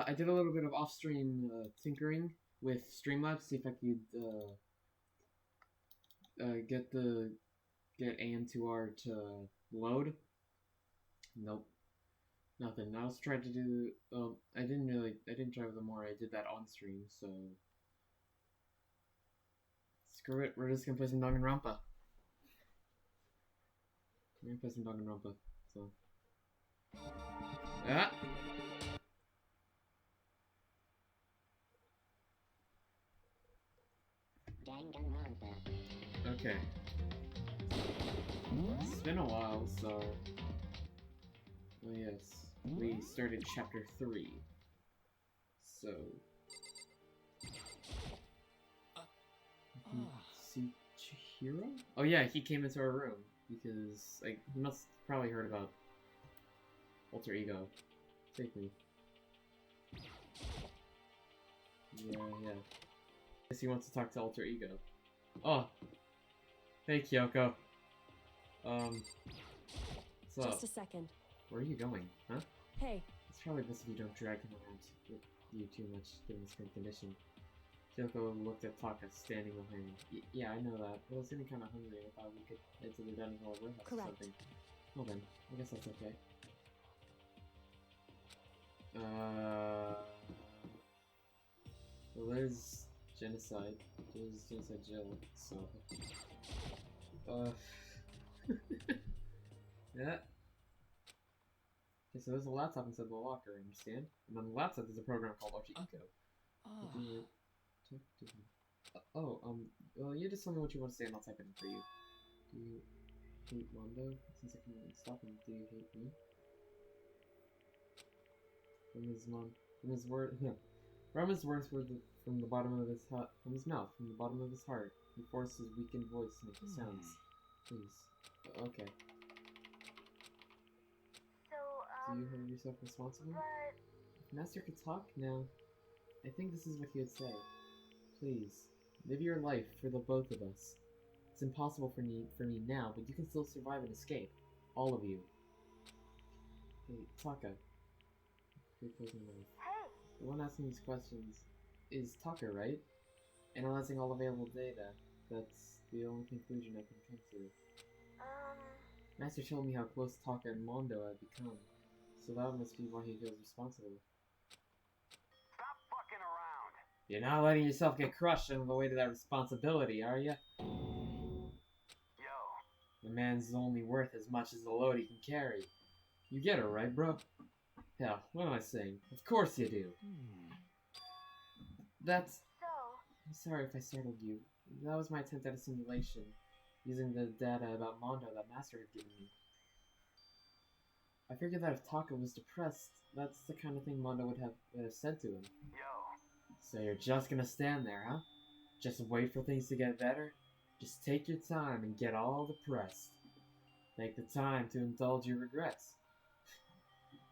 I did a little bit of off-stream tinkering with Streamlabs, see if I could get AM2R to load. Nope, nothing. I also tried to do. I didn't try with the more. I did that on stream, so screw it. We're just gonna play some Danganronpa. We're gonna play some Danganronpa. So. Ah. Okay. It's been a while, so... Oh yes, we started chapter 3. So... See Chihiro? Oh yeah, he came into our room, because, like, he must probably heard about Alter Ego. Take me. Yeah. Guess he wants to talk to Alter Ego. Oh! Hey, Kyoko. What's up? Just a second. Where are you going, huh? Hey. It's probably best if you don't drag him around with you too much, given his current condition. Kyoko looked at Taka, standing behind him. Yeah, I know that. I was getting kind of hungry. I thought we could head to the dining hall warehouse or something. Well then, I guess that's okay. Well, there's genocide. There's genocide Jill, so... Yeah. Okay, so there's a laptop inside the locker, understand? And on the laptop there's a program called Alter Ego. Well, you just tell me what you want to say and I'll type it in for you. Do you hate Mondo? Since I can't stop him, do you hate me? From his words were from the bottom of his heart, from his mouth, from the bottom of his heart. He forced his weakened voice to make the sounds. Please. Okay. So, do you hold yourself responsible? but... If Master could talk now, I think this is what he would say. Please, live your life for the both of us. It's impossible for me now, but you can still survive and escape. All of you. Hey, Taka. You're closing your mouth. Hey! The one asking these questions is Taka, right? Analyzing all available data. That's the only conclusion I can come to. Master told me how close Taka and Mondo have become, so that must be why he feels responsible. Stop fucking around! You're not letting yourself get crushed on the way to that responsibility, are you? Yo. The man's only worth as much as the load he can carry. You get it, right, bro? Hell, what am I saying? Of course you do. That's... So... I'm sorry if I startled you. That was my attempt at a simulation, using the data about Mondo that Master had given me. I figured that if Taka was depressed, that's the kind of thing Mondo would have said to him. Yo. So you're just gonna stand there, huh? Just wait for things to get better? Just take your time and get all depressed. Take the time to indulge your regrets.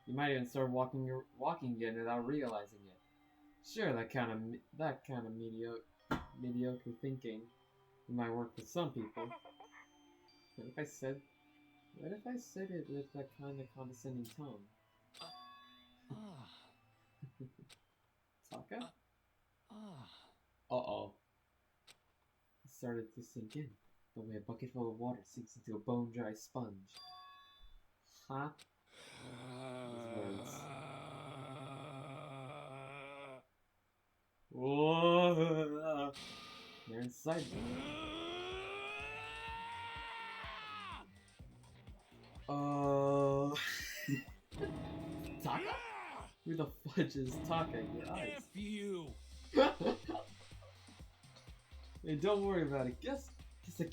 You might even start walking again without realizing it. Sure, that kind of mediocre thinking might work for some people. What if I said it with that kind of condescending tone? Taka? Uh-oh. It started to sink in, the way a bucket full of water sinks into a bone-dry sponge. Huh? His words. Whoa! They're inside me. Taka? Who the fudge is Taka in your eyes? F you! Hey, don't worry about it. Guess I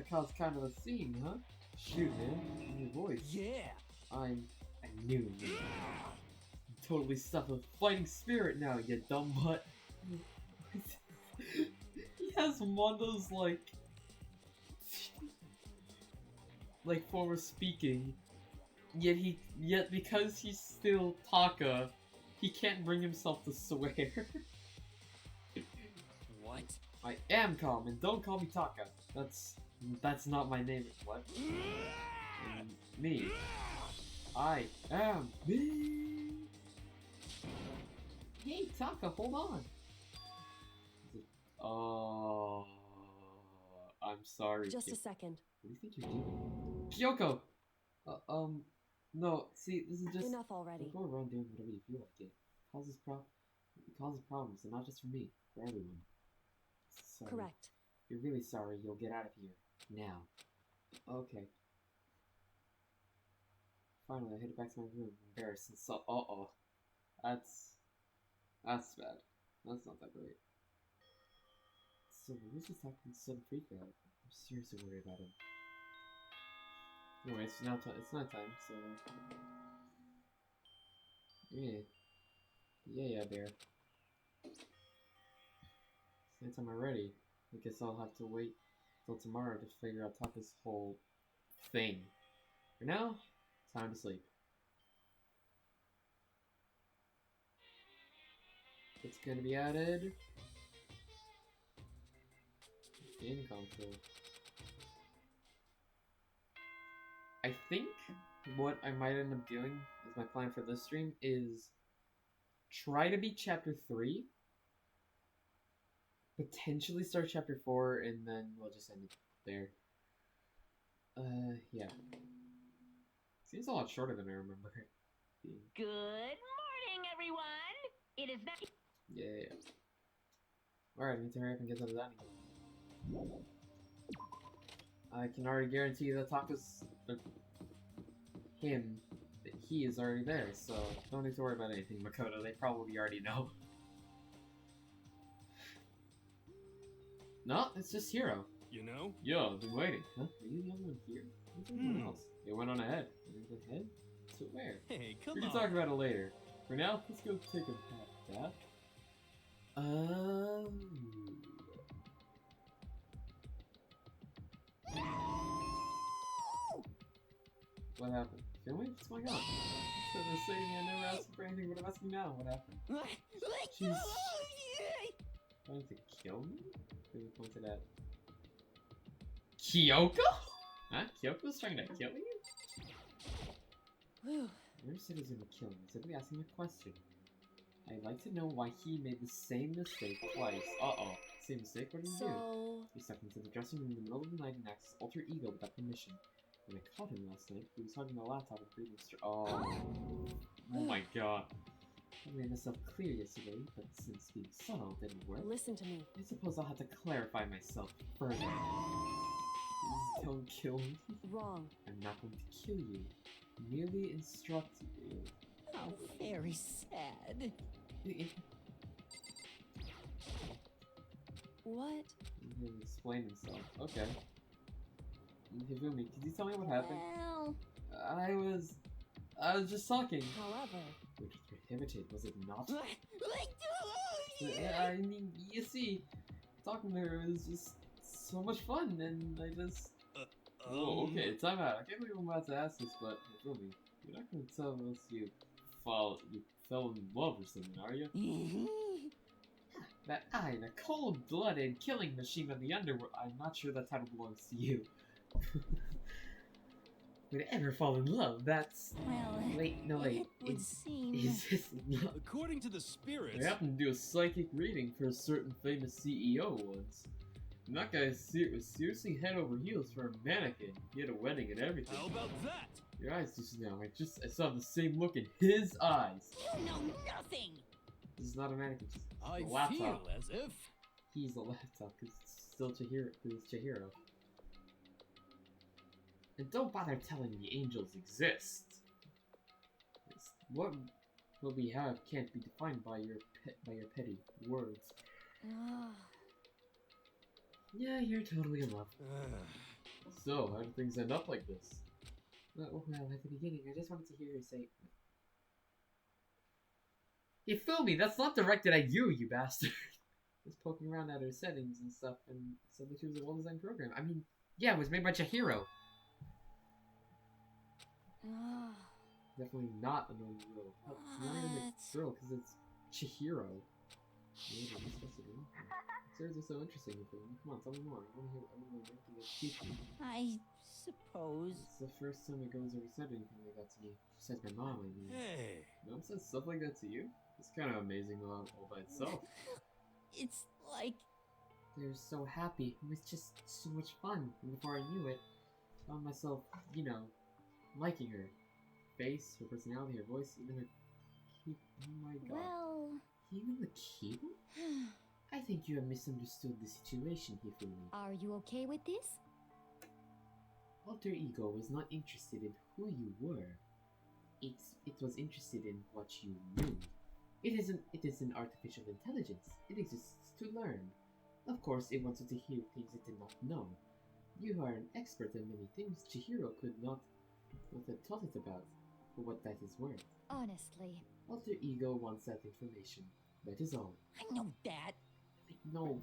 caused kind of a scene, huh? Shoot, man, in your voice. Yeah. I knew you. Totally stuffed with fighting spirit now, you dumb butt. He has Mondo's like form of speaking, yet because he's still Taka, he can't bring himself to swear. What? I am calm, and don't call me Taka. That's not my name. What? Me. I am me. Taka, hold on. Oh, I'm sorry. Just a second. What do you think you're doing? Kyoko! No, see, this is just... Enough already. Don't go around doing whatever you feel like it. It causes problems, and not just for me, for everyone. Sorry. Correct. If you're really sorry, you'll get out of here. Now. Okay. Finally, I headed back to my room, embarrassed and so... Uh-oh. That's bad. That's not that great. So, what was this acting sudden freak out? I'm seriously worried about him. Anyway, it's not time, so... Yeah. Yeah, bear. It's nighttime already. I guess I'll have to wait till tomorrow to figure out Taka's whole thing. For now, time to sleep. It's gonna be added. Game console. I think what I might end up doing as my plan for this stream is try to beat chapter 3, potentially start chapter 4, and then we'll just end it there. Yeah. Seems a lot shorter than I remember it being. Good morning, everyone! It is now... Yeah. Alright, I need to hurry up and get to the dining room. I can already guarantee that Taka's... him, that he is already there, so don't need to worry about anything, Makoto. They probably already know. No, it's just Hiro. You know? Yo, I've been waiting. Huh? Are you the only one here? Where's everyone else? It went on ahead. Ahead? To where? Hey, come We on. can talk about it later. For now, let's go take a bath. What happened? Feel me? What's going on? So they're saying I never asked for anything, but I'm asking now. What happened? She's trying to kill me? Who pointed at Kyoko? Huh? Kyoko's trying to kill you? Whew. I never said he was gonna kill me. I'm simply asking a question. I'd like to know why he made the same mistake twice. Uh-oh. Same mistake? What did he do? So... He stepped into the dressing room in the middle of the night and accessed his alter ego without permission. When I caught him last night, he was hugging the laptop and breathing Oh my god. I made myself clear yesterday, but since being subtle didn't work, Listen to me. I suppose I'll have to clarify myself further. Please don't kill me. Wrong. I'm not going to kill you. Merely instruct you. How very sad. What? He explained himself. Okay. Hifumi, could you tell me what happened? Well... I was just talking. However... Which was prohibited, was it not? I mean, you see, talking to her was just so much fun, and I just... Oh, okay, time out. I can't believe I'm about to ask this, but Hifumi, you're not gonna tell us you fell in love or something, are you? That the cold-blooded killing machine of the underworld, I'm not sure that title belongs to you. Would ever fall in love? That's... Well... Wait, no wait. It would seem... Is this love? According to the spirits... I happened to do a psychic reading for a certain famous CEO once. And that guy was seriously head over heels for a mannequin. He had a wedding and everything. How about that? Your eyes just now. I saw the same look in his eyes. You know nothing! This is not a mannequin, just I a laptop. feel as if... He's a laptop, because it's still Chihiro. It's Chihiro. And don't bother telling me angels exist. What we have can't be defined by your petty words. Yeah, you're totally in love. So, how did things end up like this? Well, at the beginning, I just wanted to hear you say... You fool me! That's not directed at you, you bastard! Just poking around at her settings and stuff, and said that she was a well-designed program. I mean, yeah, it was made by Chihiro. Definitely not a normal girl. Not even a girl, because it's Chihiro. Yeah, we'll discuss it, huh? Series are so interesting. Come on, tell me more. I want to hear the teaching. I suppose. It's the first time a girl's ever said anything like that to me. Besides my mom, I mean. Hey. Mom says stuff like that to you? It's kind of amazing all by itself. It's like. They were so happy. It was just so much fun. And before I knew it, I found myself, you know, liking her. Face, her personality, her voice, even her key. Oh my god. Well. Even the keyboard? I think you have misunderstood the situation, Hifumi. Are you okay with this? Alter Ego was not interested in who you were. It was interested in what you knew. It is an artificial intelligence. It exists to learn. Of course, it wanted to hear things it did not know. You are an expert in many things Chihiro could not have taught it about, for what that is worth. Honestly. Alter Ego wants that information. That is all. I know that. No,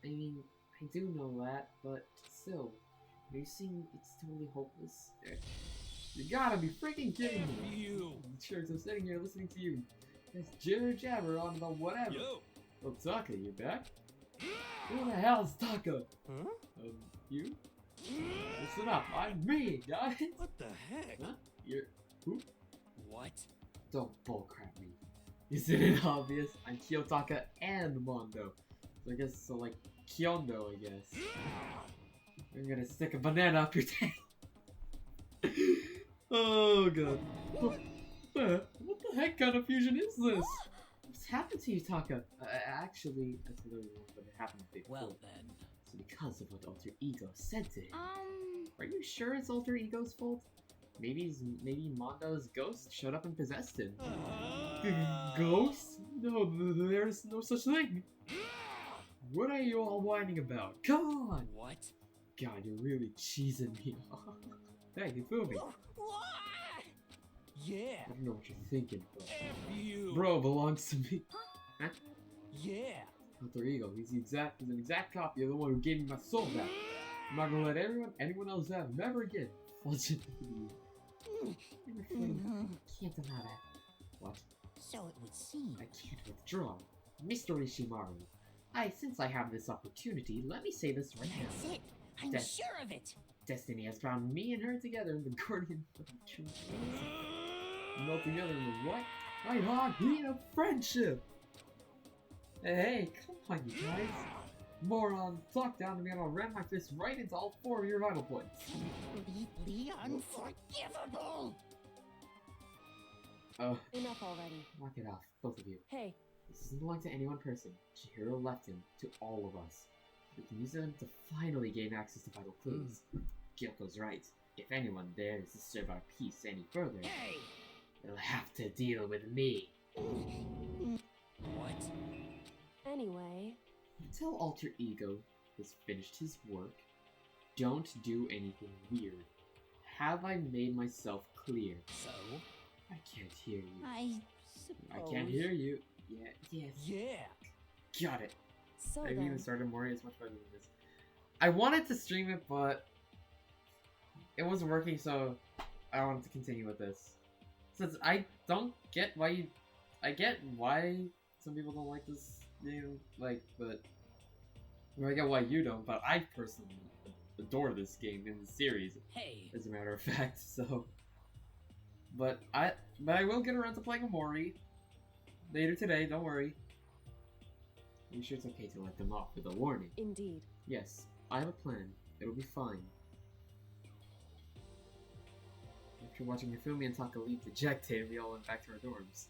I mean, I do know that, but still, are you saying it's totally hopeless? You gotta be freaking kidding me! You. Sure, so I'm sitting here listening to you. Just jibber jabber on about whatever. Yo. Oh, Taka, you back? Who the hell's Taka? Huh? You? Listen up, I'm me, guys! What the heck? Huh? You're... who? What? Don't bullcrap me. Isn't it obvious? I'm Kiyotaka and Mondo. So I guess, like, Kyondo, I guess. I'm gonna stick a banana up your tail. Oh god. What the heck kind of fusion is this? What's happened to you, Taka? Actually, that's literally what happened before. Well then. So because of what Alter Ego said to him. Are you sure it's Alter Ego's fault? Maybe Mondo's ghost showed up and possessed him. Ghost? No, there's no such thing. What are you all whining about? Come on! What? God, you're really cheesing me off. Hey, you feel me? Yeah. I don't know what you're thinking, but F you. bro belongs to me. Huh? Yeah. Alter Ego, he's an exact copy of the one who gave me my soul back. I'm not gonna let anyone else have him ever again. Fudge it. Can't allow that. What? So it would seem. I can't withdraw. Mr. Ishimaru, since I have this opportunity, let me say this right That's now. it. I'm That- sure of it. Destiny has found me and her together in the Guardian of the Truth. Melt together in the what? My heartbeat of friendship! Hey, come on you guys. Moron, talk down to me and I'll ram my fist right into all 4 of your vital points. Completely unforgivable. Oh, Enough already. knock it off, both of you. Hey, This doesn't belong to any one person. Chihiro left him to all of us. We can use them to finally gain access to vital clues. Gyoko's right. If anyone dares to disturb our peace any further, Hey. they'll have to deal with me. What? anyway. Until Alter Ego has finished his work, don't do anything weird. Have I made myself clear? So? I can't hear you. I suppose. I can't hear you. Yeah, yes. Yeah. Got it. So I've then. even started Mori. It's much better than this. I wanted to stream it, but it wasn't working, so I wanted to continue with this. Since I don't get why I get why some people don't like this game, like, but I get why you don't, but I personally adore this game in the series, Hey. as a matter of fact, so. But I will get around to playing Amori later today, don't worry. I'm sure it's okay to let them off with a warning. Indeed. Yes, I have a plan. It'll be fine. After watching Hifumi and Taka leave dejected, we all went back to our dorms.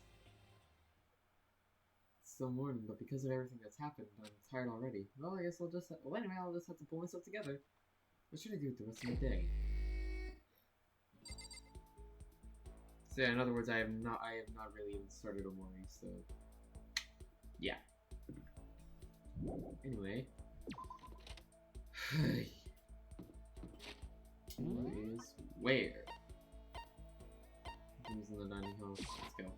It's still morning, but because of everything that's happened, I'm tired already. Well, I guess I'll just have to pull myself together. What should I do with the rest of my day? So yeah, in other words, I have not really even started Omori, so yeah. Anyway. Who is where? Who's in the dining hall? Let's go.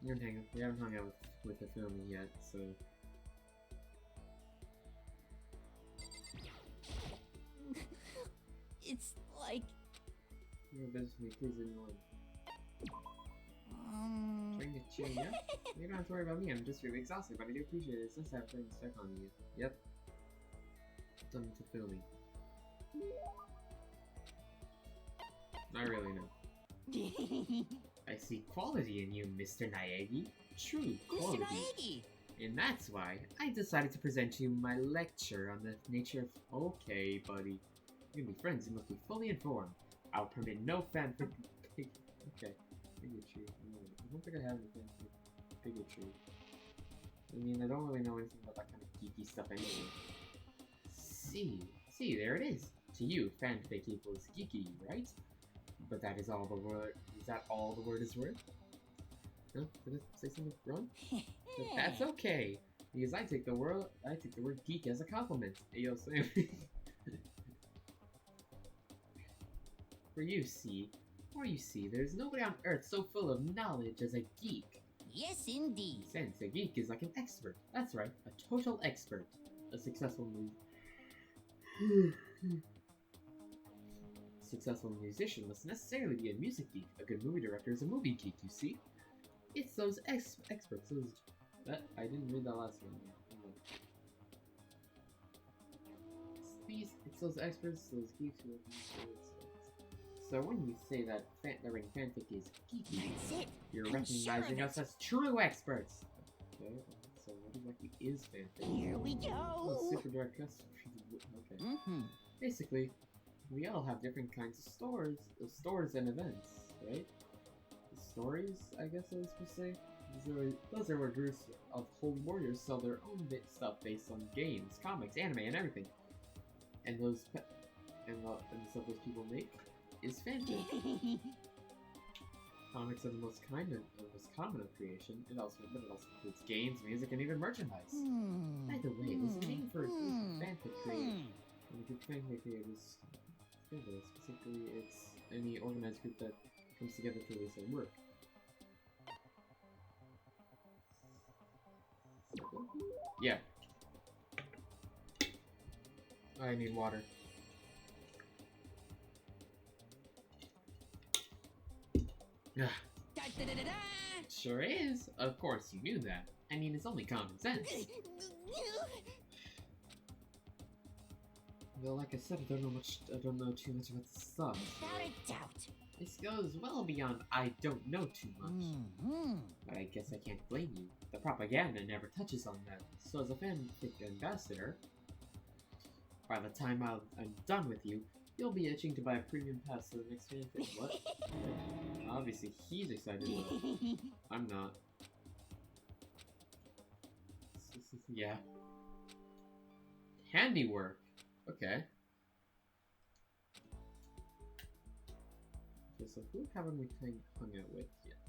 We haven't hung out with the filming yet, so. It's like. Your business with me, please ignore him. Trying to cheer you up? You don't have to worry about me, I'm just really exhausted, but I do appreciate it. It's nice to have friends check on you. Yep. Done to filming. Not really, no. I see quality in you, Mr. Naegi. True quality. Mr. Naegi! And that's why I decided to present to you my lecture on the nature of... Okay, buddy. We're gonna be friends, you must be fully informed. I'll permit no fanfic... Okay. Bigotry. No, I don't think I have any fanfic bigotry. I mean, I don't really know anything about that kind of geeky stuff anyway. See, there it is. To you, fanfic equals geeky, right? But that is all the word... Is that all the word is worth? No? Did I say something wrong? But that's okay, because I take the word geek as a compliment. Ayo, Sam. For you see, there's nobody on Earth so full of knowledge as a geek. Yes, indeed. Since a geek is like an expert. That's right, a total expert. A successful musician must necessarily be a music geek. A good movie director is a movie geek, you see? It's those experts, I didn't read that last one. It's those experts, those geeks who are... So when you say that writing fanfic is geeky, That's it. you're I'm recognizing sure us as true experts. Okay, so what exactly is fanfic? Here we go. Oh, super direct custom. Okay. Basically, we all have different kinds of stores and events, right? Stories, I guess I was supposed to say. Those are where groups of cold warriors sell their own stuff based on games, comics, anime, and everything. And the stuff those people make is fanfic. Comics are the most common of creation. But it also includes games, music, and even merchandise. By the way, there's a name for a group of fanfic creators. And a group of fanfic creators, specifically, it's any organized group that comes together to release their work. Yeah. I need water. Da, da, da, da, da. Sure is. Of course you knew that. I mean, it's only common sense. Well, like I said, I don't know too much about the stuff. Without a doubt. This goes well beyond I don't know too much. But I guess I can't blame you. The propaganda never touches on that. So as a fanfic ambassador, by the time I'm done with you, you'll be itching to buy a premium pass to the next fanfic. What? Obviously he's excited, but I'm not. Yeah. Handiwork. Okay. Okay, so who haven't we hung out with yet?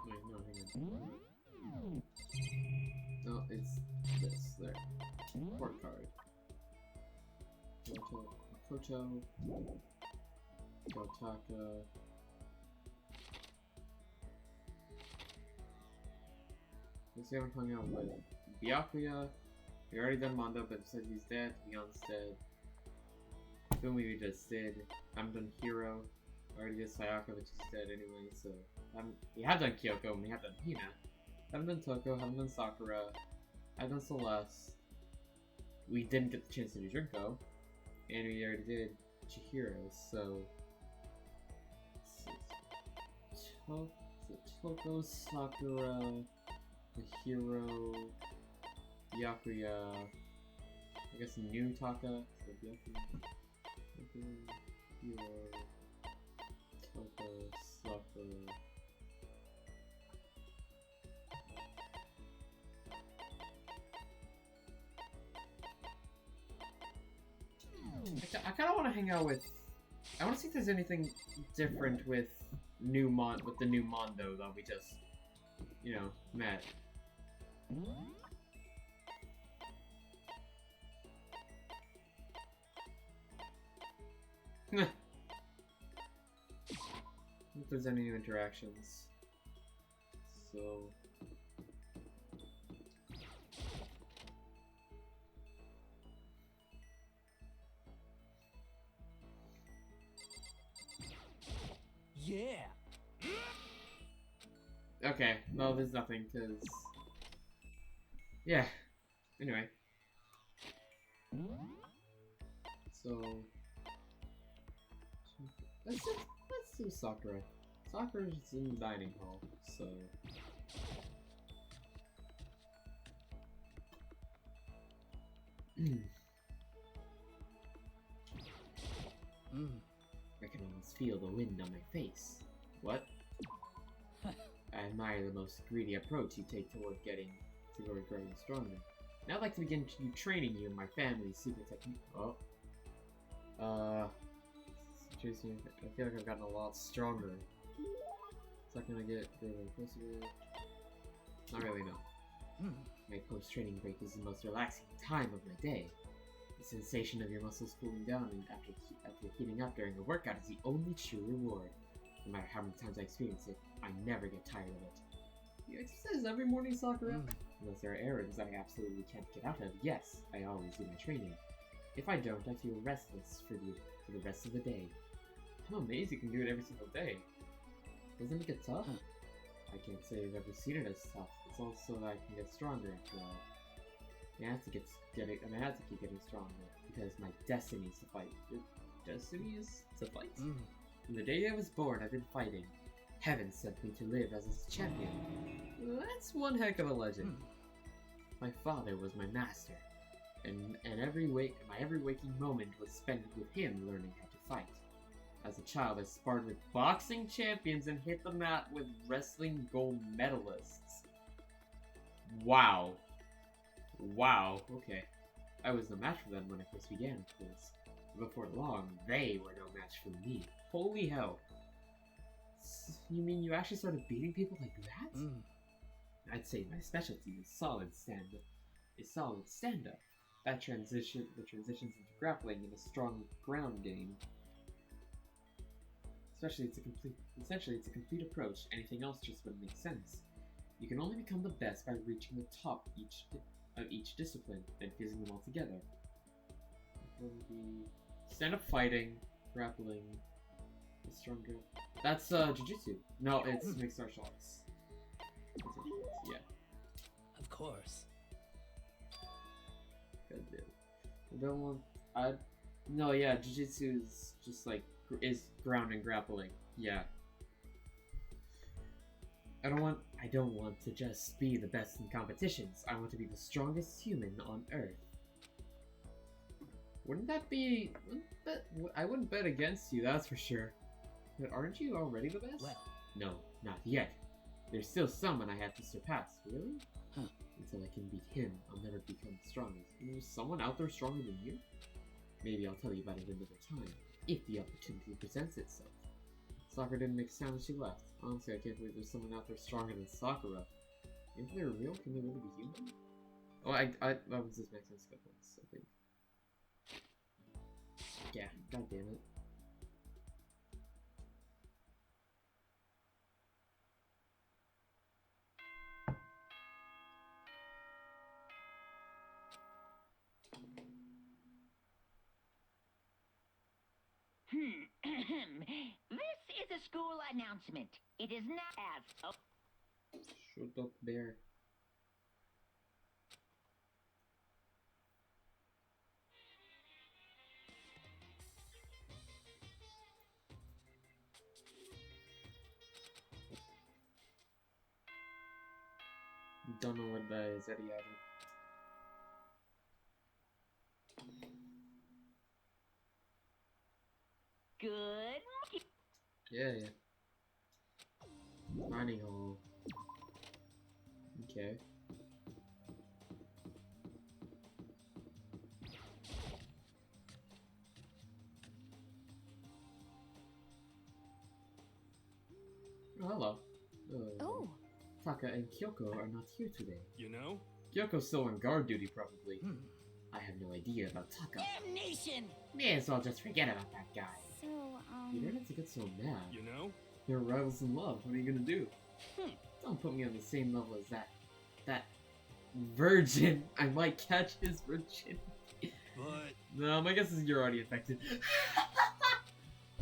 Wait, no, hang on. No, it's this, there. Port card. Koto. Gotaka. Let's see, I haven't hung out with Byakuya. We already done Mondo, but it says he's dead. Leon's dead. Fumi we just did. I'm done Hero. Already did Sayaka, which is dead anyway, so... we have done Kyoko, and we have done Hina. Haven't done Toko, haven't done Sakura. I've done Celeste. We didn't get the chance to do Junko. And we already did Chihiro, so... Toko, Sakura, the Hero, Byakuya, I guess new Taka, so Byakuya, Hero, Toko, Sakura. I kind of want to hang out with. I want to see if there's anything different with the new Mondo that we just, you know, met. If there's any new interactions. So. Okay, well, there's nothing, because... Yeah. Anyway. So... Let's do Sakura. Sakura's in the dining hall, so... I can almost feel the wind on my face. What? I admire the most greedy approach you take toward growing stronger. Now I'd like to begin training you in my family's secret technique. Seriously, I feel like I've gotten a lot stronger. Is that gonna get really closer? Not really, no. My post-training break is the most relaxing time of my day. The sensation of your muscles cooling down and after heating up during a workout is the only true reward. No matter how many times I experience it, I never get tired of it. You exercise every morning, Sakura? Unless there are errands that I absolutely can't get out of, yes, I always do my training. If I don't, I feel restless for the rest of the day. I'm amazed you can do it every single day. Doesn't it get tough? I can't say I've ever seen it as tough. It's also that I can get stronger after all. I have to keep getting stronger because my destiny is to fight. Your destiny is to fight? From the day I was born, I've been fighting. Heaven sent me to live as its champion. That's one heck of a legend. My father was my master, and my every waking moment was spent with him learning how to fight. As a child, I sparred with boxing champions and hit the mat with wrestling gold medalists. Wow. Wow, okay. I was no match for them when I first began, of course. Before long, they were no match for me. Holy hell. You mean you actually started beating people like that? I'd say my specialty is solid stand-up. The transitions into grappling in a strong ground game. Essentially, it's a complete approach. Anything else just wouldn't make sense. You can only become the best by reaching the top of each discipline, then fusing them all together. Stand-up fighting, grappling, stronger. That's jujitsu. No, it's mixed martial arts. Yeah. Of course. God damn. I don't want. No, yeah, jujitsu is just like ground and grappling. Yeah. I don't want to just be the best in competitions. I want to be the strongest human on Earth. I wouldn't bet against you, that's for sure. But aren't you already the best? Well. No, not yet. There's still someone I have to surpass. Really? Huh. Until I can beat him, I'll never become the strongest. There's someone out there stronger than you? Maybe I'll tell you about it another time, if the opportunity presents itself. Sakura didn't make a sound as she left. Honestly, I can't believe there's someone out there stronger than Sakura. If they're real, can they really be human? Oh, that was just maximum skill points, I think. Yeah, god damn it. This is a school announcement. It is not as... Oh. Shut up, bear. Don't know what that is, Eddie added. Good. Yeah. Mining hole. Okay. Oh, hello. Oh, Taka and Kyoko are not here today. You know? Kyoko's still on guard duty, probably. I have no idea about Taka. Damnation! May as well just forget about that guy. so, You don't have to get so mad. You know? They're rivals in love. What are you gonna do? Don't put me on the same level as that virgin. I might catch his virginity. But... No, my guess is you're already affected.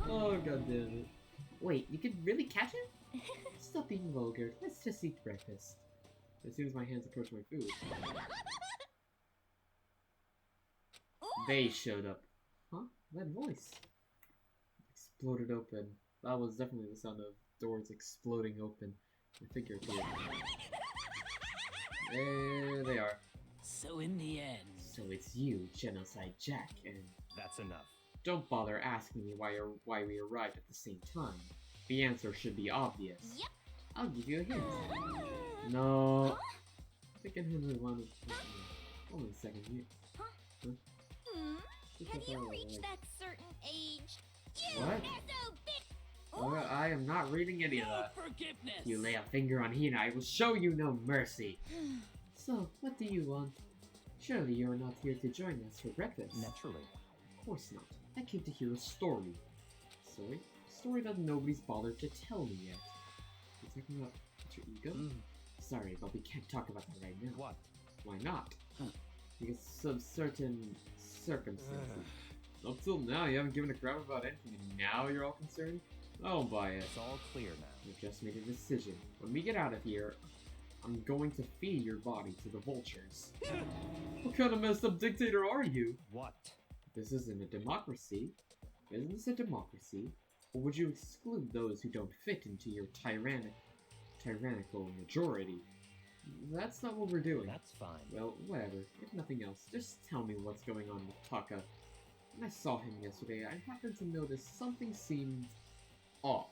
Oh, god damn it. Wait, you could really catch him? Stop being vulgar. Let's just eat breakfast. As soon as my hands approach my food, they showed up. Huh? That voice. Exploded open. That was definitely the sound of doors exploding open. A figure appeared. There they are. So in the end... So it's you, Genocide Jack, and... That's enough. Don't bother asking me why we arrived at the same time. The answer should be obvious. Yep. I'll give you a hint. No. I think I really wanted to... Hold on a second here. Have you reached that certain age? You What? so big. I am not reading any of No that. forgiveness! If you lay a finger on Hina, I will show you no mercy. So, what do you want? Surely you are not here to join us for breakfast. Naturally. Of course not. I came to hear a story. Story? A story that nobody's bothered to tell me yet. You're talking about your ego? Sorry, but we can't talk about that right now. What? Why not? Because of certain circumstances. Up till now, you haven't given a crap about anything, and now you're all concerned? I don't buy it. It's all clear now. I've just made a decision. When we get out of here, I'm going to feed your body to the vultures. What kind of messed up dictator are you? What? This isn't a democracy. Isn't this a democracy? Or would you exclude those who don't fit into your tyrannical majority? That's not what we're doing. That's fine. Well, whatever. If nothing else, just tell me what's going on with Taka. When I saw him yesterday, I happened to notice something seemed off.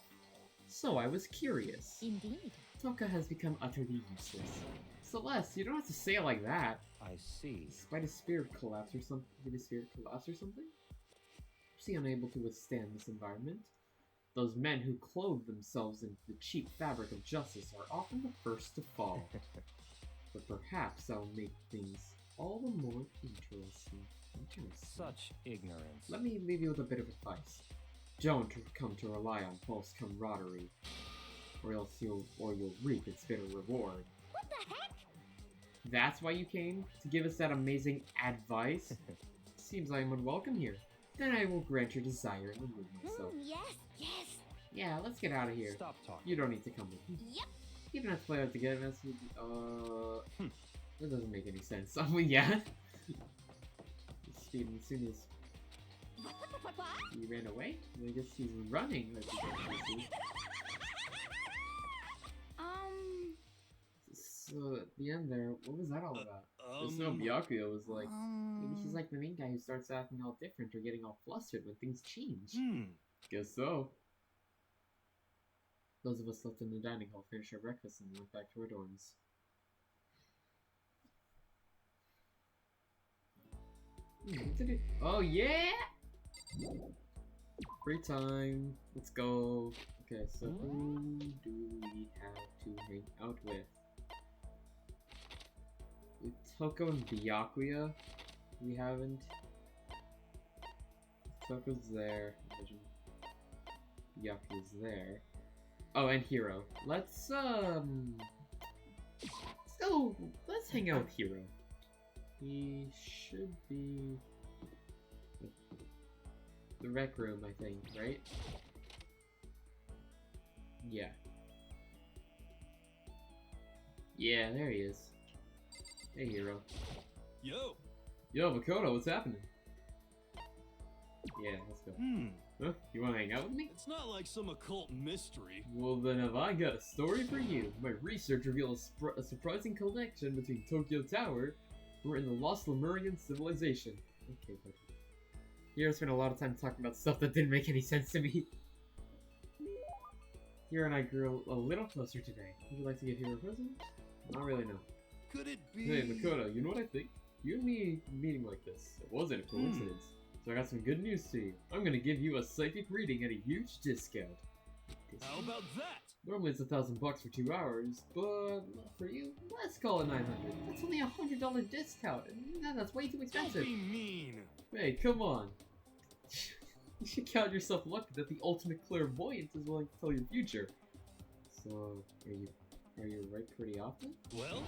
So I was curious. Indeed. Taka has become utterly useless. Celeste, you don't have to say it like that. I see. Despite his spirit collapse or something? Did his spirit collapse or something? Was he unable to withstand this environment? Those men who clothe themselves in the cheap fabric of justice are often the first to fall. But perhaps that'll make things all the more interesting. Such ignorance. Let me leave you with a bit of advice. Don't come to rely on false camaraderie, or else you'll reap its bitter reward. What the heck? That's why you came? To give us that amazing advice? Seems I am unwelcome here. Then I will grant your desire and remove myself. Yes. Yeah, let's get out of here. Stop talking. You don't need to come with me. Yep. You don't have to play out together. That doesn't make any sense. Yeah. As soon as What? he ran away, I guess he's running. Like you can see. So at the end there, what was that all about? Just know Byakuya was like, maybe he's like the main guy who starts acting all different or getting all flustered when things change. Guess so. Those of us left in the dining hall finished our breakfast and went back to our dorms. Oh yeah! Free time. Let's go. Okay, so who do we have to hang out with? With Toko and Byakuya? We haven't. Toko's there. Byakuya's there. Oh, and Hiro. Let's go. Let's hang out with Hiro. He should be the rec room, I think, right? Yeah. Yeah, there he is. Hey, Hiro. Yo! Yo, Makoto, what's happening? Yeah, let's go. Huh? You wanna hang out with me? It's not like some occult mystery. Well, then have I got a story for you. My research revealed a surprising connection between Tokyo Tower and the lost Lemurian civilization. Okay, but Hiro spent a lot of time talking about stuff that didn't make any sense to me. Hiro and I grew a little closer today. Would you like to give Hiro a present? Not really, no. Could it be? Hey, Makoto, you know what I think? You and me meeting like this, it wasn't a coincidence. So I got some good news to you. I'm gonna give you a psychic reading at a huge discount. How about that? Normally it's $1,000 for 2 hours, but for you, let's call it $900. That's only $100 discount, and that's way too Don't expensive. be mean. Hey, come on. You should count yourself lucky that the ultimate clairvoyant is willing to tell your future. So, are you right pretty often? Well,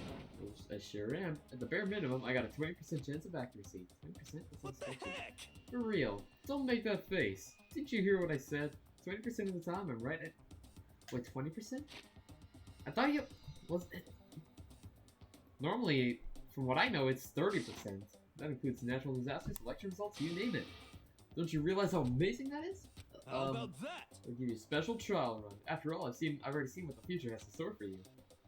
I sure am. At the bare minimum, I got a 20% chance of accuracy. 20%? what the heck? For real. Don't make that face. Didn't you hear what I said? 20% of the time, I'm right at... Wait, 20%? I thought you was it. Normally, from what I know, it's 30%. That includes natural disasters, election results, you name it. Don't you realize how amazing that is? How about that? I'll give you a special trial run. After all, I've already seen what the future has in store for you.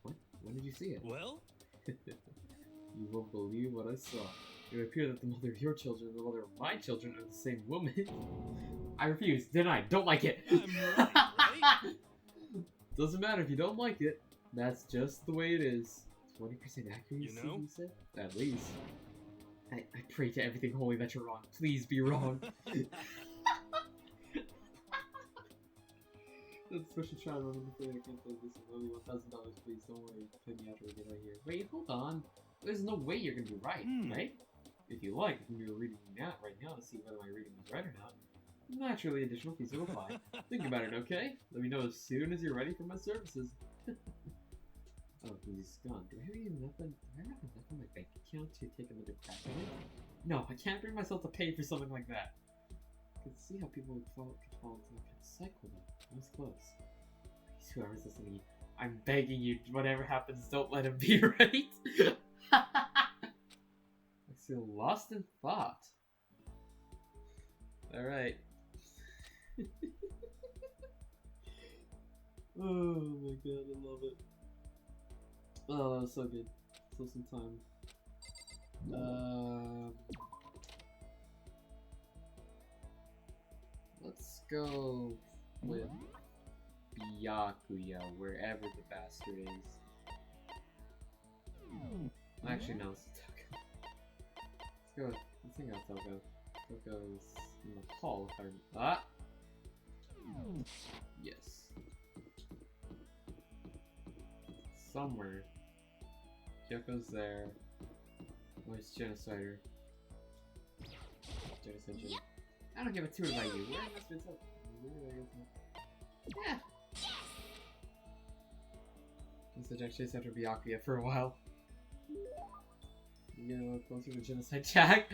What? When did you see it? Well, You won't believe what I saw. It would appear that the mother of your children and the mother of my children are the same woman. I refuse. Deny. Don't like it. I'm right, right? Doesn't matter if you don't like it. That's just the way it is. 20% accuracy, You know? you said? At least. I pray to everything holy that you're wrong. Please be wrong. That's special trial run. I'm afraid I can't play this. It's only $1,000. Please don't worry. Pay me after we get out here. Wait, hold on. There's no way you're gonna be right, right? If you like, you can do a reading right now to see whether my reading was right or not. Naturally, additional fees will apply. Think about it, okay? Let me know as soon as you're ready for my services. Oh, he's gone. Do I have enough in my bank account to take another crack at it? No, I can't bring myself to pay for something like that. I can see how people could fall into a kind of cycle though. I was close. Please, whoever's listening, I'm begging you, whatever happens, don't let him be right. I feel lost in thought. Alright. Oh my god, I love it. Oh, that was so good. So some time. Let's go with Byakuya, wherever the bastard is. Actually, no, it's Toko. Let's go with, let's hang out Toko. Toko's in the hall if yes. Somewhere. Kyoko's there. Where's Genocider? Genocide Jin. I don't give a toot about you. Where am I supposed to? Yeah. Guess I just chased after Byakuya for a while. You get a little closer to Genocide Jack.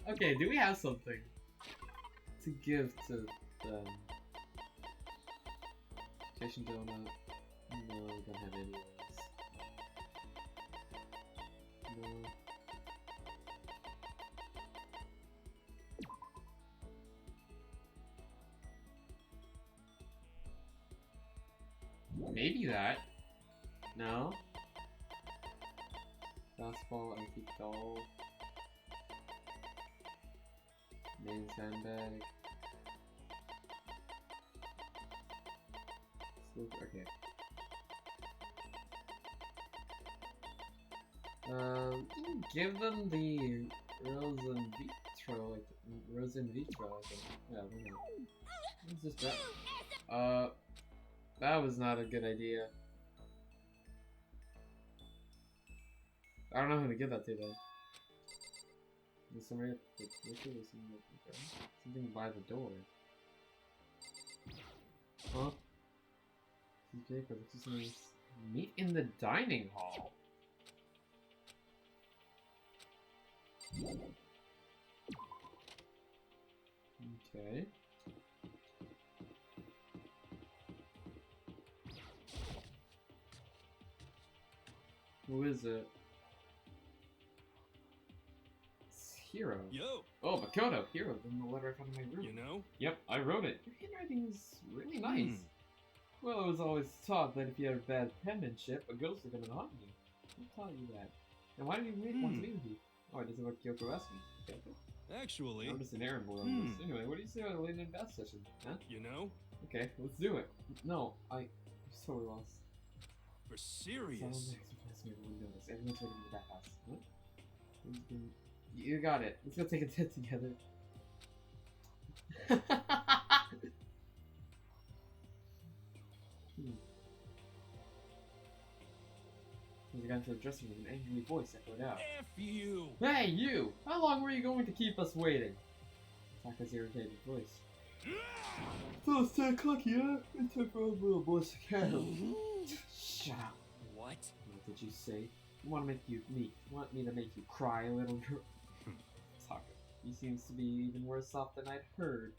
Okay, do we have something to give to them? Station Donut. No, we don't have any of those. No. Maybe that. No. Fastball, antique doll. Main sandbag. Okay. Give them the Rose in Vitro, like Rose in Vitro, I think. Yeah, why not? What's this that? That was not a good idea. I don't know who to give that to though. There's somebody at the kitchen or something by the door. Huh? Meet in the dining hall. Okay. Who is it? It's Hiro. Yo, Oh, Makoto. Hiro, in the letter I found in my room. you know? Yep, I wrote it. Your handwriting is really nice. Well, it was always taught that if you had bad penmanship, a ghost would come and haunt you. Who taught you that? And why did you want to meet with you? Oh, it doesn't what Kyoko asked me. Okay, okay. Actually, I'm just an errand boy on this. Anyway, what do you say about a late night bath session? Huh? you know? Okay, let's do it. No, I'm totally lost. For Someone serious. next to pass me over the notice. Everyone's waiting in the bathhouse. What? You got it. Let's go take a tit together. As I got into the dressing room, an angry voice echoed out. F you! Hey, you! How long were you going to keep us waiting? Taka's irritated voice. So it's 10 o'clock here. It's time for our little boys to carol. Shut up. What? What did you say? Want me to make you cry, little girl? Taka, he seems to be even worse off than I'd heard.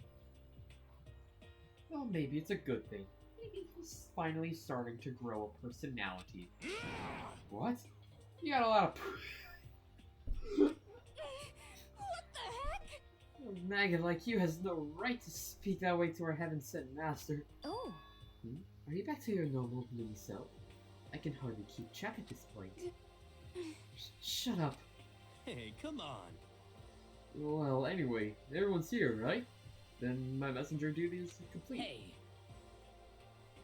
Well, maybe it's a good thing. maybe he's finally starting to grow a personality. What? You got a lot of... What the heck? A maggot like you has no right to speak that way to our heaven-sent master. Oh, Are you back to your normal gloomy self? I can hardly keep track at this point. Shut up. Hey, come on. Well, anyway, everyone's here, right? Then my messenger duty is complete. Hey,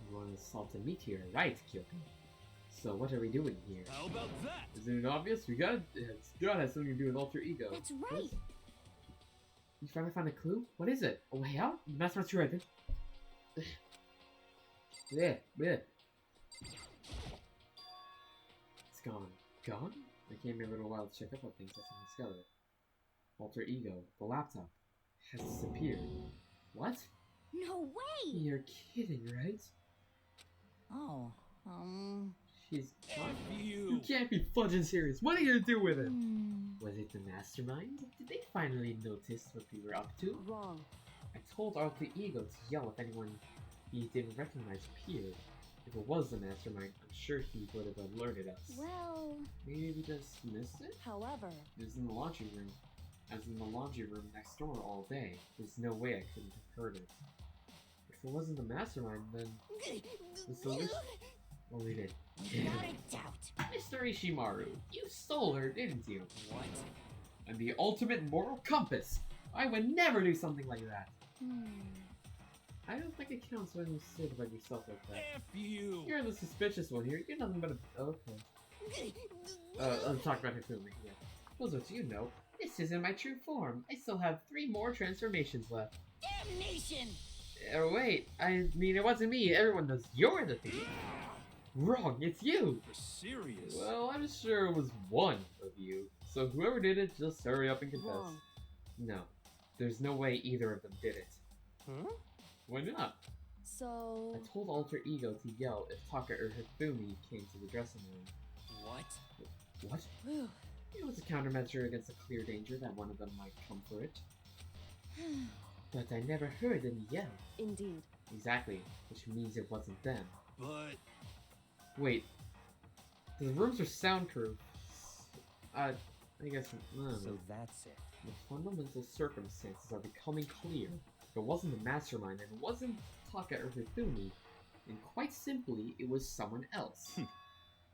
You want us all to meet here, right, Kyoko? So what are we doing here? How about that? Isn't it obvious? It's gotta have something to do with alter ego. that's right. You finally found a clue? What is it? A way out? The master wants you right there. Yeah. It's gone. Gone? I came here a little while to check up on things. That's when I discovered it. Alter ego, the laptop, has disappeared. What? No way! You're kidding, right? Oh, She's gone. You You. can't be fudging serious. What are you gonna do with it? hmm. Was it the mastermind? Did they finally notice what we were up to? Wrong. I told Alter Ego to yell if anyone he didn't recognize appeared. If it was the mastermind, I'm sure he would have alerted us. Well, Maybe we just missed it? however, It was in the laundry room. I was in the laundry room next door all day. There's no way I couldn't have heard it. If it wasn't the mastermind, then the solution... Well, we did. without a doubt. Mr. Ishimaru, you stole her, didn't you? what? And the ultimate moral compass! I would never do something like that. I don't think it counts when you say about yourself like that. F you. You're the suspicious one here. You're nothing but a... Okay. I'm talking about Hifumi, yeah. Well, what you know, this isn't my true form. I still have 3 more transformations left. Damnation! Wait, I mean, it wasn't me. Everyone knows you're the thief. Wrong, it's you. You're serious. Well, I'm sure it was one of you. So whoever did it, just hurry up and confess. Wrong. No, there's no way either of them did it. Huh? Why not? So, I told Alter Ego to yell if Taka or Hifumi came to the dressing room. What? What? whew. It was a countermeasure against a clear danger that one of them might come for it. But I never heard any yell. Indeed. Exactly, which means it wasn't them. But Wait, the rooms are soundproof. I guess, So that's it. the fundamental circumstances are becoming clear. If it wasn't the mastermind, and it wasn't Taka or Hifumi, then quite simply, it was someone else. Kodo,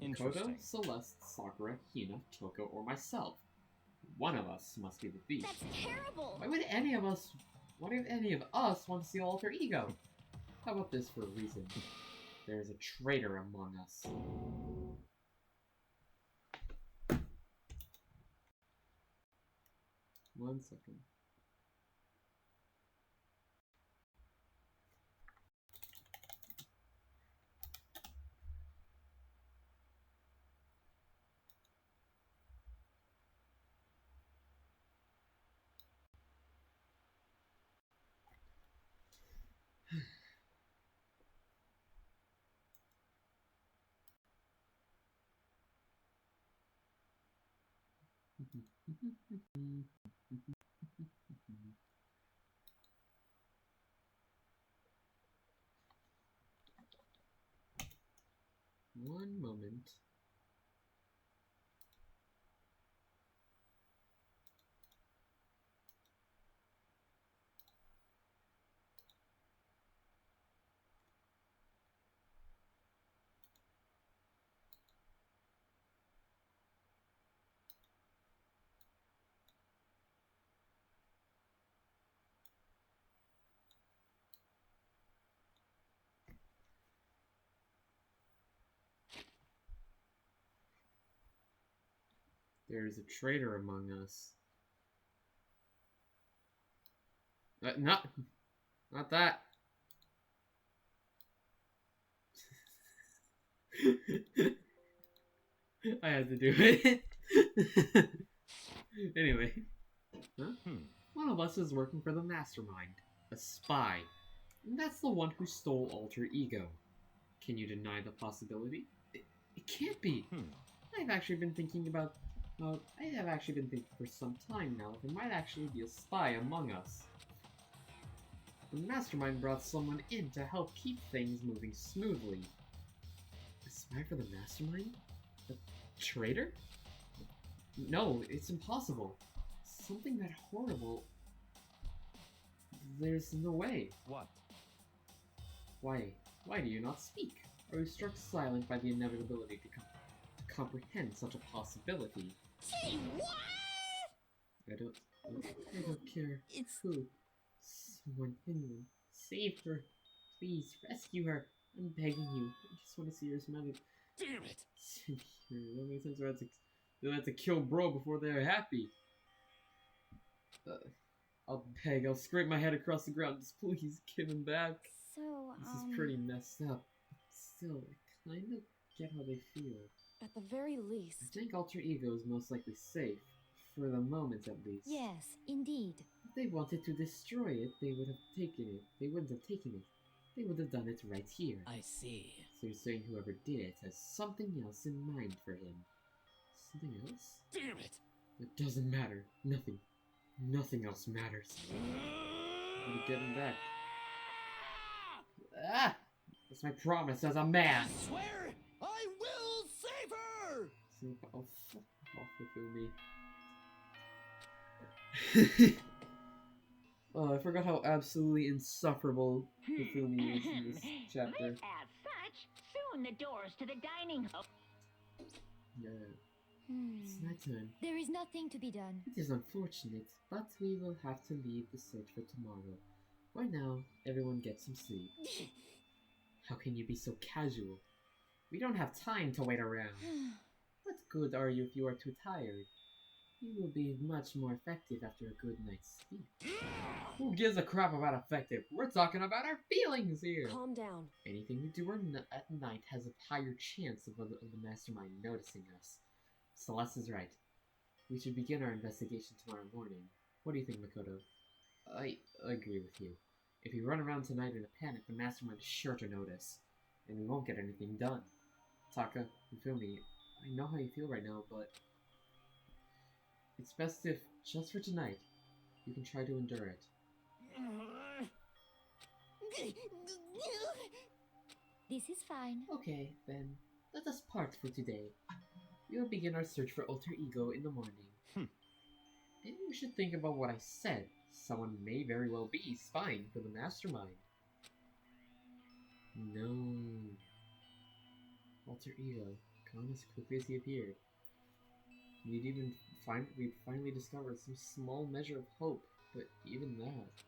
Interesting. Celeste, Sakura, Hina, Toko, or myself. One of us must be the thief. That's terrible! Why would any of us want to see Alter Ego? How about this for a reason? There is a traitor among us. One second. One moment. There is a traitor among us. Not that. I had to do it. Anyway. Huh? One of us is working for the mastermind. A spy. And that's the one who stole Alter Ego. Can you deny the possibility? It can't be. I've actually been thinking for some time now, there might actually be a spy among us. The mastermind brought someone in to help keep things moving smoothly. A spy for the mastermind? A traitor? No, it's impossible. Something that horrible. There's no way. What? Why? Why do you not speak? Are you struck silent by the inevitability to comprehend such a possibility? Say what? I don't care. It's Who? Someone, anyone. Save her. Please, rescue her. I'm begging you. I just want to see her smile. Damn it! How many times do I have to kill bro before they're happy? I'll beg. I'll scrape my head across the ground. Just please give him back. so, This is pretty messed up. But still, I kind of get how they feel. at the very I least. think Alter Ego is most likely safe. For the moment, at least. Yes, indeed. If they wanted to destroy it, they would have taken it. They wouldn't have taken it. They would have done it right here. I see. So you're saying whoever did it has something else in mind for him. Something else? Damn it! It doesn't matter. Nothing. Nothing else matters. I'm gonna get him back. Ah! That's my promise as a man! I swear I will save her! So, oh, fuck off with me. Oh, I forgot how absolutely insufferable Hifumi is in this chapter. Lit as such, soon the doors to the dining hall. Yeah, it's nighttime. There is nothing to be done. It is unfortunate, but we will have to leave the search for tomorrow. For now, everyone get some sleep. How can you be so casual? We don't have time to wait around. What good are you if you are too tired? You will be much more effective after a good night's sleep. Who gives a crap about effective? We're talking about our feelings here! Calm down. Anything we do at night has a higher chance of the mastermind noticing us. Celeste is right. We should begin our investigation tomorrow morning. What do you think, Makoto? I agree with you. If we run around tonight in a panic, the mastermind is sure to notice, and we won't get anything done. Taka, Hifumi, I know how you feel right now, but it's best if, just for tonight, you can try to endure it. This is fine. Okay, then, let us part for today. We will begin our search for Alter Ego in the morning. Maybe we should think about what I said. Someone may very well be spying for the mastermind. No. Alter Ego, gone as quickly as he appeared. We'd finally discovered some small measure of hope, but even that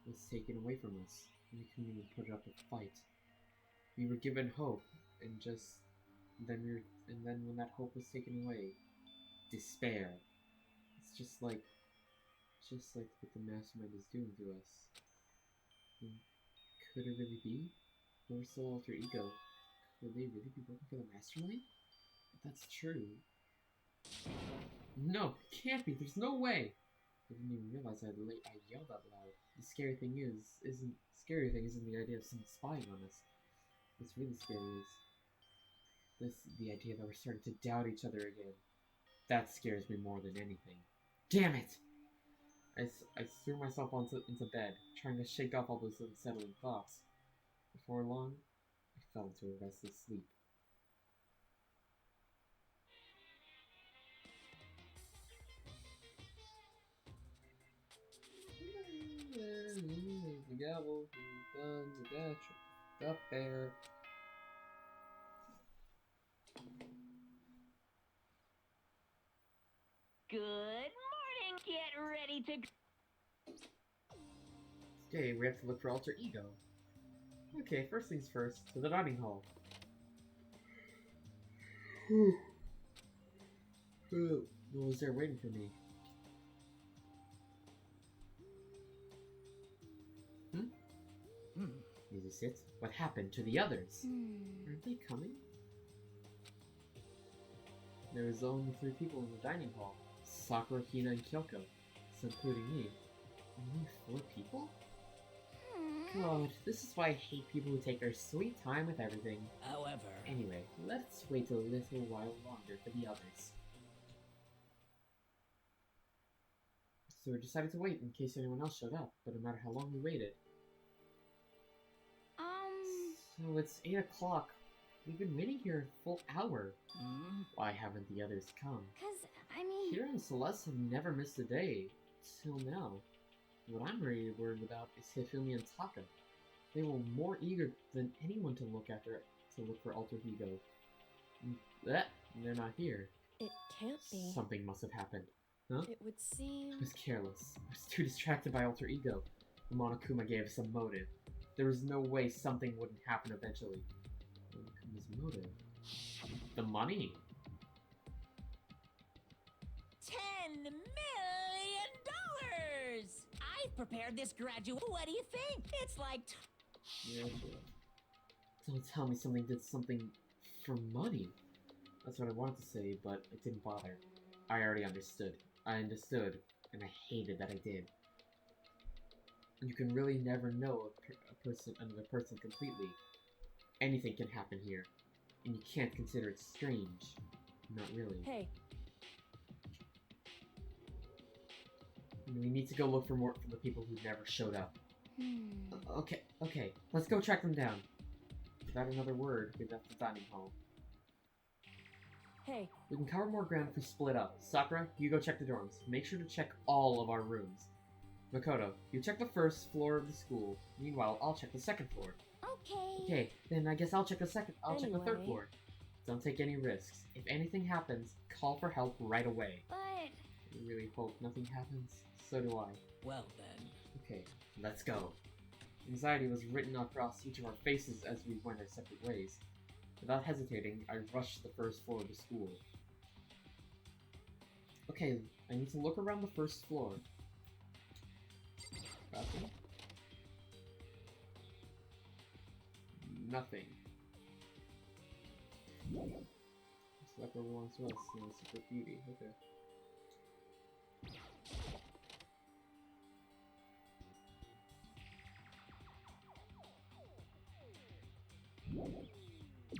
was taken away from us. We couldn't even put up a fight. We were given hope, and then when that hope was taken away, despair. It's just like what the mastermind is doing to us. Could it really be? Or so Alter Ego? Could they really be working for the mastermind? If that's true. No, it can't be. There's no way. I didn't even realize I yelled out loud. The scary thing isn't the idea of someone spying on us. What's really scary is the idea that we're starting to doubt each other again. That scares me more than anything. Damn it! I threw myself into bed, trying to shake off all those unsettling thoughts. Before long, I fell into a restless sleep. The gavel, the guns, the dash, up there. Good morning. Get ready to. Okay, we have to look for Alter Ego. Okay, first things first, to the dining hall. Who was there waiting for me? Is this it? What happened to the others? Aren't they coming? There was only 3 people in the dining hall. Sakura, Hina, and Kyoko. So including me. Only 4 people? God, this is why I hate people who take their sweet time with everything. However, Anyway, let's wait a little while longer for the others. So we decided to wait in case anyone else showed up, but no matter how long we waited, So it's 8 o'clock. We've been waiting here a full hour. Why haven't the others come? 'Cause, I mean... Kira and Celeste have never missed a day. Till now. What I'm really worried about is Hifumi and Taka. They were more eager than anyone to look for Alter Ego. They're not here. It can't be. Something must have happened. Huh? It would seem... I was careless. I was too distracted by Alter Ego. Monokuma gave us a motive. There was no way something wouldn't happen eventually. Monokuma's motive? The money? $10 million! I've prepared this graduate. What do you think? It's like... Yeah, don't tell me something did something for money. That's what I wanted to say, but I didn't bother. I already understood. I understood, and I hated that I did. You can really never know another person completely. Anything can happen here, and you can't consider it strange. Not really. Hey. We need to go look for the people who never showed up. Okay, let's go track them down. Without another word, we left the dining hall. Hey. We can cover more ground if we split up. Sakura, you go check the dorms. Make sure to check all of our rooms. Makoto, you check the first floor of the school. Meanwhile, I'll check the second floor. Okay. Okay, then I guess I'll check the third Anyway. floor. Don't take any risks. If anything happens, call for help right away. But... I really hope nothing happens. So do I. Well then. Okay, let's go. Anxiety was written across each of our faces as we went our separate ways. Without hesitating, I rushed to the first floor of the school. Okay, I need to look around the first floor. Bathroom? Nothing. Slapper belongs to us, no secret beauty. Okay.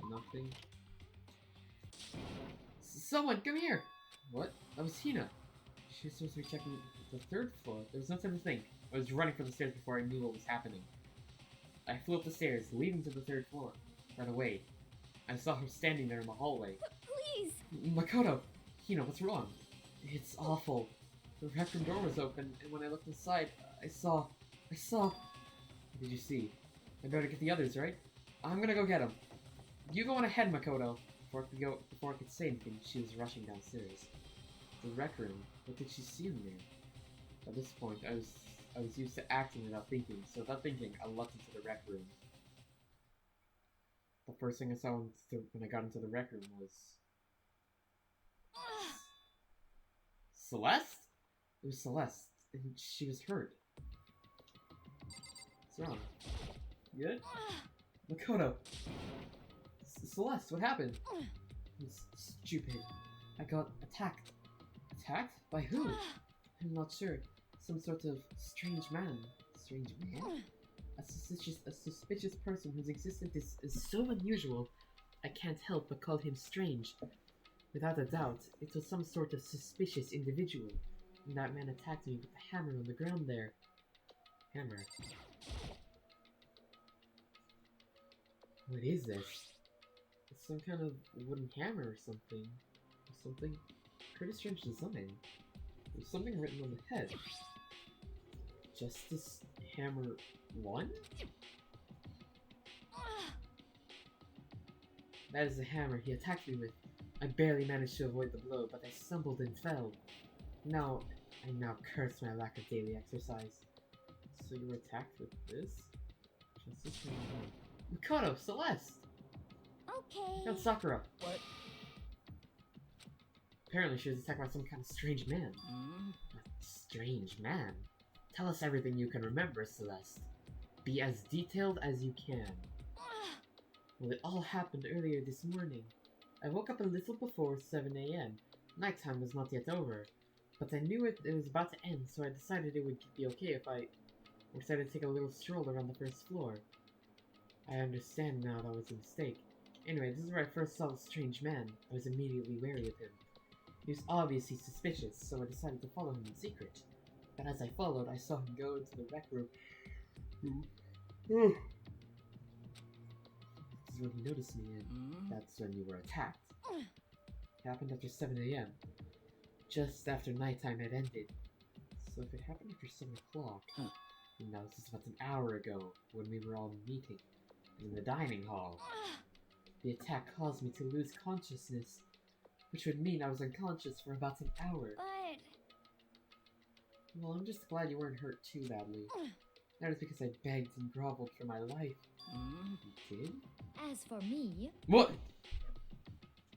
Nothing. Someone, come here! What? That was Hina. She was supposed to be checking the third floor. There was no such a thing. I was running for the stairs before I knew what was happening. I flew up the stairs, leading to the third floor. Right away, I saw her standing there in the hallway. Please! Makoto! Hina, what's wrong? It's awful. The rec room door was open, and when I looked inside, I saw... What did you see? I better get the others, right? I'm gonna go get them. You go on ahead, Makoto. Before I could say anything, she was rushing downstairs. The rec room. What did she see in there? At this point, I was used to acting without thinking, so without thinking, I leapt into the rec room. The first thing I saw when I got into the rec room was... Celeste? It was Celeste, and she was hurt. What's wrong? You good? Makoto! Celeste, what happened? It's stupid. I got attacked. Attacked? By who? I'm not sure. Some sort of strange man. Strange man? A suspicious person whose existence is so unusual, I can't help but call him strange. Without a doubt, it was some sort of suspicious individual. And that man attacked me with the hammer on the ground there. Hammer. What is this? It's some kind of wooden hammer or something. Pretty strange design. There's something written on the head. Justice Hammer 1? That is the hammer he attacked me with. I barely managed to avoid the blow, but I stumbled and fell. I now curse my lack of daily exercise. So you were attacked with this? Justice Hammer 1. Makoto! Celeste! Okay. I found Sakura. What? Apparently she was attacked by some kind of strange man. A strange man? Tell us everything you can remember, Celeste. Be as detailed as you can. Well, it all happened earlier this morning. I woke up a little before 7 a.m. Nighttime was not yet over. But I knew it was about to end, so I decided it would be okay if I decided to take a little stroll around the first floor. I understand now that was a mistake. Anyway, this is where I first saw the strange man. I was immediately wary of him. He was obviously suspicious, so I decided to follow him in secret. But as I followed, I saw him go into the rec room. is when he noticed me, and that's when you were attacked. It happened after 7 a.m. Just after nighttime had ended. So if it happened after 7 o'clock, and that was just about an hour ago, when we were all meeting in the dining hall. The attack caused me to lose consciousness, which would mean I was unconscious for about an hour. But Well, I'm just glad you weren't hurt too badly. That was because I begged and groveled for my life. You did? as for me, What?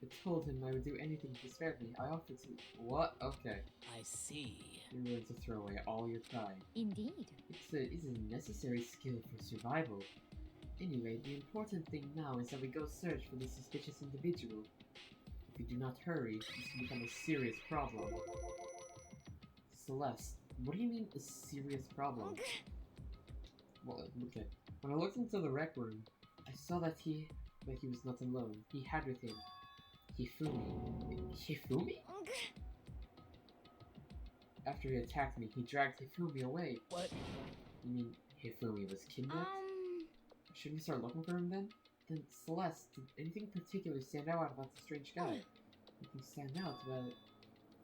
I told him I would do anything to spare me. I offered to— What? Okay. I see. You're willing to throw away all your pride. indeed. It's a necessary skill for survival. Anyway, the important thing now is that we go search for this suspicious individual. If we do not hurry, this will become a serious problem. Celeste, what do you mean a serious problem? Well, okay. When I looked into the rec room, I saw that he was not alone. He had with him Hifumi. Hifumi? After he attacked me, he dragged Hifumi away. What? You mean Hifumi was kidnapped? Should we start looking for him then? Then Celeste, did anything particular stand out about the strange guy? Anything stand out? Well,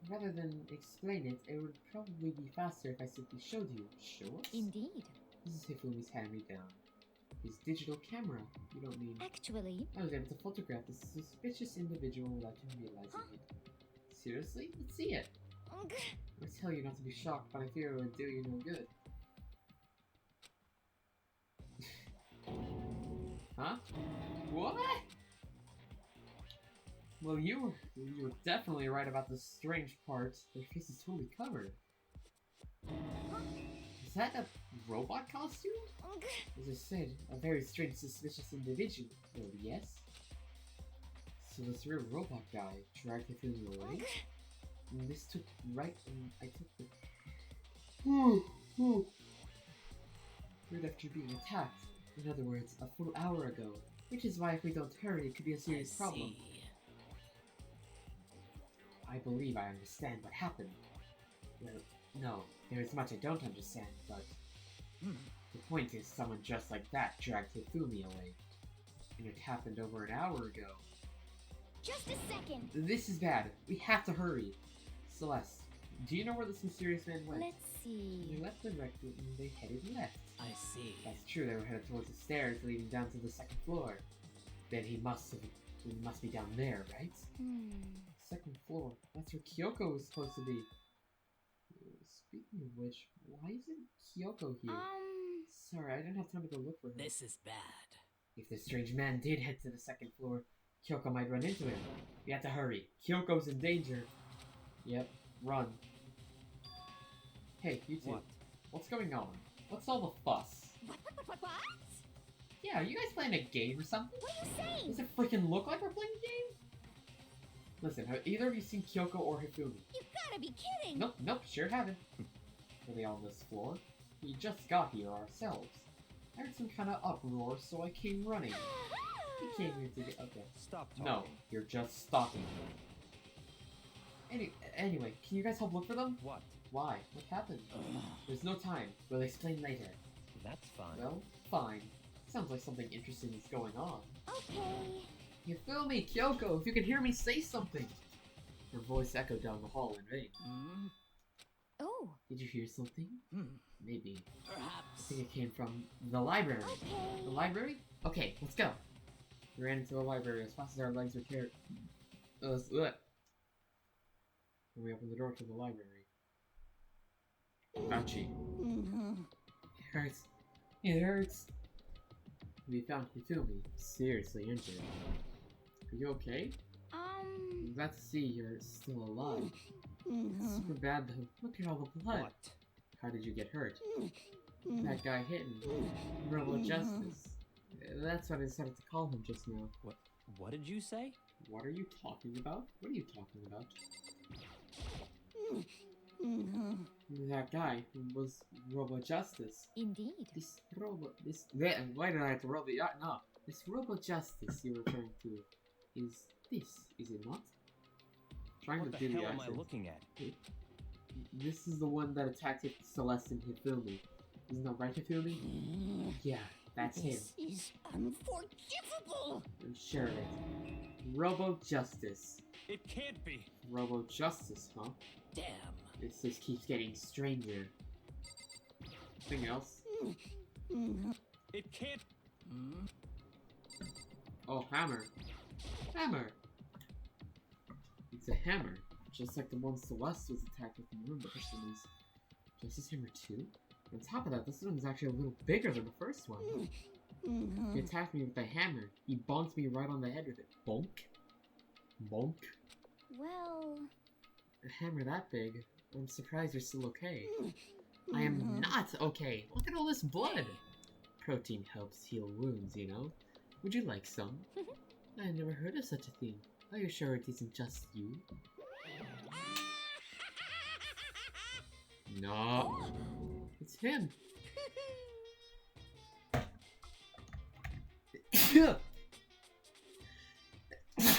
rather than explain it, it would probably be faster if I simply showed you. Show us? Indeed. This is Hifumi's hand-me-down. His digital camera. You don't mean— Actually, I was able to photograph this suspicious individual without him realizing it. Seriously? Let's see it! I tell you not to be shocked, but I fear it would do you no good. Huh? What? Well, you were definitely right about the strange part. Their face is totally covered. Is that a robot costume? As I said, a very strange, suspicious individual. Well, yes. So this real robot guy dragged Hifumi away. And this took right, and I took the— right after being attacked. In other words, a full hour ago. Which is why if we don't hurry, it could be a serious problem. I believe I understand what happened. Well, no, there is much I don't understand, but— the point is, someone just like that dragged Hifumi away. And it happened over an hour ago. just a second. This is bad. We have to hurry. Celeste, do you know where this mysterious man went? Let's see. They left the rec room and they headed left. I see. That's true, they were headed towards the stairs leading down to the second floor. Then he must be down there, right? Second floor. That's where Kyoko was supposed to be. Speaking of which, why isn't Kyoko here? Sorry, I didn't have time to go look for her. This is bad. If the strange man did head to the second floor, Kyoko might run into him. We have to hurry. Kyoko's in danger. Yep, run. Hey, you two. What? What's going on? What's all the fuss? What? Yeah, are you guys playing a game or something? What are you saying? Does it freaking look like we're playing a game? Listen, have either of you seen Kyoko or Hifumi? You gotta be kidding. Nope, sure haven't. Are they on this floor? We just got here ourselves. I heard some kind of uproar, so I came running. We came here to get— okay. Stop talking. No, you're just stalking me. Anyway, can you guys help look for them? What? Why? What happened? There's no time. We'll explain later. That's fine. Well, fine. Sounds like something interesting is going on. Okay. You feel me, Kyoko? If you can hear me, say something! Her voice echoed down the hall in vain. Oh. Did you hear something? Maybe. I Perhaps. think it came from the library. Okay. The library? Okay, let's go. We ran into the library as fast as our legs would carry. And we opened the door to the library. Ouchie. It hurts. It hurts. We found Hifumi seriously injured. Are you okay? I'm glad to see you're still alive. It's super bad though. Look at all the blood. What? How did you get hurt? That guy hit me. Rebel Justice. That's what I decided to call him just now. What did you say? What are you talking about? What are you talking about? That guy was Robo Justice. Indeed. Why did I have to roll the— no. This Robo Justice you're referring to is this, is it not? Trying What to the do hell the am I accent. looking at? This is the one that attacked Celeste and Hifumi. Isn't that right, Hifumi? Yeah, That's him. This is unforgivable. I'm sure of it. Robo Justice. It can't be. Robo Justice, huh? Damn. This just keeps getting stranger. Anything else? It can't. Hmm? Oh, hammer. Hammer! It's a hammer. Just like the one Celeste was attacked with in the room, but this one is Justice Hammer 2? On top of that, this one is actually a little bigger than the first one. He attacked me with a hammer. He bonked me right on the head with it. Bonk? Bonk? Well, A hammer that big? I'm surprised you're still okay. I am not okay. Look at all this blood. Protein helps heal wounds, you know? Would you like some? I had never heard of such a thing. Are you sure it isn't just you? No. It's him.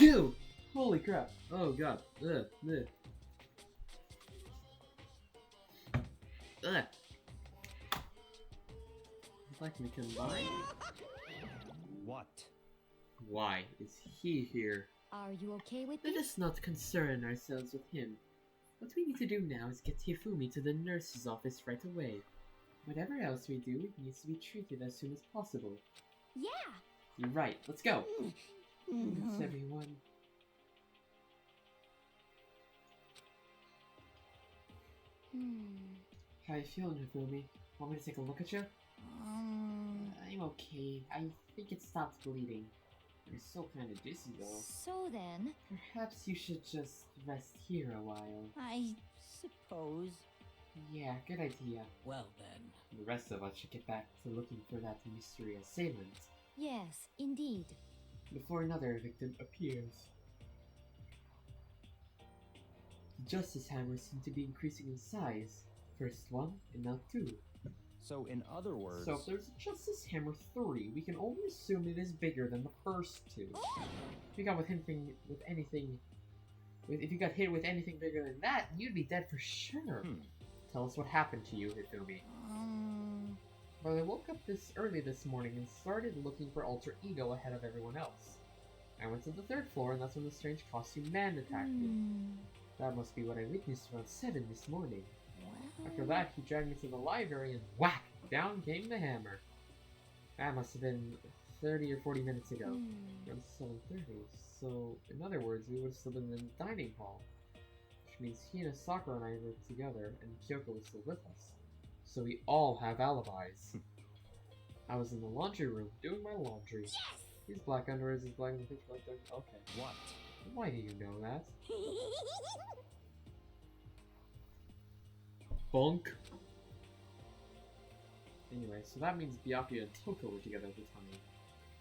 Ew. Holy crap. Oh god. Ugh. Ugh. Ugh. Would like me to combine? What? Why is he here? are you okay with Let this? us not concern ourselves with him. What we need to do now is get Hifumi to the nurse's office right away. Whatever else we do, it needs to be treated as soon as possible. Yeah. You're right, let's go! Yes, everyone. How you feeling, Hifumi? Want me to take a look at you? I'm okay. I think it stopped bleeding. I'm still kinda dizzy though. So then, Perhaps you should just rest here a while. I suppose. Yeah, good idea. Well then. The rest of us should get back to looking for that mystery assailant Yes, indeed. before another victim appears. The Justice Hammers seem to be increasing in size. First one, and now two. So, in other words, So if there's a Justice Hammer 3, we can only assume it is bigger than the first two. If you got with anything, if you got hit with anything bigger than that, you'd be dead for sure. Tell us what happened to you, Hifumi. Well, I woke up this early this morning and started looking for Alter Ego ahead of everyone else. I went to the 3rd floor, and that's when the strange costume man attacked me. That must be what I witnessed around 7 this morning. After that, he dragged me to the library and whack! Down came the hammer. That must have been 30 or 40 minutes ago. Around 7:30. So, in other words, we would have still been in the dining hall. Which means he and Sakura and I were together, and Kyoko was still with us. So we all have alibis. I was in the laundry room doing my laundry. Yes! These black underwear is black and pitch black. Okay. what? Why do you know that? Bonk. Anyway, so that means Byakuya and Toko were together at the time.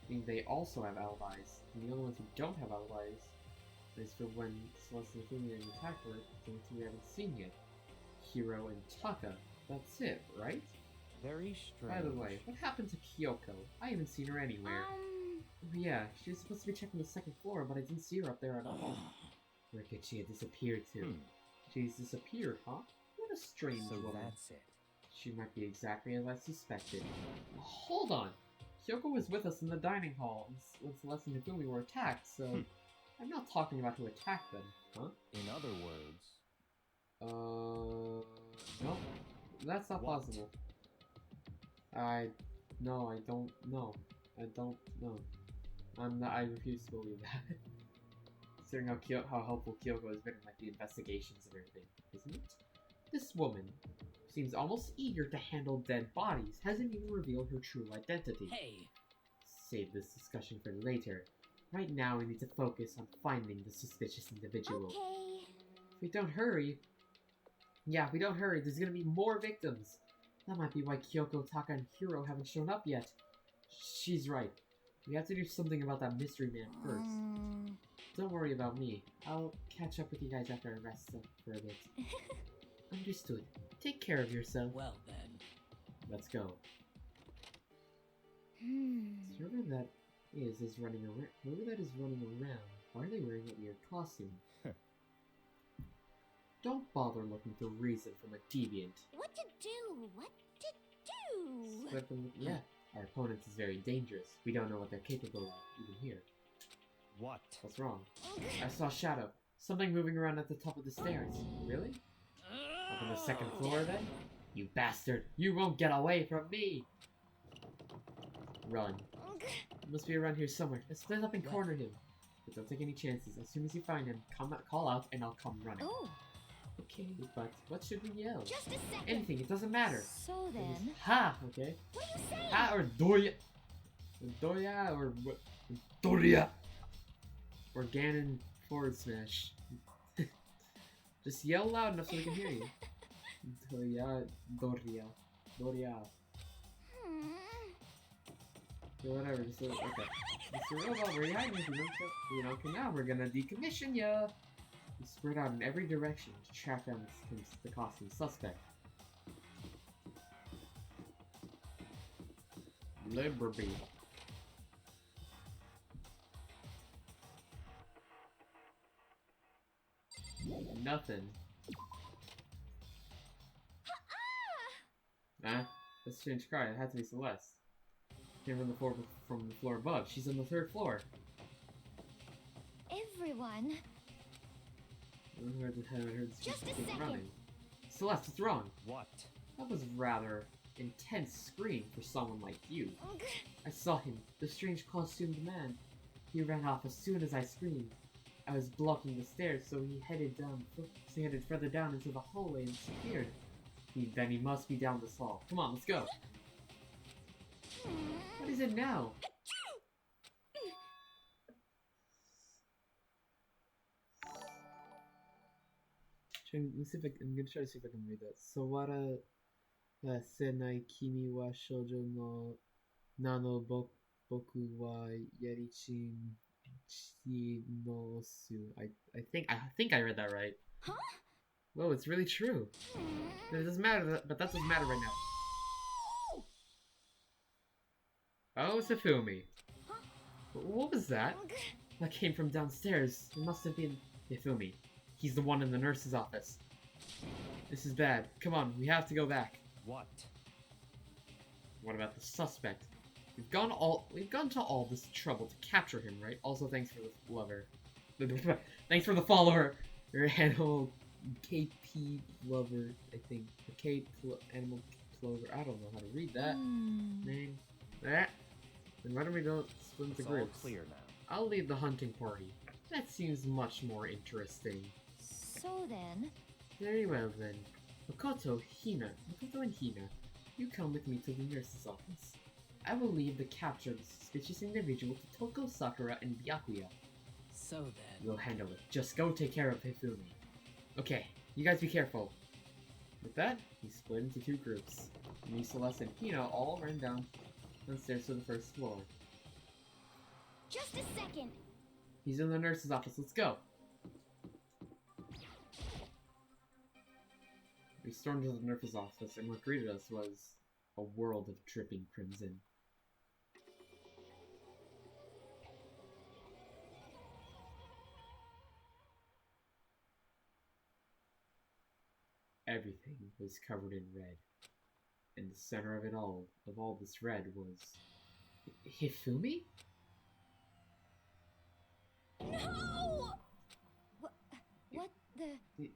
Meaning they also have alibis. And the only ones who don't have alibis is for when Celeste and Hifumi and attack were the two we haven't seen yet. Hiro and Taka. That's it, right? Very strange. By the way, what happened to Kyoko? I haven't seen her anywhere. Oh, yeah, she was supposed to be checking the 2nd floor, but I didn't see her up there at all. Where could she have disappeared to? She's disappeared, huh? What a strange So woman. that's it. She might be exactly as I suspected. Hold on! Kyoko was with us in the dining hall when Celeste and Hifumi were attacked, so... I'm not talking about who attacked them, huh? In other words, No. That's not What? possible. No, I don't know. I don't know. I refuse to believe that. Considering how helpful Kyoko has been in, like, the investigations and everything, isn't it? This woman seems almost eager to handle dead bodies, hasn't even revealed her true identity. Hey. Save this discussion for later. Right now we need to focus on finding the suspicious individual. Okay. If we don't hurry... Yeah, if we don't hurry, there's gonna be more victims. That might be why Kyoko, Taka, and Hiro haven't shown up yet. She's right. We have to do something about that mystery man first. Don't worry about me. I'll catch up with you guys after I rest up for a bit. Understood. Take care of yourself. Well then. Let's go. Whoever that is running around. Whoever that is running around, why are they wearing a weird costume? Don't bother looking for reason from a deviant. What to do? What to do? Yeah, Our opponent is very dangerous. We don't know what they're capable of, even here. What? What's wrong? I saw a shadow. Something moving around at the top of the stairs. Really? Up on the second floor, then? You bastard! You won't get away from me! Run. He must be around here somewhere. Let's split up and corner him. But don't take any chances. As soon as you find him, call out and I'll come running. Oh, Okay, but what should we yell? just a second. Anything, it doesn't matter. So then, Ha! Okay. what are you saying? Ha or Doria. Doria or what? Doria! Or Ganon forward smash. Just yell loud enough so we can hear you. Doria. Doria. Doria. Hmm. So whatever, just okay. Mr. Robot, where are you hiding? You know, okay, now we're gonna decommission ya! You spread out in every direction to track down the costume suspect. Liberty. Nothing. Huh? That's a strange cry. It had to be Celeste. Came from the floor above. She's on the third floor. Everyone, I haven't heard this Just a keep second. running. Celeste, what's wrong? What? That was rather intense scream for someone like you. I saw him, the strange costumed man. He ran off as soon as I screamed. I was blocking the stairs, so he headed further down into the hallway and disappeared. Then he must be down this hall. Come on, let's go. What is it now? I'm gonna try to see if I can read that. Sawara senai kimi wa shoujo no nano boku wa yarichin chi no su. I think I read that right. Huh? Whoa, it's really true. It doesn't matter, but that doesn't matter right now. Oh, Safumi. What was that? That came from downstairs. It must have been Hifumi. He's the one in the nurse's office. This is bad. Come on, we have to go back. What? What about the suspect? We've gone to all this trouble to capture him, right? Also, thanks for the lover. Thanks for the follower. Your animal KP lover, I think. The animal clover. I don't know how to read that name. That. Then why don't we go split into It's all groups? clear now. I'll lead the hunting party. That seems much more interesting. So then, Very well then. Makoto and Hina, you come with me to the nurse's office. I will leave the capture of the suspicious individual to Toko, Sakura, and Byakuya. So then, We'll handle it. Just go take care of Hifumi. Okay, you guys be careful. With that, he split into two groups. Me, Celeste, and Hina all ran downstairs to the first floor. just a second. He's in the nurse's office. Let's go. We stormed to the nurse's office, and what greeted us was a world of dripping crimson. Everything was covered in red. And the center of it all, this red, was Hifumi? No! What the?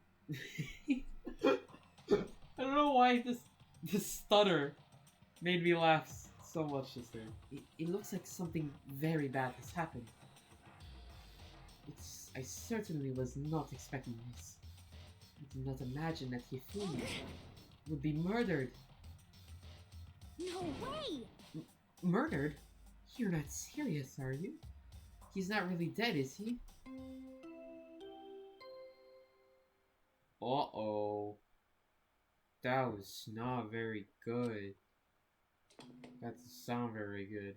I don't know why this stutter made me laugh so much just there. It looks like something very bad has happened. I certainly was not expecting this. I did not imagine that Hifumi would be murdered. No way! Murdered? You're not serious, are you? He's not really dead, is he? Uh-oh. That was not very good. That doesn't sound very good.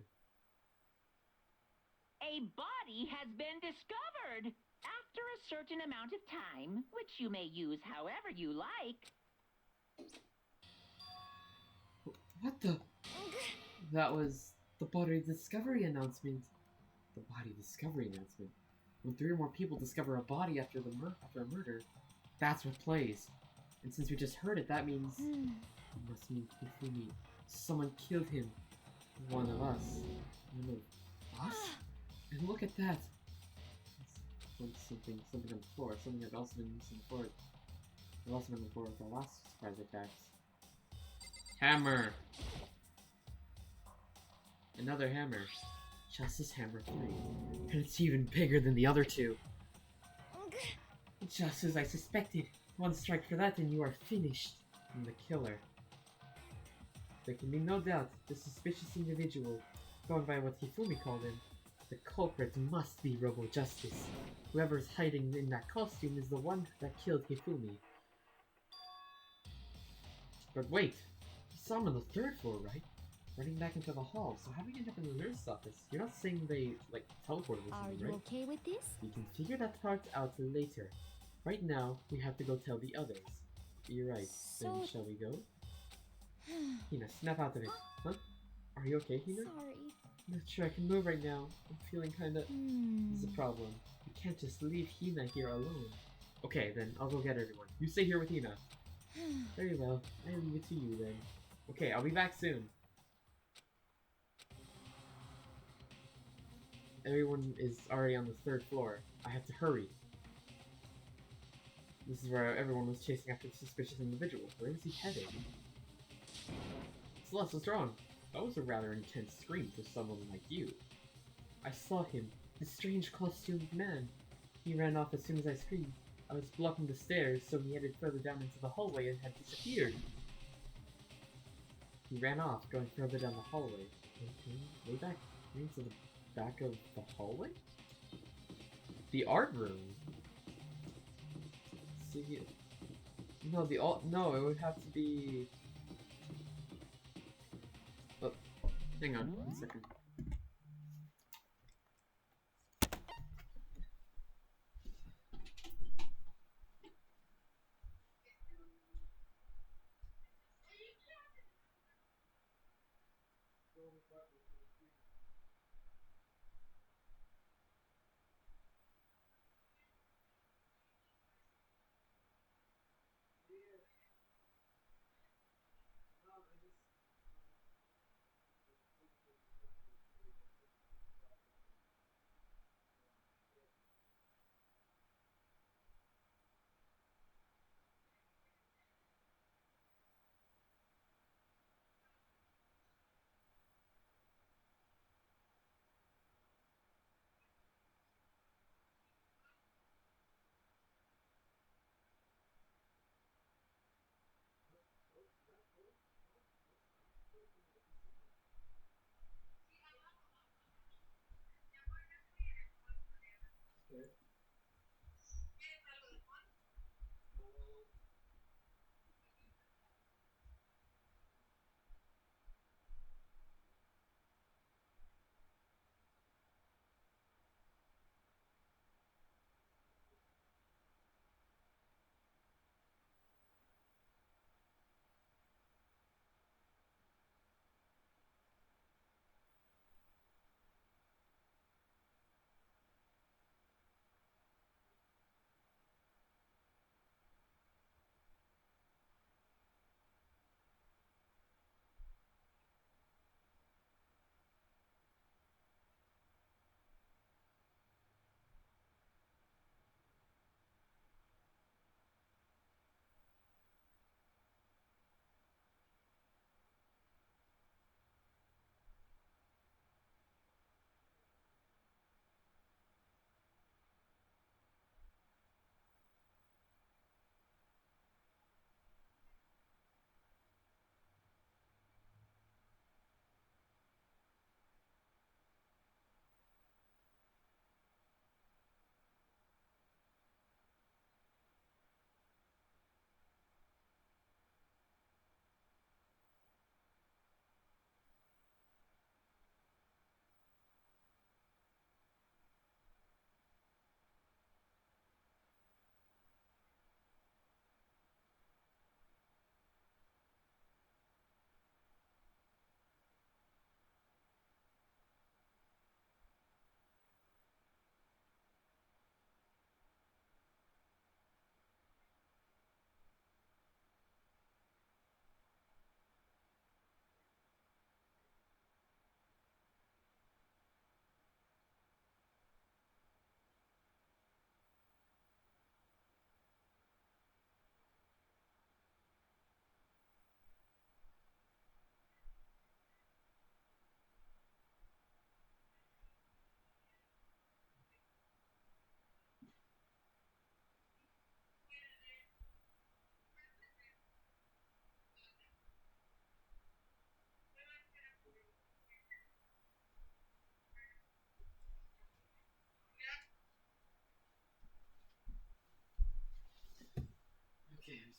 A body has been discovered. After a certain amount of time, which you may use however you like. What the? That was the body discovery announcement. The body discovery announcement. When 3 or more people discover a body after a murder, that's what plays. And since we just heard it, that means it must mean Hifumi. Someone killed him. one of us. One of us? And look at that! Something on the floor. Something had also been missing before. Had also been before with the last surprise attacks. Hammer! Another hammer. Justice Hammer 3. And it's even bigger than the other two. Just as I suspected. One strike for that and you are finished. I'm the killer. There can be no doubt, the suspicious individual, going by what Hifumi called him, the culprit must be Robo Justice. Whoever's hiding in that costume is the one that killed Hifumi. But wait, you saw him on the 3rd floor, right? Running back into the hall, so how did he end up in the nurse's office? You're not saying they, like, teleported or Are something, you right? okay with this? We can figure that part out later. Right now, we have to go tell the others. You're right. So- Then shall we go? Hina, snap out of it. Huh? Are you okay, Hina? Sorry. I'm not sure I can move right now. I'm feeling kinda... There's a problem. We can't just leave Hina here alone. Okay, then I'll go get everyone. You stay here with Hina. Very well. I leave it to you then. Okay, I'll be back soon. Everyone is already on the 3rd floor. I have to hurry. This is where everyone was chasing after the suspicious individual. Where is he headed? Celeste, what's wrong? That was a rather intense scream for someone like you. I saw him. The strange costumed man. He ran off as soon as I screamed. I was blocking the stairs, so he headed further down into the hallway and had disappeared. He ran off, going further down the hallway. Okay, way back into the back of the hallway? The art room. See, no, no, it would have to be. Oh, hang on, 1 second.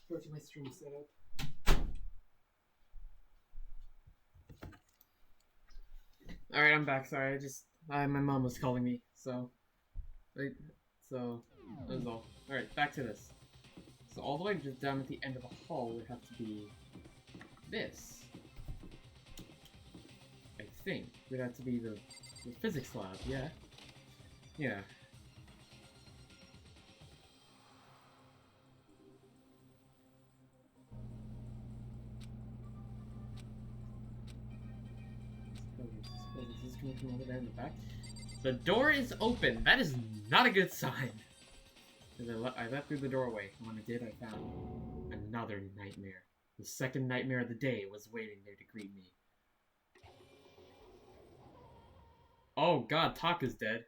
go to my stream setup. Alright, I'm back. Sorry, my mom was calling me, so that was all. Alright, back to this. So all the way just down at the end of the hall would have to be this. I think. Would have to be the physics lab, yeah. Yeah. This is coming from over there in the back. The door is open! That is not a good sign! I let through the doorway, and when I did, I found another nightmare. The second nightmare of the day was waiting there to greet me. Oh god, Taka's dead.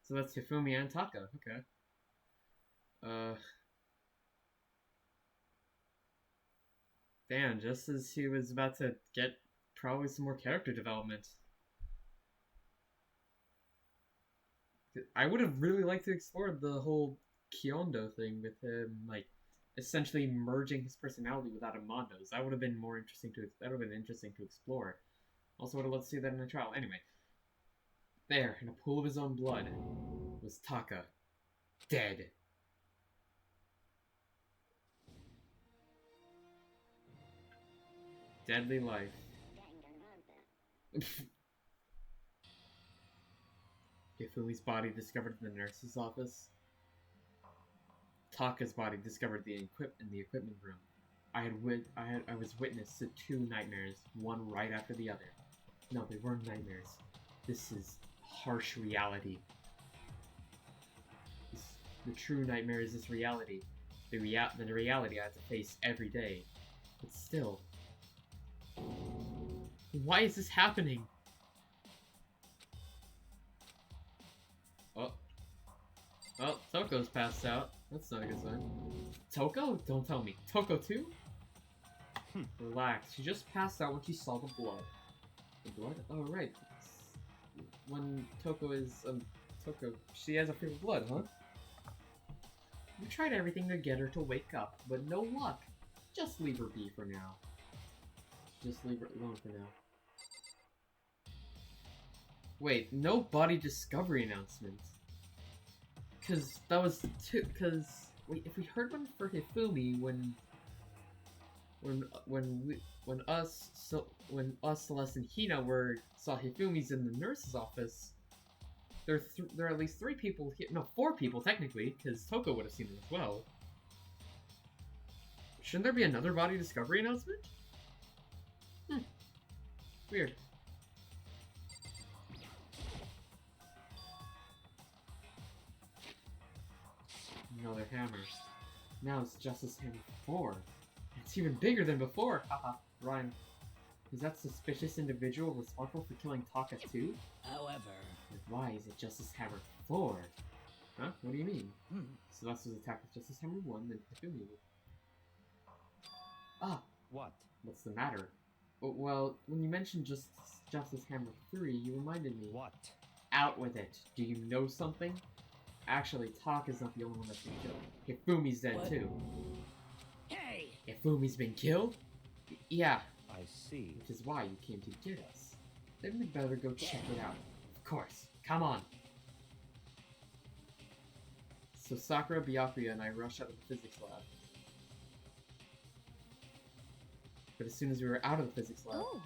So that's Hifumi and Taka, okay. Damn, just as he was about to get probably some more character development. I would have really liked to explore the whole Kyondo thing with him, like, essentially merging his personality with Adamando's. That would have been more interesting to explore. Also would have loved to see that in a trial. Anyway. There, in a pool of his own blood, was Taka. Dead. Deadly life. Hifumi's body discovered in the nurse's office. Taka's body discovered in the equipment room. I was witness to two nightmares, one right after the other. No, they weren't nightmares. This is harsh reality. The true nightmare is this reality. The reality I have to face every day. But still, why is this happening? Oh. Well, Toko's passed out. That's not a good sign. Toko? Don't tell me. Toko too? Relax. She just passed out when she saw the blood. The blood? Oh, right. When Toko is, Toko, she has a fear of blood, huh? We tried everything to get her to wake up, but no luck. Just leave her be for now. Just leave her alone for now. Wait, no body discovery announcement. Cause that was wait, if we heard one for Hifumi when us, Celeste and Hina saw Hifumi's in the nurse's office, there are at least 3 people here, no, 4 people technically, because Toko would have seen it as well. Shouldn't there be another body discovery announcement? Weird. Another hammer. Now it's Justice Hammer 4. It's even bigger than before! Haha, rhyme. Is that suspicious individual responsible for killing Taka too? However... But why is it Justice Hammer 4? Huh? What do you mean? Celeste was attacked with Justice Hammer 1, then Hifumi. Ah! What? What's the matter? Well, when you mentioned Justice Hammer 3, you reminded me. What? Out with it. Do you know something? Actually, Taka's not the only one that's been killed. Hifumi's dead too. Hey! Hifumi's been killed? Yeah, I see. which is why you came to get us. Then we'd better go check it out. Of course. Come on. So Sakura, Byakuya, and I rushed out of the physics lab. But as soon as we were out of the physics lab... Oh.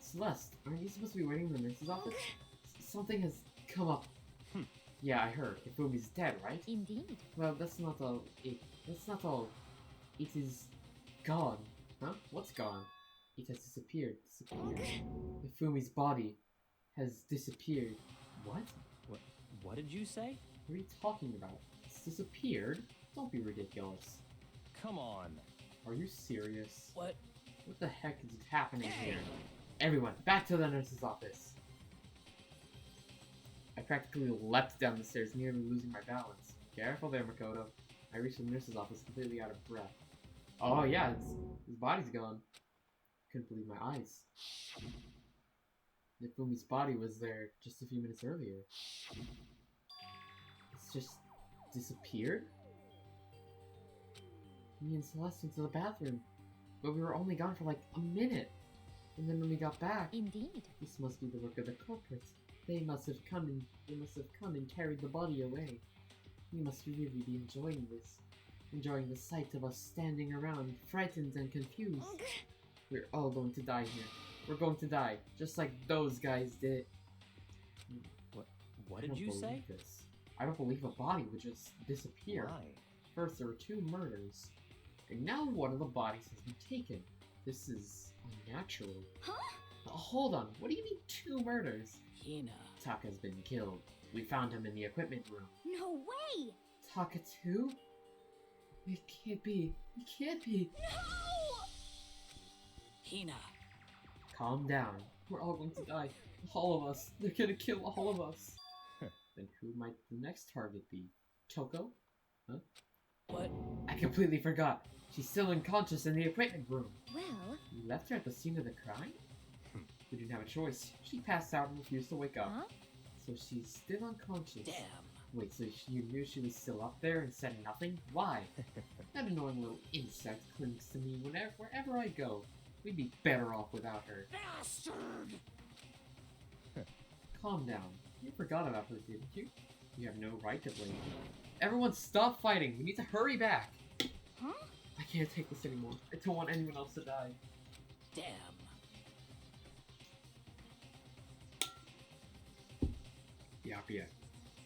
Celeste, aren't you supposed to be waiting in the nurse's office? Something has come up. Yeah, I heard. Hifumi's dead, right? Indeed. Well, that's not all. That's not all. It is gone. Huh? What's gone? It has disappeared. Hifumi's body has disappeared. What? What did you say? What are you talking about? It's disappeared? Don't be ridiculous. Come on. Are you serious? What? What the heck is happening here? Everyone, back to the nurse's office. I practically leapt down the stairs, nearly losing my balance. Careful there, Makoto. I reached the nurse's office completely out of breath. Oh yeah, his body's gone. Couldn't believe my eyes. Nifumi's body was there just a few minutes earlier. It's just disappeared? Me and Celeste went to the bathroom, but we were only gone for like a minute. And then when we got back, Indeed. this must be the work of the culprits. They must have come and carried the body away. We must really be enjoying this. Enjoying the sight of us standing around, frightened and confused. We're all going to die here. We're going to die, just like those guys did. What I did don't you believe say? this. I don't believe a body would just disappear. Why? First, there were 2 murders, and now one of the bodies has been taken. This is unnatural. Huh? Now, hold on, what do you mean 2 murders? Hina. Taka's been killed. We found him in the equipment room. No way! Taka too? It can't be. It can't be. No! Hina. Calm down. We're all going to die. All of us. They're gonna kill all of us. Then who might the next target be? Toko? Huh? What? I completely forgot. She's still unconscious in the equipment room. Well, You left her at the scene of the crime? We didn't have a choice. She passed out and refused to wake up. huh? So she's still unconscious. Damn. Wait, so you knew she was still up there and said nothing? Why? That annoying little insect clings to me wherever I go. We'd be better off without her. Bastard! Calm down. You forgot about her, didn't you? You have no right to blame. Everyone stop fighting! We need to hurry back! Huh? I can't take this anymore. I don't want anyone else to die. Damn. Yapia,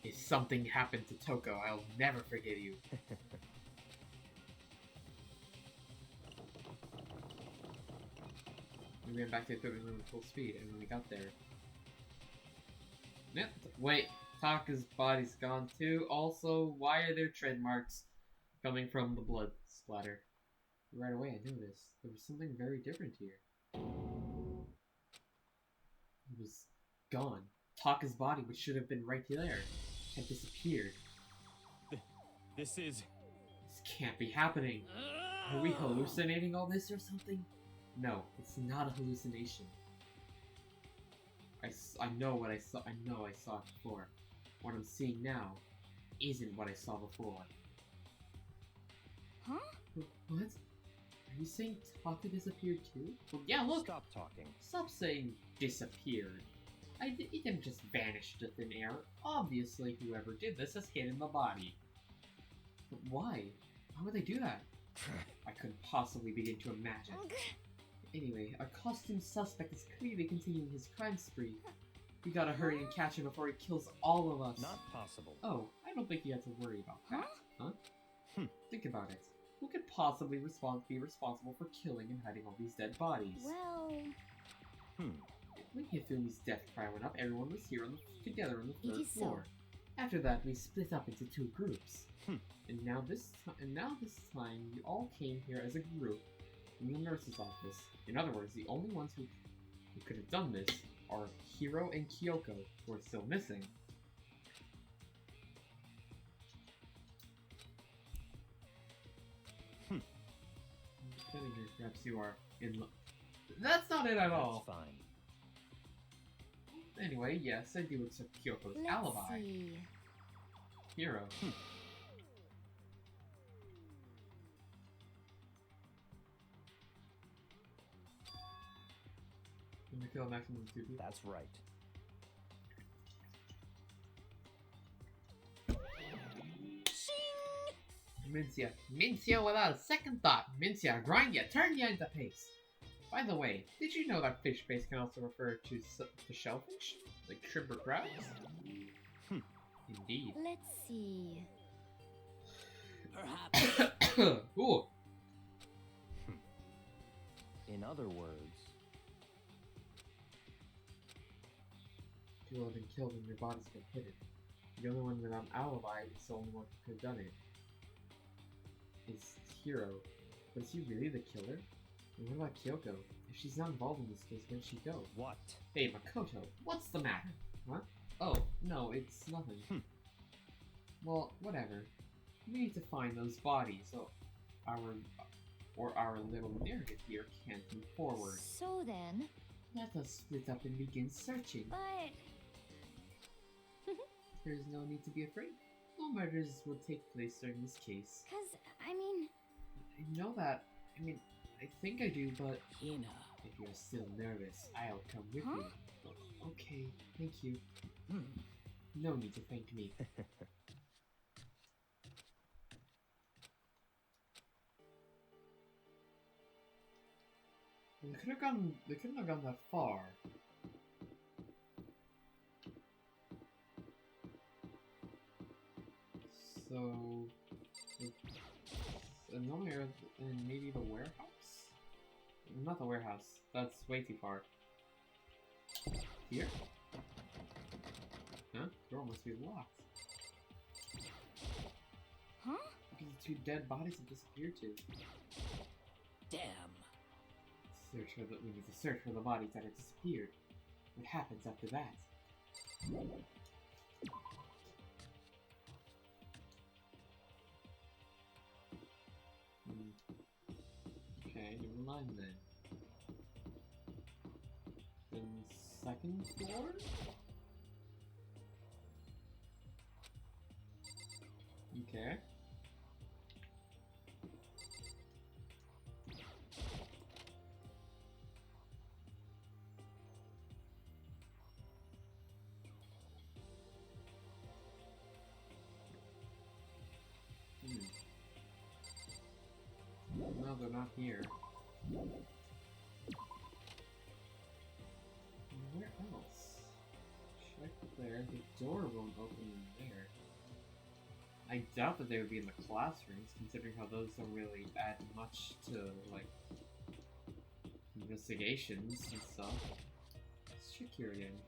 if something happened to Toko, I'll never forgive you. We ran back to the equipment room at full speed, and when we got there... Yep, wait, Taka's body's gone too. Also, why are there tread marks coming from the blood splatter? Right away I noticed there was something very different here. It was gone. Taka's body, which should have been right there, had disappeared. This is... This can't be happening. Are we hallucinating all this or something? No, it's not a hallucination. I know what I saw. I know I saw it before. What I'm seeing now isn't what I saw before. Huh? What? Are you saying Taka disappeared too? Well, yeah, look! Stop talking. Stop saying disappeared. It didn't just vanish into thin air. Obviously, whoever did this has hidden the body. But why? Why would they do that? I couldn't possibly begin to imagine. Anyway, our costume suspect is clearly continuing his crime spree. We gotta hurry and catch him before he kills all of us. Not possible. Oh, I don't think you have to worry about that, huh? Hmm. Think about it. Who could possibly be responsible for killing and hiding all these dead bodies? Well, When Hifumi's death cry went up, everyone was here together on the It third is so. floor. After that, we split up into 2 groups. And now this time, you all came here as a group in the nurse's office. In other words, the only ones who could have done this are Hiro and Kyoko, who are still missing. Getting here, perhaps you are in love. That's not it at all. That's fine. Anyway, yes, I do accept Kyoko's let's alibi. see. Hiro. Can we kill a maximum of 2 people? That's right. Mincia without a second thought. Mincia, grind ya, turn ya into paste. By the way, did you know that fish paste can also refer to shellfish? Like shrimp or crabs? Indeed. Let's see. Perhaps. Ooh. In other words, People have been killed and their bodies have been hidden. The only one without an alibi is the only one who could have done it. It's Hiro. But is he really the killer? And what about Kyoko? If she's not involved in this case, where'd she go? what? Hey, Makoto, what's the matter? What? Oh, no, it's nothing. Well, whatever. We need to find those bodies, so our little narrative here can't move forward. So then, Let us split up and begin searching. but There's no need to be afraid. No murders will take place during this case. 'cause I mean, You know that. I mean, I think I do, but Hina. if you're still nervous, I'll come with you. Okay, thank you. Hmm. No need to thank me. They couldn't have gone that far. So, nowhere in maybe the warehouse? Not the warehouse. That's way too far. Here? Huh? The door must be locked. Huh? Because the two dead bodies have disappeared too. Damn. We need to search for the bodies that have disappeared. What happens after that? Okay, never mind then. Then second floor? Okay. No, they're not here. Where else? Check there. The door won't open in there. I doubt that they would be in the classrooms, considering how those don't really add much to, like, investigations and stuff. Let's check here again.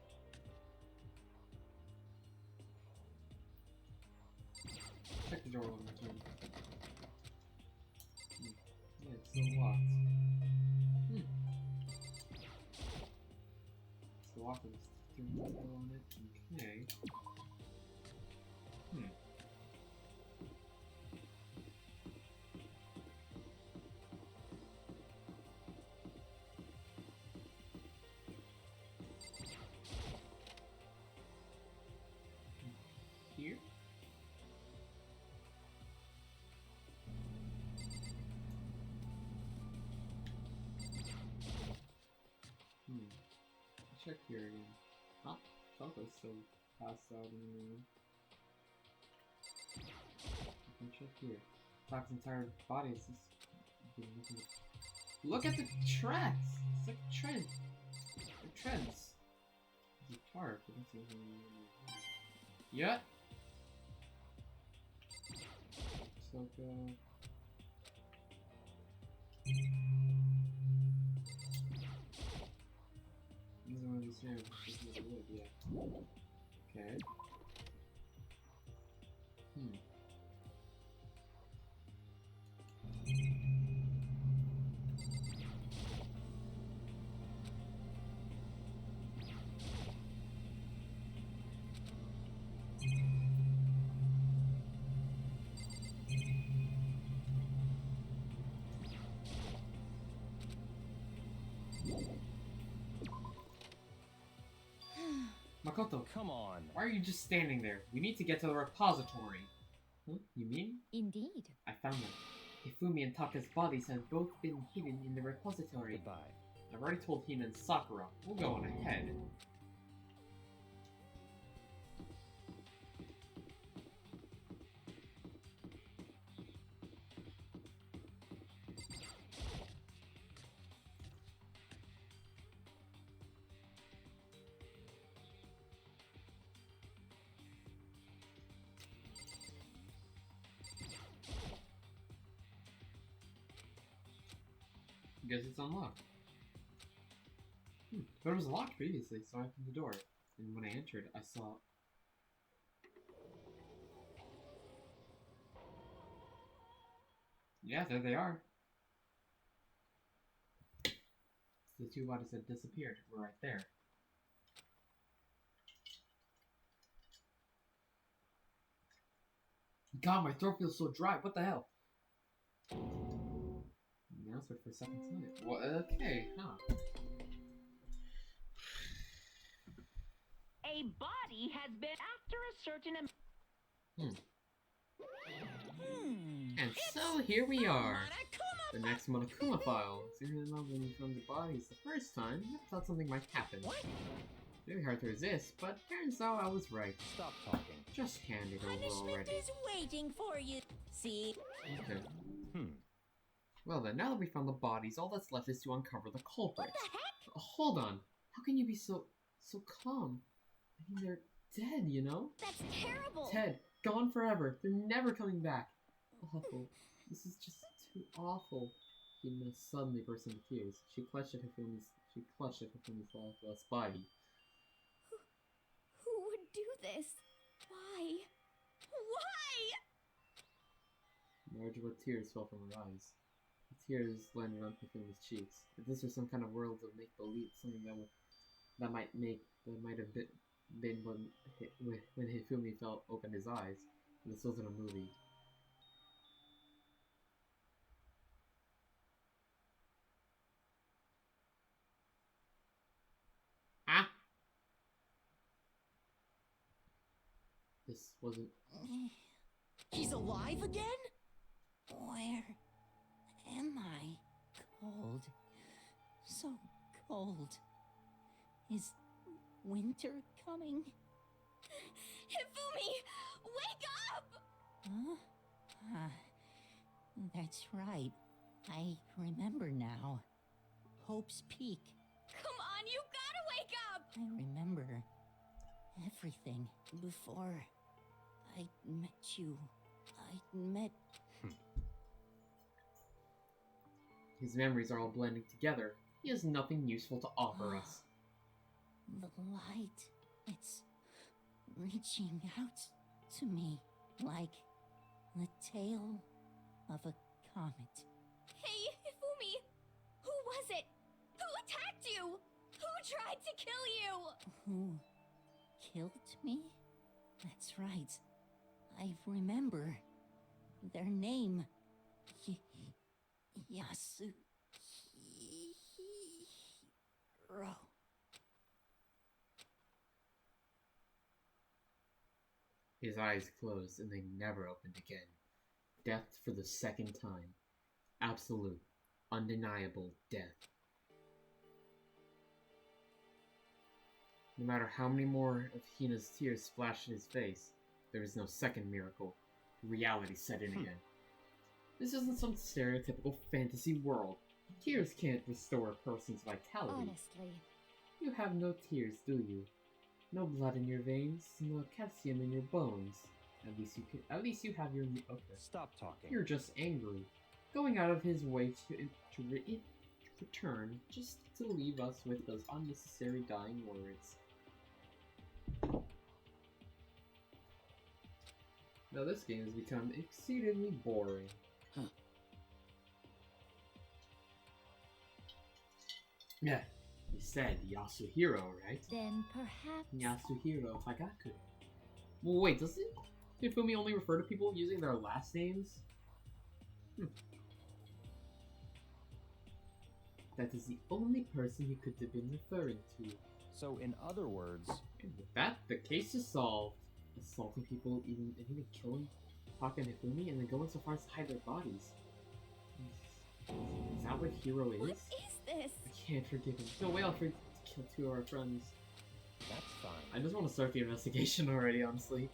Check the door one more time. Yeah, it's still locked. It's locked with a window on it. Okay. Here? Check here again. Ah, Falco's still passed out in the room. I can check here. Talk's entire body is just... Look at the tracks! It's like a trend. They're trends. It's a tarp. I don't see anything. Yeah! Looks like, this is one of these stairs. This is the wood, yeah. Okay. Makoto, Come on. why are you just standing there? We need to get to the repository. Huh? You mean? Indeed. I found them. Hifumi and Taka's bodies have both been hidden in the repository. Goodbye. I've already told Hina and Sakura. We'll go on ahead. Guess it's unlocked. But it was locked previously, so I opened the door. And when I entered, I saw... Yeah, there they are. The two bodies that disappeared were right there. God, my throat feels so dry. What the hell? Now for a second time. Well, okay, huh? A body has been after a certain amount. And so here we are. The next Monokuma file. Even though when you found the bodies the first time, I thought something might happen. What? Very hard to resist, but turns out I was right. Stop talking. Just hand it over Punishment already. is waiting for you. See? Okay. Hmm. Well then, now that we found the bodies, all that's left is to uncover the culprit. What the heck? Hold on. How can you be so calm? I mean, they're dead, you know? That's terrible. Dead. Gone forever. They're never coming back. Awful. This is just too awful. Hina suddenly burst into tears. She clutched at Hifumi's lifeless body. Who would do this? Why? Why? Large red tears fell from her eyes. The tears landed on Hifumi's cheeks. If this were some kind of world of make-believe, something that might have been when Hifumi opened his eyes. This wasn't a movie. Ah! This wasn't. He's alive again? Where am I? Cold. So cold. Is winter coming? Hifumi! Wake up! Huh? That's right. I remember now. Hope's Peak. Come on, you gotta wake up! I remember everything before I met you. I met... His memories are all blending together. He has nothing useful to offer us. The light. It's reaching out to me like the tail of a comet. Hey, Hifumi! Who was it? Who attacked you? Who tried to kill you? Who killed me? That's right. I remember their name. Yasuhiro. His eyes closed and they never opened again. Death for the second time. Absolute, undeniable death. No matter how many more of Hina's tears splashed in his face, there was no second miracle. Reality set in again. This isn't some stereotypical fantasy world. Tears can't restore a person's vitality. Honestly. You have no tears, do you? No blood in your veins, no calcium in your bones. At least you have your. Okay. Stop talking. You're just angry, going out of his way to return just to leave us with those unnecessary dying words. Now this game has become exceedingly boring. Yeah, you said Yasuhiro, right? Then perhaps... Yasuhiro Tagaku. Well, wait, doesn't Hifumi only refer to people using their last names? That is the only person he could have been referring to. So, in other words, And with that, the case is solved. Assaulting people, even killing Taka and Hifumi, and then going so far as to hide their bodies. Is that what Hiro is? What is this? I can't forgive him. No way I'll forgive to kill two of our friends. that's fine. I just want to start the investigation already, honestly.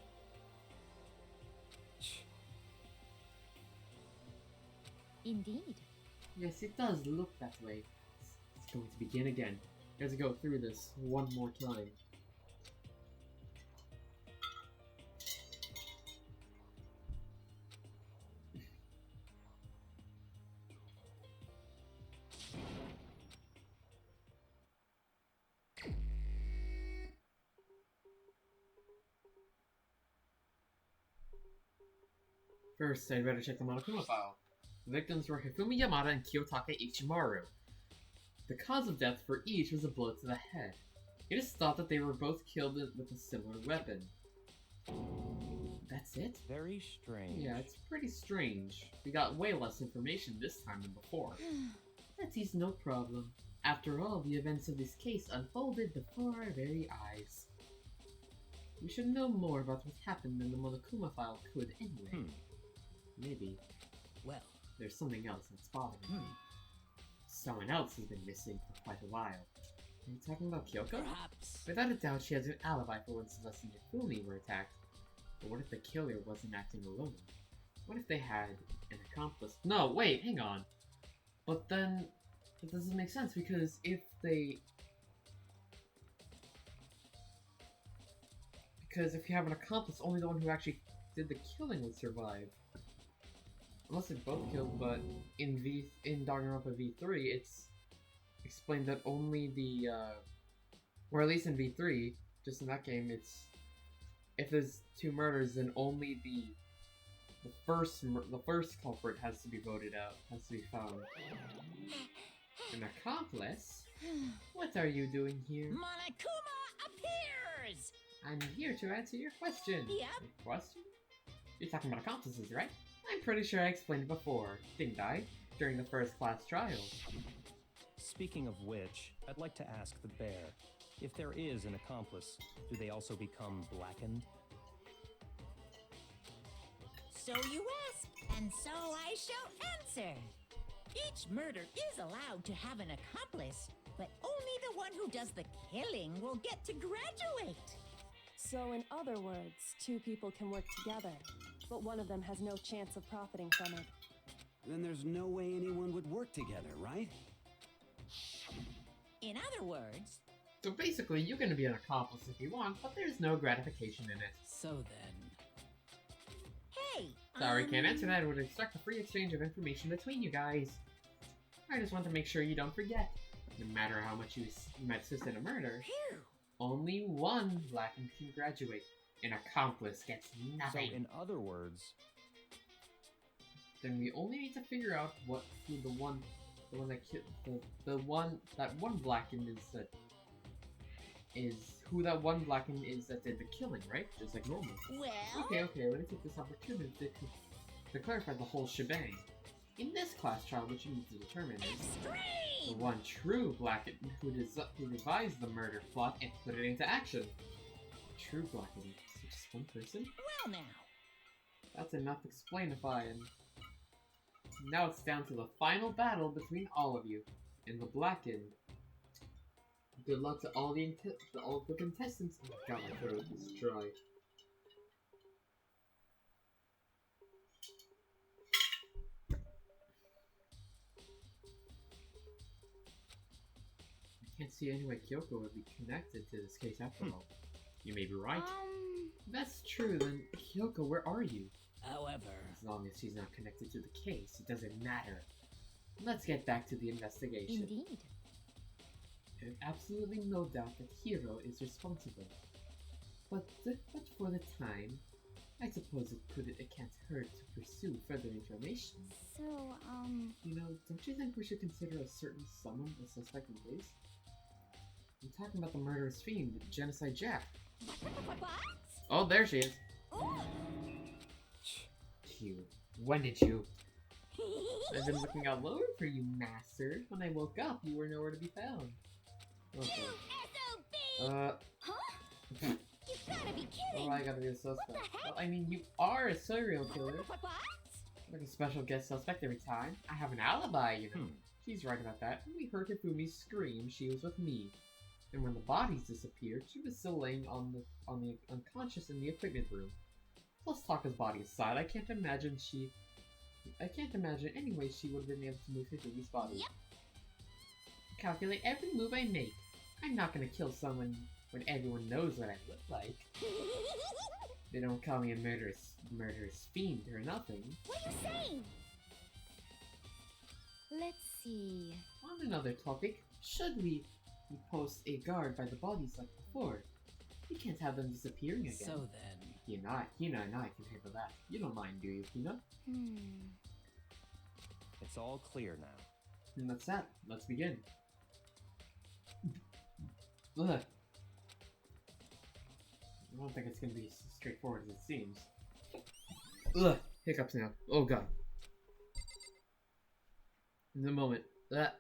Indeed. Yes, it does look that way. It's going to begin again. We have to go through this one more time. First, I'd better check the Monokuma file. The victims were Hifumi Yamada and Kiyotaka Ichimaru. The cause of death for each was a blow to the head. It is thought that they were both killed with a similar weapon. That's it? Very strange. Yeah, it's pretty strange. We got way less information this time than before. That is no problem. After all, the events of this case unfolded before our very eyes. We should know more about what happened than the Monokuma file could anyway. Maybe. Well, there's something else that's bothering me. Someone else has been missing for quite a while. Are you talking about Kyoko? Perhaps. Without a doubt, she has an alibi for when Celeste and Yafumi were attacked. But what if the killer wasn't acting alone? What if they had an accomplice? No, wait, hang on. But then, that doesn't make sense, because if they... Because if you have an accomplice, only the one who actually did the killing would survive. Unless they both killed, but in Danganronpa V3, it's explained that only the, or at least in V3, just in that game, it's, if there's 2 murders, then only the first culprit has to be voted out, has to be found. An accomplice? What are you doing here? Monokuma appears! I'm here to answer your question. Yep. A question? You're talking about accomplices, right? I'm pretty sure I explained it before, didn't I? During the first class trial. Speaking of which, I'd like to ask the bear, if there is an accomplice, do they also become blackened? So you ask, and so I shall answer. Each murder is allowed to have an accomplice, but only the one who does the killing will get to graduate. So in other words, 2 people can work together, but one of them has no chance of profiting from it. Then there's no way anyone would work together, right? In other words, So basically, you can be an accomplice if you want, but there's no gratification in it. so then... Hey! Sorry, can't answer that. It would expect a free exchange of information between you guys. I just want to make sure you don't forget. No matter how much you might assist in a murder, Phew! only one blackened can graduate. An accomplice gets So nothing. in other words, Then we only need to figure out who the one that killed that one blackened that did the killing, right? Just like normal. Well... Okay, let me take this opportunity to clarify the whole shebang. In this class trial, what you need to determine is the Extreme! one true blackened who devised the murder plot and put it into action. True blackened. So just one person? Well now, That's enough explainifying. Now it's down to the final battle between all of you and the blackened. Good luck to all the contestants. Oh god, my throat is dry. I can't see any way Kyoko would be connected to this case after all. You may be right. If that's true, then Kyoko, where are you? however... As long as she's not connected to the case, it doesn't matter. Let's get back to the investigation. Indeed. I have absolutely no doubt that Hiro is responsible. But for the time, I suppose it can't hurt to pursue further information. So, You know, don't you think we should consider a certain someone a suspect in the case? I'm talking about the murderous fiend, the Genocide Jack. what? Oh, there she is. Oh. You. When did you? I've been looking all over for you, master. When I woke up, you were nowhere to be found. Okay. SOB! Huh? You gotta be kidding! Oh, I gotta be a suspect. What the heck? Well, I mean, you are a serial killer. What? Like a special guest suspect every time. I have an alibi, you know. She's right about that. When we heard Hifumi scream, she was with me. And when the bodies disappeared, she was still laying on the unconscious in the equipment room. Let's talk his body aside. I can't imagine any way she would have been able to move Hifumi's body. Yep. Calculate every move I make. I'm not gonna kill someone when everyone knows what I look like. They don't call me a murderous fiend or nothing. What are you saying? Let's see. On another topic, should we post a guard by the bodies like before? We can't have them disappearing again. So then... Hina and I can handle that. You don't mind, do you, Hina? it's all clear now. And that's that. Let's begin. Ugh. I don't think it's gonna be as straightforward as it seems. Ugh. Hiccups now. Oh god. In the moment. That.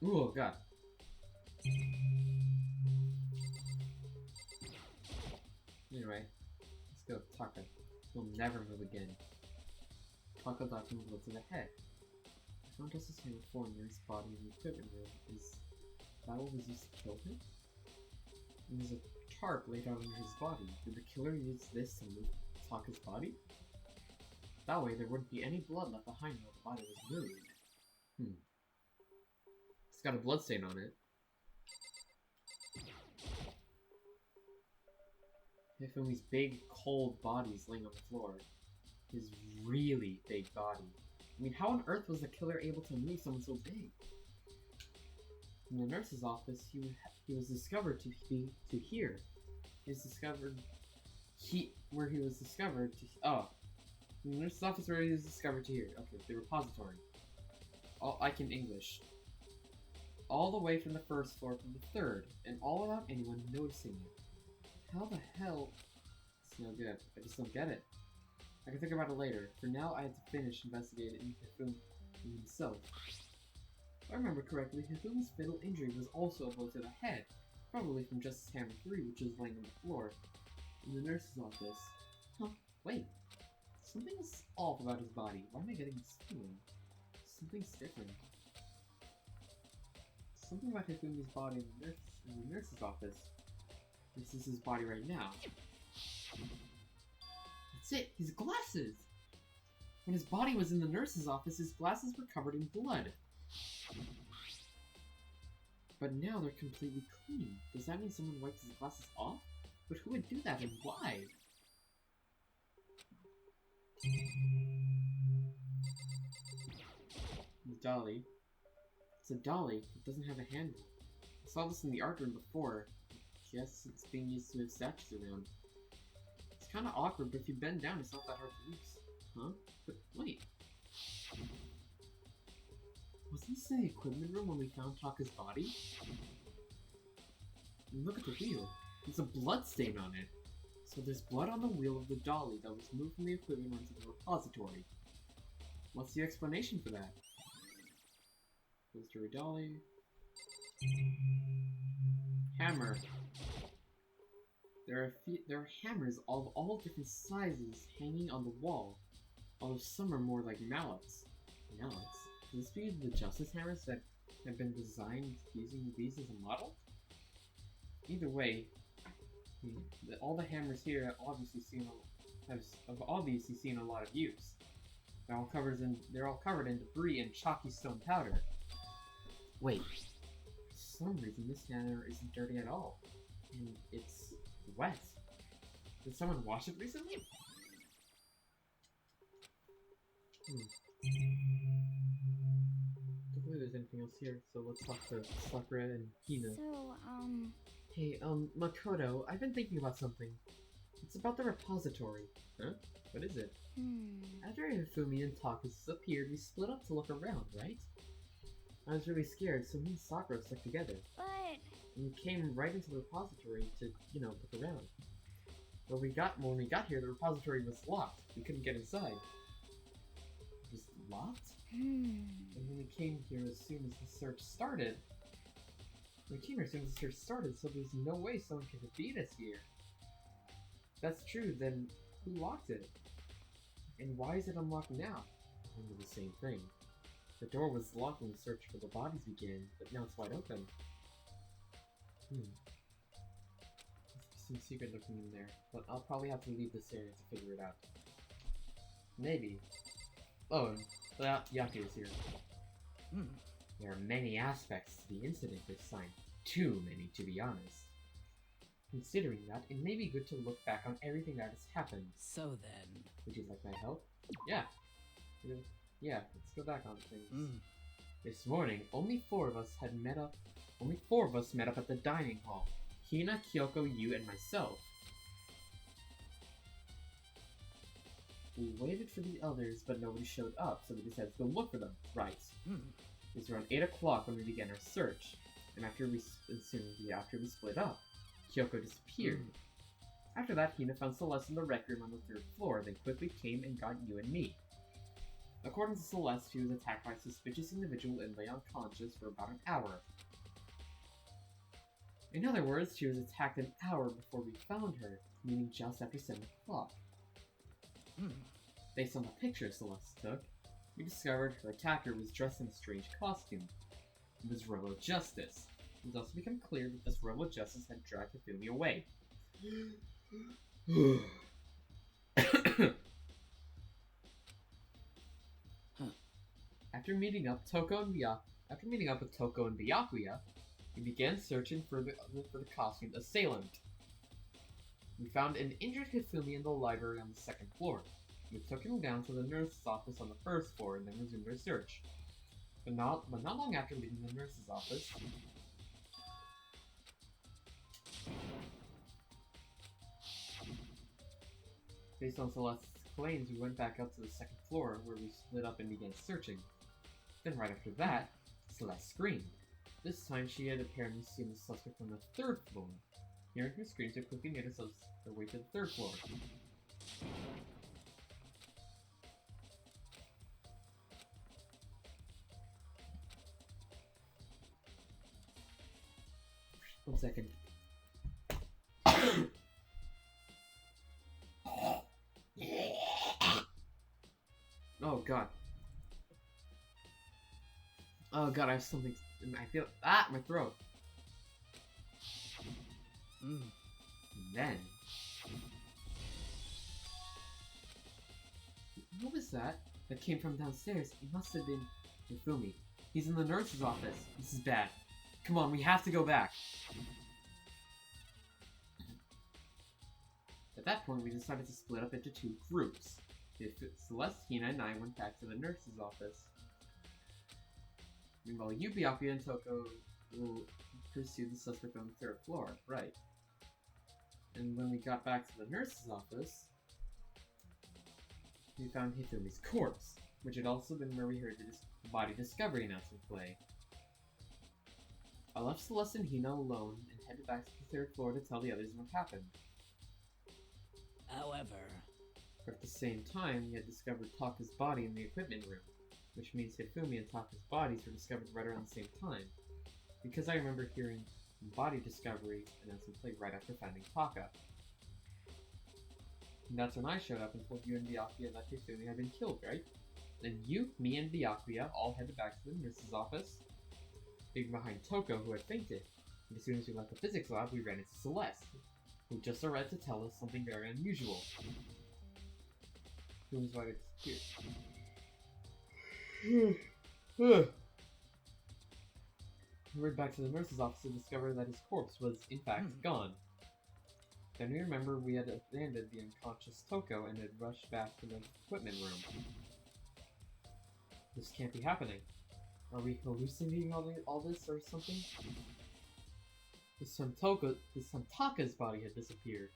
Oh god. Anyway, let's go, Taka. He'll never move again. Taka left him blood to the head. I found Justice Hammer 4 near his body in the equipment room. Is that what was used to kill him? And there's a tarp laid out under his body. Did the killer use this to move Taka's body? That way there wouldn't be any blood left behind when the body was moved. It's got a bloodstain on it. Hifumi's big, cold body is laying on the floor. His really big body. I mean, how on earth was the killer able to move someone so big? In the nurse's office, he was discovered to here. He was discovered... where he was discovered to... Oh. In the nurse's office where he was discovered to here. Okay, the repository. I can English. All the way from the first floor to the third, and all without anyone noticing it. How the hell? It's no good. I just don't get it. I can think about it later. For now, I had to finish investigating Hifumi himself. If I remember correctly, Hifumi's fatal injury was also a blow to the head, probably from Justice Hammer 3, which was laying on the floor in the nurse's office. Huh? Wait. Something's off about his body. Why am I getting this feeling? Something's different. Something about Hifumi's body in the nurse's office. This is his body right now. That's it! His glasses! When his body was in the nurse's office, his glasses were covered in blood. But now they're completely clean. Does that mean someone wiped his glasses off? But who would do that and why? The dolly. It's a dolly. It doesn't have a handle. I saw this in the art room before. Yes, it's being used to move statues around. It's kind of awkward, but if you bend down, it's not that hard to use. Huh? But wait. Wasn't this in the equipment room when we found Taka's body? And look at the wheel. There's a blood stain on it. So there's blood on the wheel of the dolly that was moved from the equipment room to the repository. What's the explanation for that? Mystery dolly. Hammer. There are hammers of all different sizes hanging on the wall, although some are more like mallets. Mallets? Could this be the Justice Hammers that have been designed using these as a model? Either way, all the hammers here have obviously seen a lot of use. They're all covered in debris and chalky stone powder. Wait. For some reason, this hammer isn't dirty at all. And it's wet. Did someone wash it recently? Don't believe there's anything else here, so let's talk to Sakura and Hina. So, Hey, Makoto, I've been thinking about something. It's about the repository. Huh? What is it? After Hifumi and Taka disappeared, we split up to look around, right? I was really scared, so me and Sakura stuck together. But... And we came right into the repository to, look around. But when we got here, the repository was locked. We couldn't get inside. It was locked? And then we came here as soon as the search started. So there's no way someone could defeat us here. If that's true, then who locked it? And why is it unlocked now? Under the same thing. The door was locked when the search for the bodies began, but now it's wide open. There's some secret looking in there, but I'll probably have to leave this area to figure it out. Maybe. Oh, and Yaki is here. There are many aspects to the incident this time. Too many, to be honest. Considering that, it may be good to look back on everything that has happened. So then... Would you like my help? Yeah. Yeah, let's go back on things. This morning, only four of us met up at the dining hall. Hina, Kyoko, you, and myself. We waited for the others, but nobody showed up, so we decided to go look for them. Right. It was around 8 o'clock when we began our search, and after we split up, Kyoko disappeared. After that, Hina found Celeste in the rec room on the 3rd floor, then quickly came and got you and me. According to Celeste, she was attacked by a suspicious individual and lay unconscious for about an hour. In other words, she was attacked an hour before we found her. meaning just after 7 o'clock. Based on the picture Celeste took, we discovered her attacker was dressed in a strange costume. It was Rebel Justice. It has also become clear that this Rebel Justice had dragged Hifumi away. After meeting up with Toko and Byakuya, we began searching for the costumed assailant. We found an injured Hifumi in the library on the 2nd floor. We took him down to the nurse's office on the 1st floor and then resumed our search. But not long after leaving the nurse's office, based on Celeste's claims, we went back up to the 2nd floor where we split up and began searching. Then right after that, Celeste screamed. This time she had apparently seen the suspect on the 3rd floor. Hearing her screams, we quickly made ourselves our way to the 3rd floor. One second. Oh god. Oh god, I have something. I feel my throat. And then, what was that? That came from downstairs. It must have been Hifumi. He's in the nurse's office. This is bad. Come on, we have to go back. At that point, we decided to split up into 2 groups. Celestina and I went back to the nurse's office. Meanwhile, you, Byakuya, and Toko will pursue the suspect on the 3rd floor, right? And when we got back to the nurse's office, we found Hifumi's corpse, which had also been where we heard the body discovery announcement play. I left Celeste and Hina alone and headed back to the 3rd floor to tell the others what happened. However, But at the same time, we had discovered Taka's body in the equipment room, which means Hifumi and Taka's bodies were discovered right around the same time. Because I remember hearing body discovery announcement play right after finding Taka. And that's when I showed up and told you and Byakuya that Hifumi had been killed, right? Then you, me, and Byakuya all headed back to the nurse's office, leaving behind Toko, who had fainted. And as soon as we left the physics lab, we ran into Celeste, who just arrived to tell us something very unusual. Hifumi's body disappeared. We went back to the nurse's office to discover that his corpse was, in fact, gone. Then we remember we had abandoned the unconscious Toko and had rushed back to the equipment room. This can't be happening. Are we hallucinating all this or something? This time Taka's body had disappeared.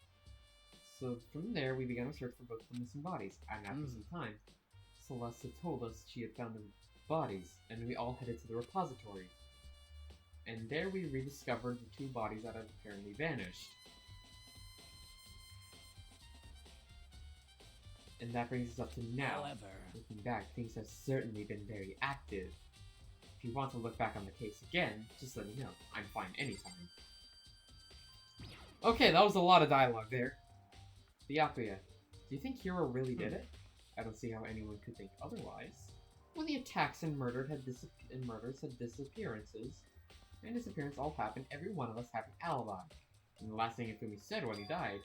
So from there, we began a search for both the missing bodies, and after some time, Celeste had told us she had found the bodies, and we all headed to the repository. And there we rediscovered the 2 bodies that had apparently vanished. And that brings us up to now. however, Looking back, things have certainly been very active. If you want to look back on the case again, just let me know. I'm fine anytime. Okay, that was a lot of dialogue there. Byakuya, do you think Hiro really did it? I don't see how anyone could think otherwise. When the attacks and murders had disappearances, and disappearance all happened, every one of us had an alibi. And the last thing Hifumi said when he died,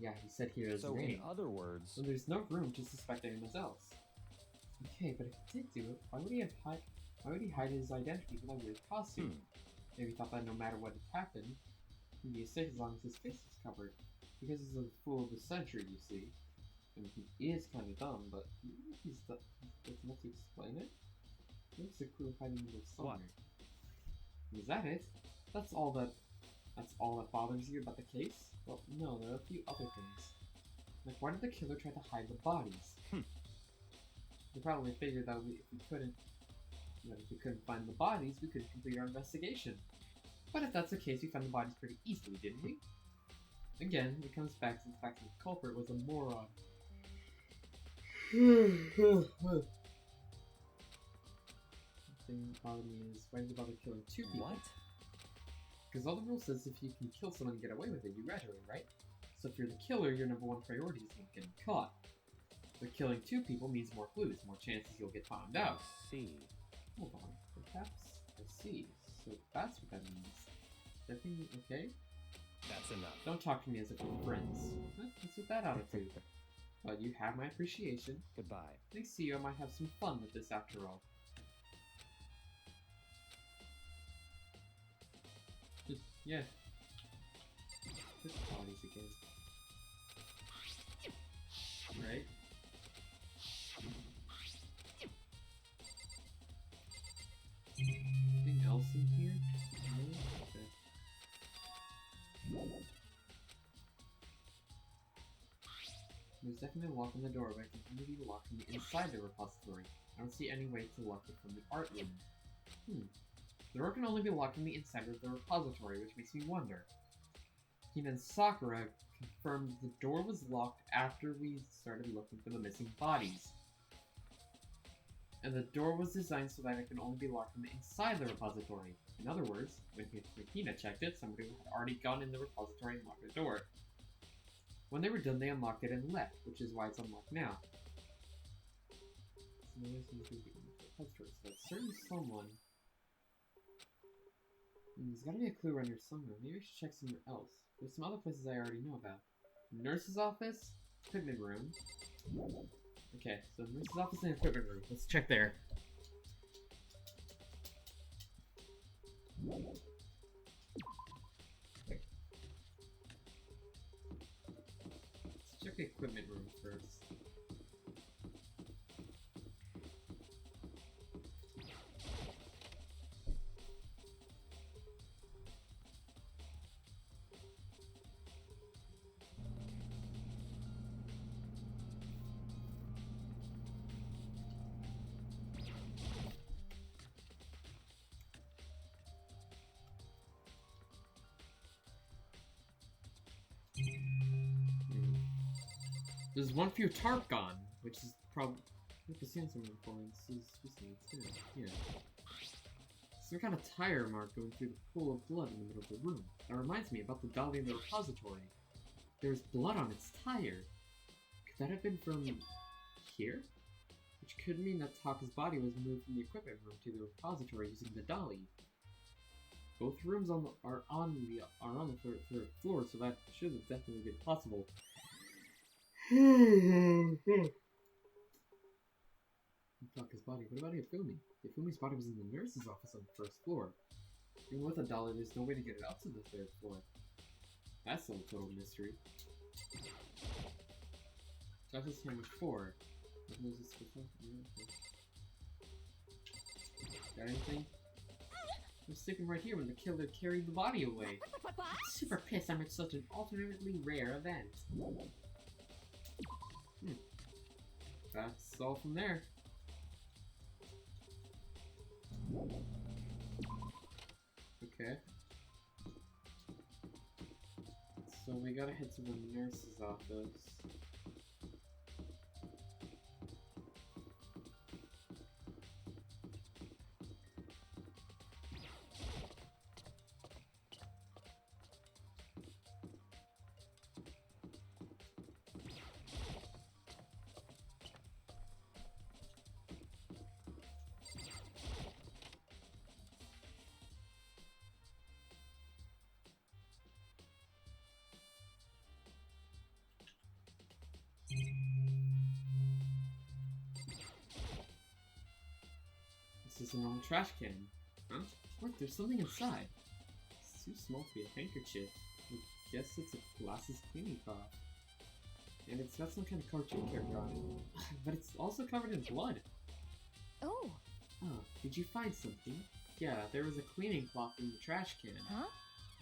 yeah, he said Hiro's So, name. in other words, So there's no room to suspect anyone else. Okay, but if he did do it, why would he hide his identity with a weird costume? Maybe he thought that no matter what had happened, he'd be safe as long as his face was covered. Because he's a fool of the century, you see. And he is kind of dumb, but he's enough to explain it. What's the clue hiding in the somewhere? Is that it? That's all that bothers you about the case? Well, no, there are a few other things. Like, why did the killer try to hide the bodies? They probably figured that if we couldn't find the bodies, we couldn't complete our investigation. But if that's the case, we found the bodies pretty easily, didn't we? Again, it comes back to the fact that the culprit was a moron. The thing that bothered me is, why did you bother killing 2 people? what? Because all the rule says if you can kill someone and get away with it, you graduate, right? So if you're the killer, your number one priority is not getting caught. But killing 2 people means more clues, more chances you'll get found out. See. Hold on, perhaps I see. So that's what that means. Is everything okay? That's enough. Don't talk to me as if we're friends. What's with that attitude? But you have my appreciation. Goodbye. I see you. I might have some fun with this after all. Yeah. Good bodies again. Right? Anything else in here? No? Okay. There's definitely a lock on the door, but it can only be locked from the inside the repository. I don't see any way to lock it from the art room. The door can only be locked from the inside of the repository, which makes me wonder. Hina and Sakura confirmed the door was locked after we started looking for the missing bodies. And the door was designed so that it can only be locked from the inside the repository. In other words, when Hina checked it, somebody had already gone in the repository and locked the door. When they were done, they unlocked it and left, which is why it's unlocked now. So that's certainly someone. There's gotta be a clue around here somewhere. Maybe I should check somewhere else. There's some other places I already know about. Nurse's office, equipment room. Okay, so nurse's office and equipment room. Let's check there. Let's check the equipment room first. There's one few tarp gone, which is probably the sensor points is yeah. Some kind of tire mark going through the pool of blood in the middle of the room. That reminds me about the dolly in the repository. There's blood on its tire. Could that have been from here? Which could mean that Taka's body was moved from the equipment room to the repository using the dolly. Both rooms are on the third floor, so that should have definitely been possible. Taka's body. What about Hifumi? Hifumi's body was in the nurse's office on the first floor. Even with a dolly, there's no way to get it up to the third floor. That's a total mystery. Justice sandwich 4. Got anything? I'm sleeping right here when the killer carried the body away. I'm super pissed I missed such an alternately rare event. That's all from there. Okay. So we gotta head to the nurse's office. This is an old trash can. Huh? Look, there's something inside. It's too small to be a handkerchief. I guess it's a glasses cleaning cloth. And it's got some kind of cartoon character on it. But it's also covered in blood. Oh. Oh, did you find something? Yeah, there was a cleaning cloth in the trash can. Huh?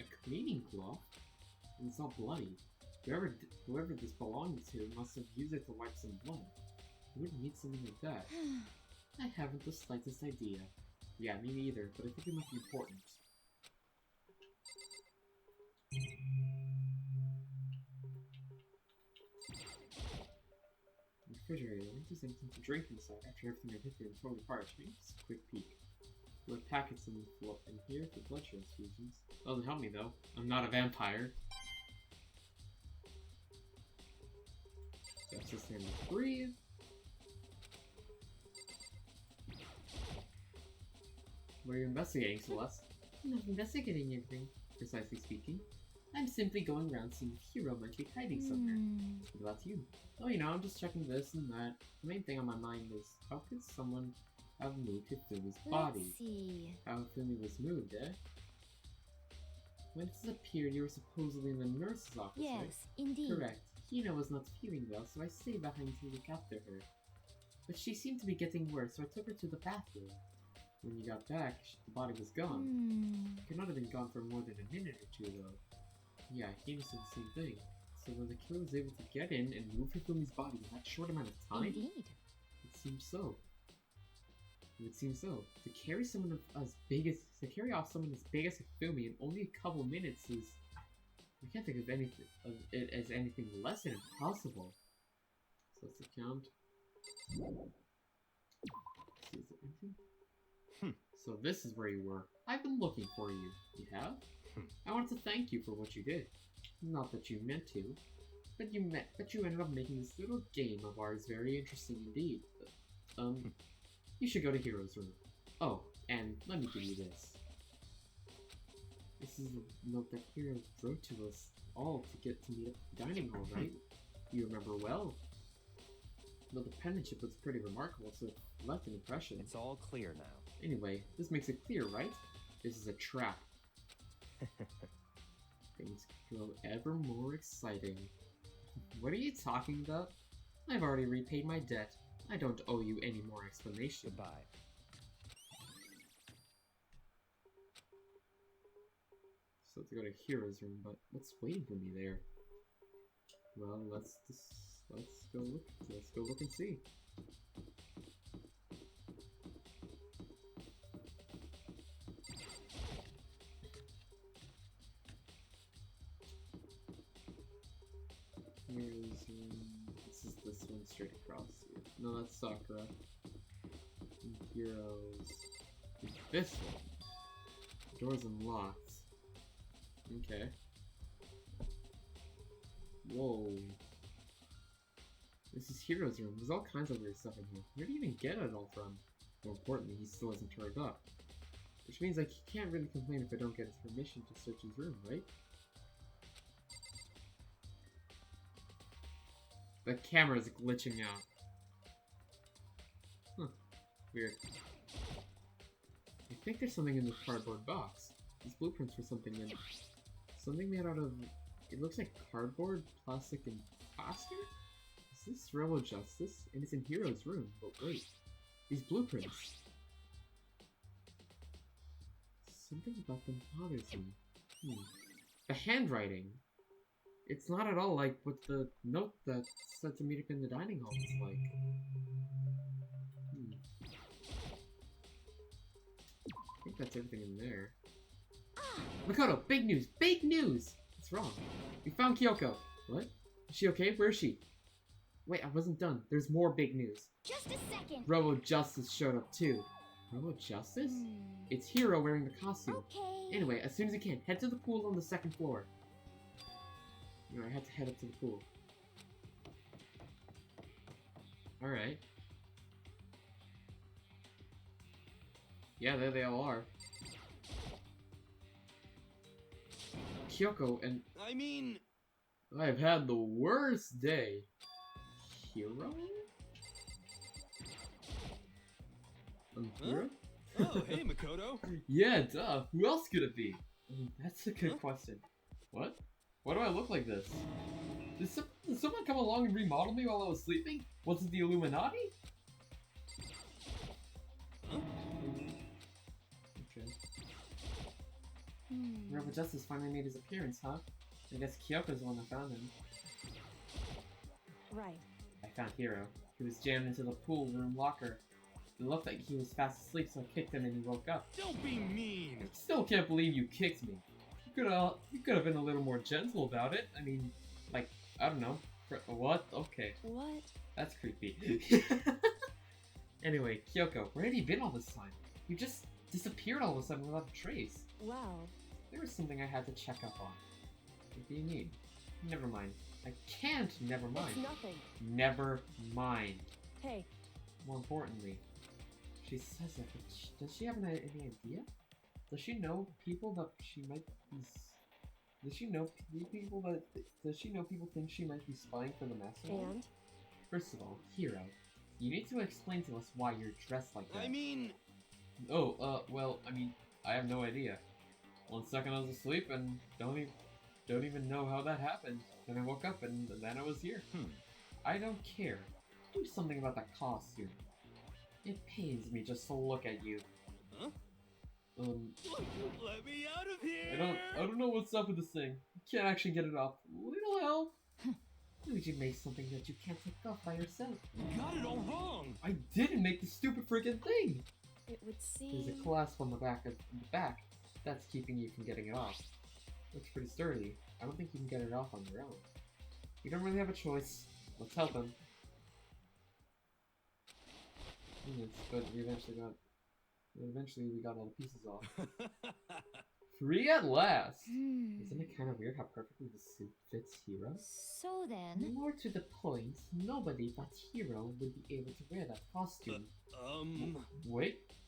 A cleaning cloth? And it's all bloody. Whoever this belonged to must have used it to wipe some blood. Who would need something like that? I haven't the slightest idea. Yeah, me neither, but I think it might be important. Refrigerator. I think there's anything to drink inside after everything I've hit there and totally apart. Maybe just a quick peek. There are packets in here for blood transfusions. Doesn't help me though. I'm not a vampire. Justice and breathe. What are you investigating, Celeste? I'm not investigating anything, precisely speaking. I'm simply going around seeing if Hero might be hiding somewhere. What about you? Oh, you know, I'm just checking this and that. The main thing on my mind is, how could someone have moved Hifumi's body? Let's see. How Hifumi was moved, eh? When it disappeared, you were supposedly in the nurse's office, right? Yes, indeed. Correct. Hina was not feeling well, so I stayed behind to look after her. But she seemed to be getting worse, so I took her to the bathroom. When you got back, the body was gone. It could not have been gone for more than a minute or two, though. Yeah, Hina said the same thing. So when the killer was able to get in and move Hifumi's body in that short amount of time? Indeed. It seems so. It would seem so. To carry someone as big as off someone as big as Hifumi in only a couple minutes is, I can't think of it as anything less than impossible. So let's account. See, is there anything? So this is where you were. I've been looking for you. You have? I wanted to thank you for what you did. Not that you meant to, but you ended up making this little game of ours very interesting indeed. You should go to Hero's room. Oh, and let me give you this. This is a note that Hero wrote to us all to get to meet at the dining hall, right? You remember well. Though the penmanship was pretty remarkable, so it left an impression. It's all clear now. Anyway, this makes it clear, right? This is a trap. Things grow ever more exciting. What are you talking about? I've already repaid my debt. I don't owe you any more explanation. Goodbye. So to go to Hero's room, but what's waiting for me there? Well, let's go look and see. Hero's room. This one straight across here. No, that's Sakura. And Heroes. This one. Door's unlocked. Okay. Whoa. This is Hero's room. There's all kinds of weird stuff in here. Where do you even get it all from? More importantly, he still hasn't turned up. Which means like he can't really complain if I don't get his permission to search his room, right? The camera is glitching out. Huh. Weird. I think there's something in this cardboard box. These blueprints for something in something made out of, it looks like cardboard, plastic, and plaster? Is this Rebel Justice? And it's in Hero's room. But wait, these blueprints. Something about them bothers me. The handwriting. It's not at all like what the note that said to meet up in the dining hall was like. I think that's everything in there. Makoto, big news! Big news! What's wrong? We found Kyoko. What? Is she okay? Where is she? Wait, I wasn't done. There's more big news. Just a second. Robo Justice showed up too. Robo Justice? It's Hero wearing the costume. Okay. Anyway, as soon as you can, head to the pool on the second floor. You know, I had to head up to the pool. Alright. Yeah, there they all are. Kyoko and... I mean... I've had the worst day. Hero? Hero? Oh, hey, Makoto. Yeah, duh. Who else could it be? That's a good question. What? Why do I look like this? Did someone come along and remodel me while I was sleeping? Was it the Illuminati? Huh? Okay. Rebel Justice finally made his appearance, huh? I guess Kyoko's the one that found him. Right. I found Hero. He was jammed into the pool room locker. It looked like he was fast asleep, so I kicked him and he woke up. Don't be mean. I still can't believe you kicked me. You could have been a little more gentle about it. I mean, like, I don't know. What? Okay. What? That's creepy. Anyway, Kyoko, where have you been all this time? You just disappeared all of a sudden without a trace. Well, There was something I had to check up on. What do you need? Never mind. I can't. Never mind. It's nothing. Never mind. Hey, More importantly, she says that, but does she have any idea? Does she know people that she might be? Does she know people that? Does she know people think she might be spying for the Master? and? First of all, Hero, you need to explain to us why you're dressed like that. I mean, Oh, well, I mean, I have no idea. 1 second I was asleep and don't even know how that happened. Then I woke up and then I was here. I don't care. Do something about that costume. It pains me just to look at you. Huh? Let me out of here! I don't know what's up with this thing. I can't actually get it off. Little help. Why would you make something that you can't take off by yourself? You got it all wrong! I didn't make the stupid freaking thing! It would There's seem. a clasp on the back that's keeping you from getting it off. Looks pretty sturdy. I don't think you can get it off on your own. We don't really have a choice. Let's help him. But eventually we got all the pieces off. Free at last! Isn't it kind of weird how perfectly the suit fits Hero? So then, More to the point, nobody but Hero would be able to wear that costume.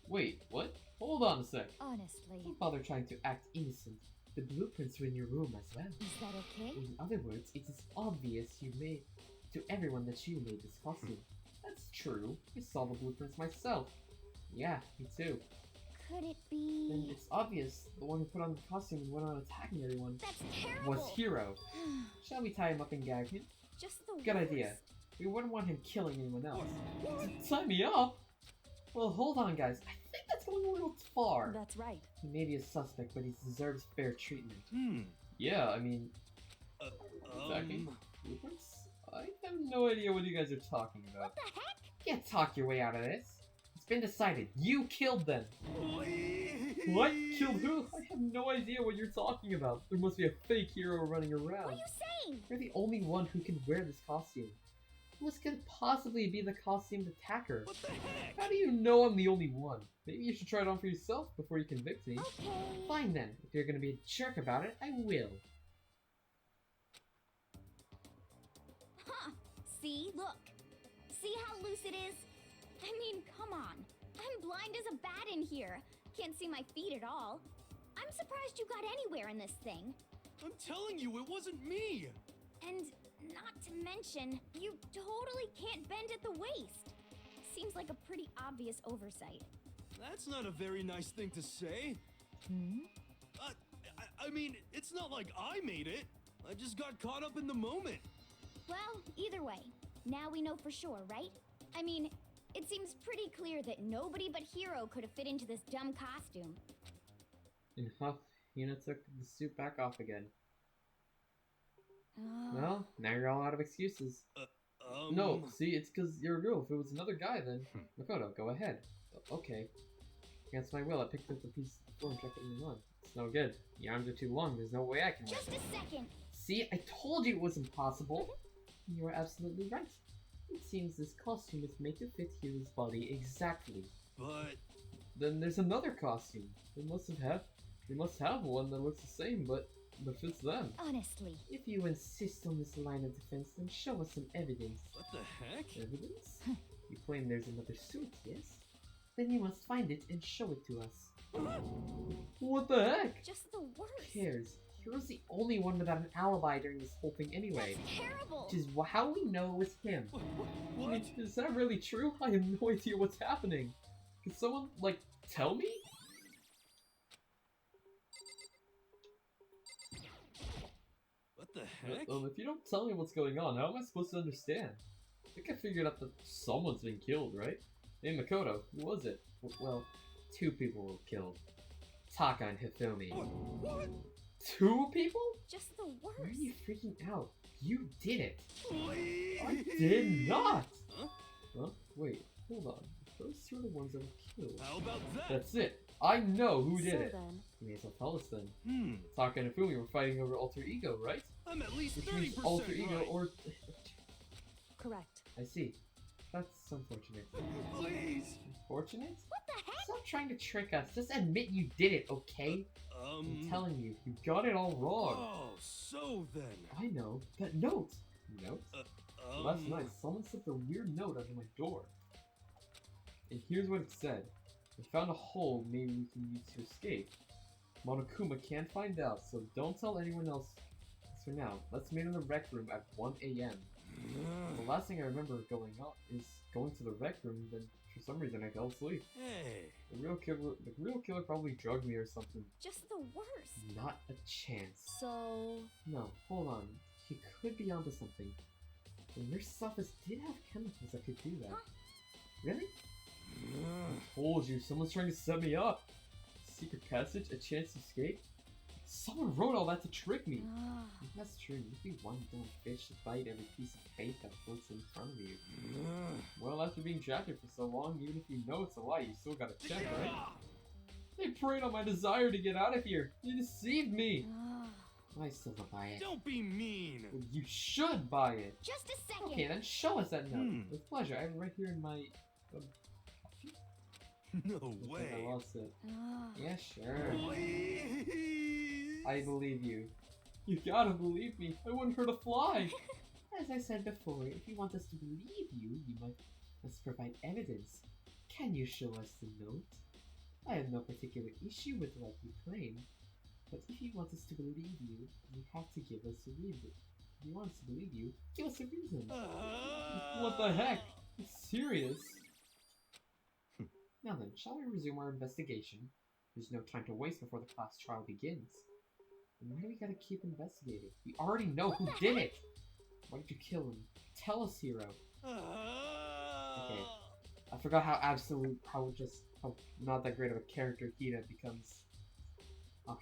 Wait, what? Hold on a sec. honestly, Don't bother trying to act innocent. The blueprints are in your room as well. is that okay? In other words, it is obvious you made to everyone that you made this costume. That's true. I saw the blueprints myself. Yeah, me too. Could it Then be? it's obvious the one who put on the costume and went on attacking everyone That's terrible. was Hero. Shall we tie him up and gag him? Just the Good worst. idea. We wouldn't want him killing anyone else. Tie me up? Well, hold on, guys. I think that's going a little far. That's right. He may be a suspect, but he deserves fair treatment. Hmm. Yeah, I mean, exactly. Blueprints? I have no idea what you guys are talking about. What the heck? You can't talk your way out of this. It's been decided. You killed them. Please. What? Killed who? I have no idea what you're talking about. There must be a fake hero running What around. are you saying? You're the only one who can wear this costume. Who could possibly be the costumed attacker? What the heck? How do you know I'm the only one? Maybe you should try it on for yourself before you convict me. Okay. Fine then. If you're gonna be a jerk about it, I will. Huh. See? Look. See how loose it is? I mean, come on. I'm blind as a bat in here. Can't see my feet at all. I'm surprised you got anywhere in this thing. I'm telling you, it wasn't me! And not to mention, you totally can't bend at the waist. Seems like a pretty obvious oversight. That's not a very nice thing to say. I mean, it's not like I made it. I just got caught up in the moment. Well, either way, now we know for sure, right? I mean, it seems pretty clear that nobody but Hero could have fit into this dumb costume. In huff, Hina took the suit back off again. Well, now you're all out of excuses. No, see, it's because you're a girl. If it was another guy, then Makoto, go ahead. Okay. Against my will, I picked up the piece of the floor and kept it in the run. It's no good. The arms are too long. There's no way I can wear Just it. a second. See, I told you it was impossible. You are absolutely right. It seems this costume is made to fit Hiro's body exactly. But Then there's another costume. They must have one that looks the same, but fits them. Honestly, If you insist on this line of defense, then show us some evidence. what the heck? Evidence? You claim there's another suit, yes? Then you must find it and show it to us. What the heck? Just the Who worst. cares? Hero's the only one without an alibi during this whole thing anyway. That's terrible. Which is how we know it was him. I What? mean, is that really true? I have no idea what's happening. Can someone, like, tell me? What the heck? If you don't tell me what's going on, how am I supposed to understand? I think I figured out that someone's been killed, right? Hey, Makoto, who was it? Well, two people were killed. Taka and Hifumi. What? 2 people? Just the Why are worst. you freaking out? You did it! Please. I did not! Huh? Huh? Wait, hold on. Those 2 are the ones that were killed. How about that? That's it! I know who did So it! then, You may as well tell us then. Hmm. Taka and Hifumi were fighting over alter ego, right? I'm at least Which means 30% alter ego right. or... correct. I see. That's unfortunate. Please. Unfortunate? What the heck? Stop trying to trick us. Just admit you did it, okay? I'm telling you, you got it all wrong. Oh, so then. I know. That note! Note? Last night, someone slipped a weird note under my door. And here's what it said. We found a hole maybe we can use to escape. Monokuma can't find out, so don't tell anyone else. As for now, let's meet in the rec room at 1 a.m. The last thing I remember going to the rec room, then for some reason I fell asleep. Hey. The real killer probably drugged me or something. Just the worst. Not a chance. So, No, hold on. He could be onto something. The nurse's office did have chemicals that could do that. Huh? Really? I told you, someone's trying to set me up. Secret passage, a chance to escape? Someone wrote all that to trick me. If that's true, you'd be one dumb fish to bite every piece of bait that floats in front of you. Well, after being trapped here for so long, even if you know it's a lie, you still gotta check, right? They preyed on my desire to get out of here. They deceived me. I still don't buy it. Don't be mean. Well, you should buy it. Just a second. Okay, then show us that note. With pleasure. I have it right here in my... No looks like way. I lost it. Yeah, sure. Please. I believe you. You gotta believe me. I wouldn't hurt a fly. As I said before, if you want us to believe you, you must provide evidence. Can you show us the note? I have no particular issue with what you claim, but if you want us to believe you, you have to give us a reason. If you want us to believe you, give us a reason. What the heck? It's serious. Now then, shall we resume our investigation? There's no time to waste before the class trial begins. And why do we gotta keep investigating? We already know who did it! Why did you kill him? Tell us, hero. Okay. I forgot how how not that great of a character Hina becomes. How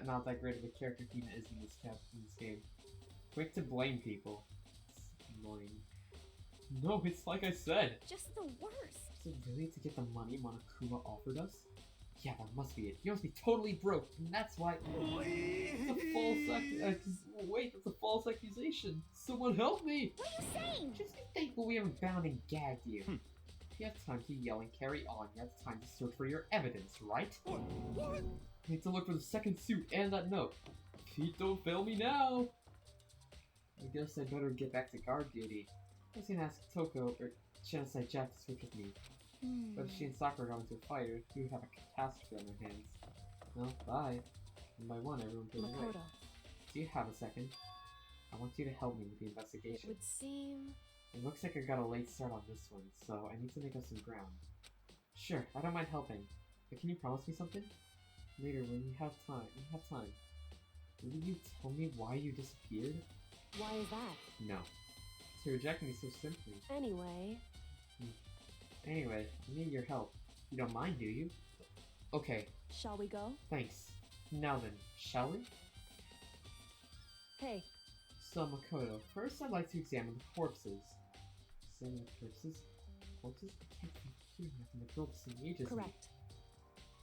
not that great of a character Hina is in this game. Quick to blame people. It's annoying. No, it's like I said. Just the worst. Is it really to get the money Monokuma offered us? Yeah, that must be it. He must be totally broke, and that's why. It's a false that's a false accusation. Someone help me! What are you saying? Just be thankful we haven't bound and gagged you. If you have time to yell and carry on, you have time to search for your evidence, right? What? I need to look for the second suit and that note. Pete, don't fail me now! I guess I better get back to guard duty. I was gonna ask Toko or Genocide Jack to switch with me. But if she and Sakura got into a fight, we would have a catastrophe on our hands. Well, bye. One by one, everyone goes away. Makoto, Do you have a second? I want you to help me with the it investigation. would seem... It looks like I got a late start on this one, so I need to make up some ground. Sure, I don't mind helping. But can you promise me something? Later, when you have time. Will you tell me why you disappeared? Why is that? No. To reject me so simply. Anyway, I need your help. You don't mind, do you? Okay, shall we go? thanks. Now then, shall we? Hey, So, Makoto, first I'd like to examine the corpses. Examine the corpses? Corpses? I can't compute nothing the girl disengages me. correct.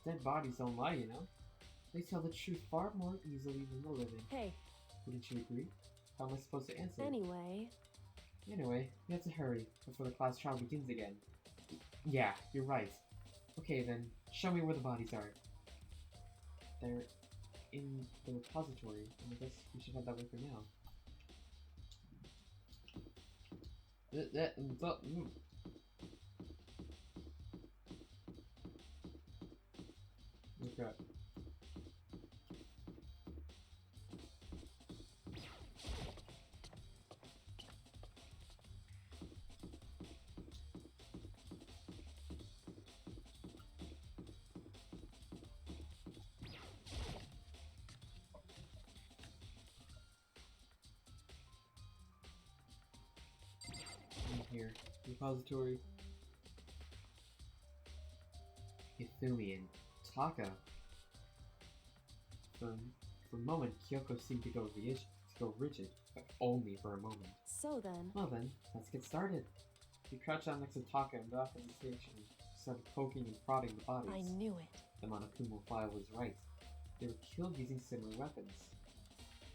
Dead bodies don't lie, you know? They tell the truth far more easily than the living. Hey, Wouldn't you agree? How am I supposed to answer? anyway, Anyway, we have to hurry before the class trial begins again. Yeah, you're right. Okay then, show me where the bodies are. They're in the repository, and I guess we should head that way for now. Oh crap. Here, repository. Ithilian. Taka. For a moment, Kyoko seemed to go rigid, but only for a moment. so then, Well then, let's get started. We crouched down next to Taka and got from the station, started poking and prodding the bodies. I knew it. The Monokuma file was right. They were killed using similar weapons.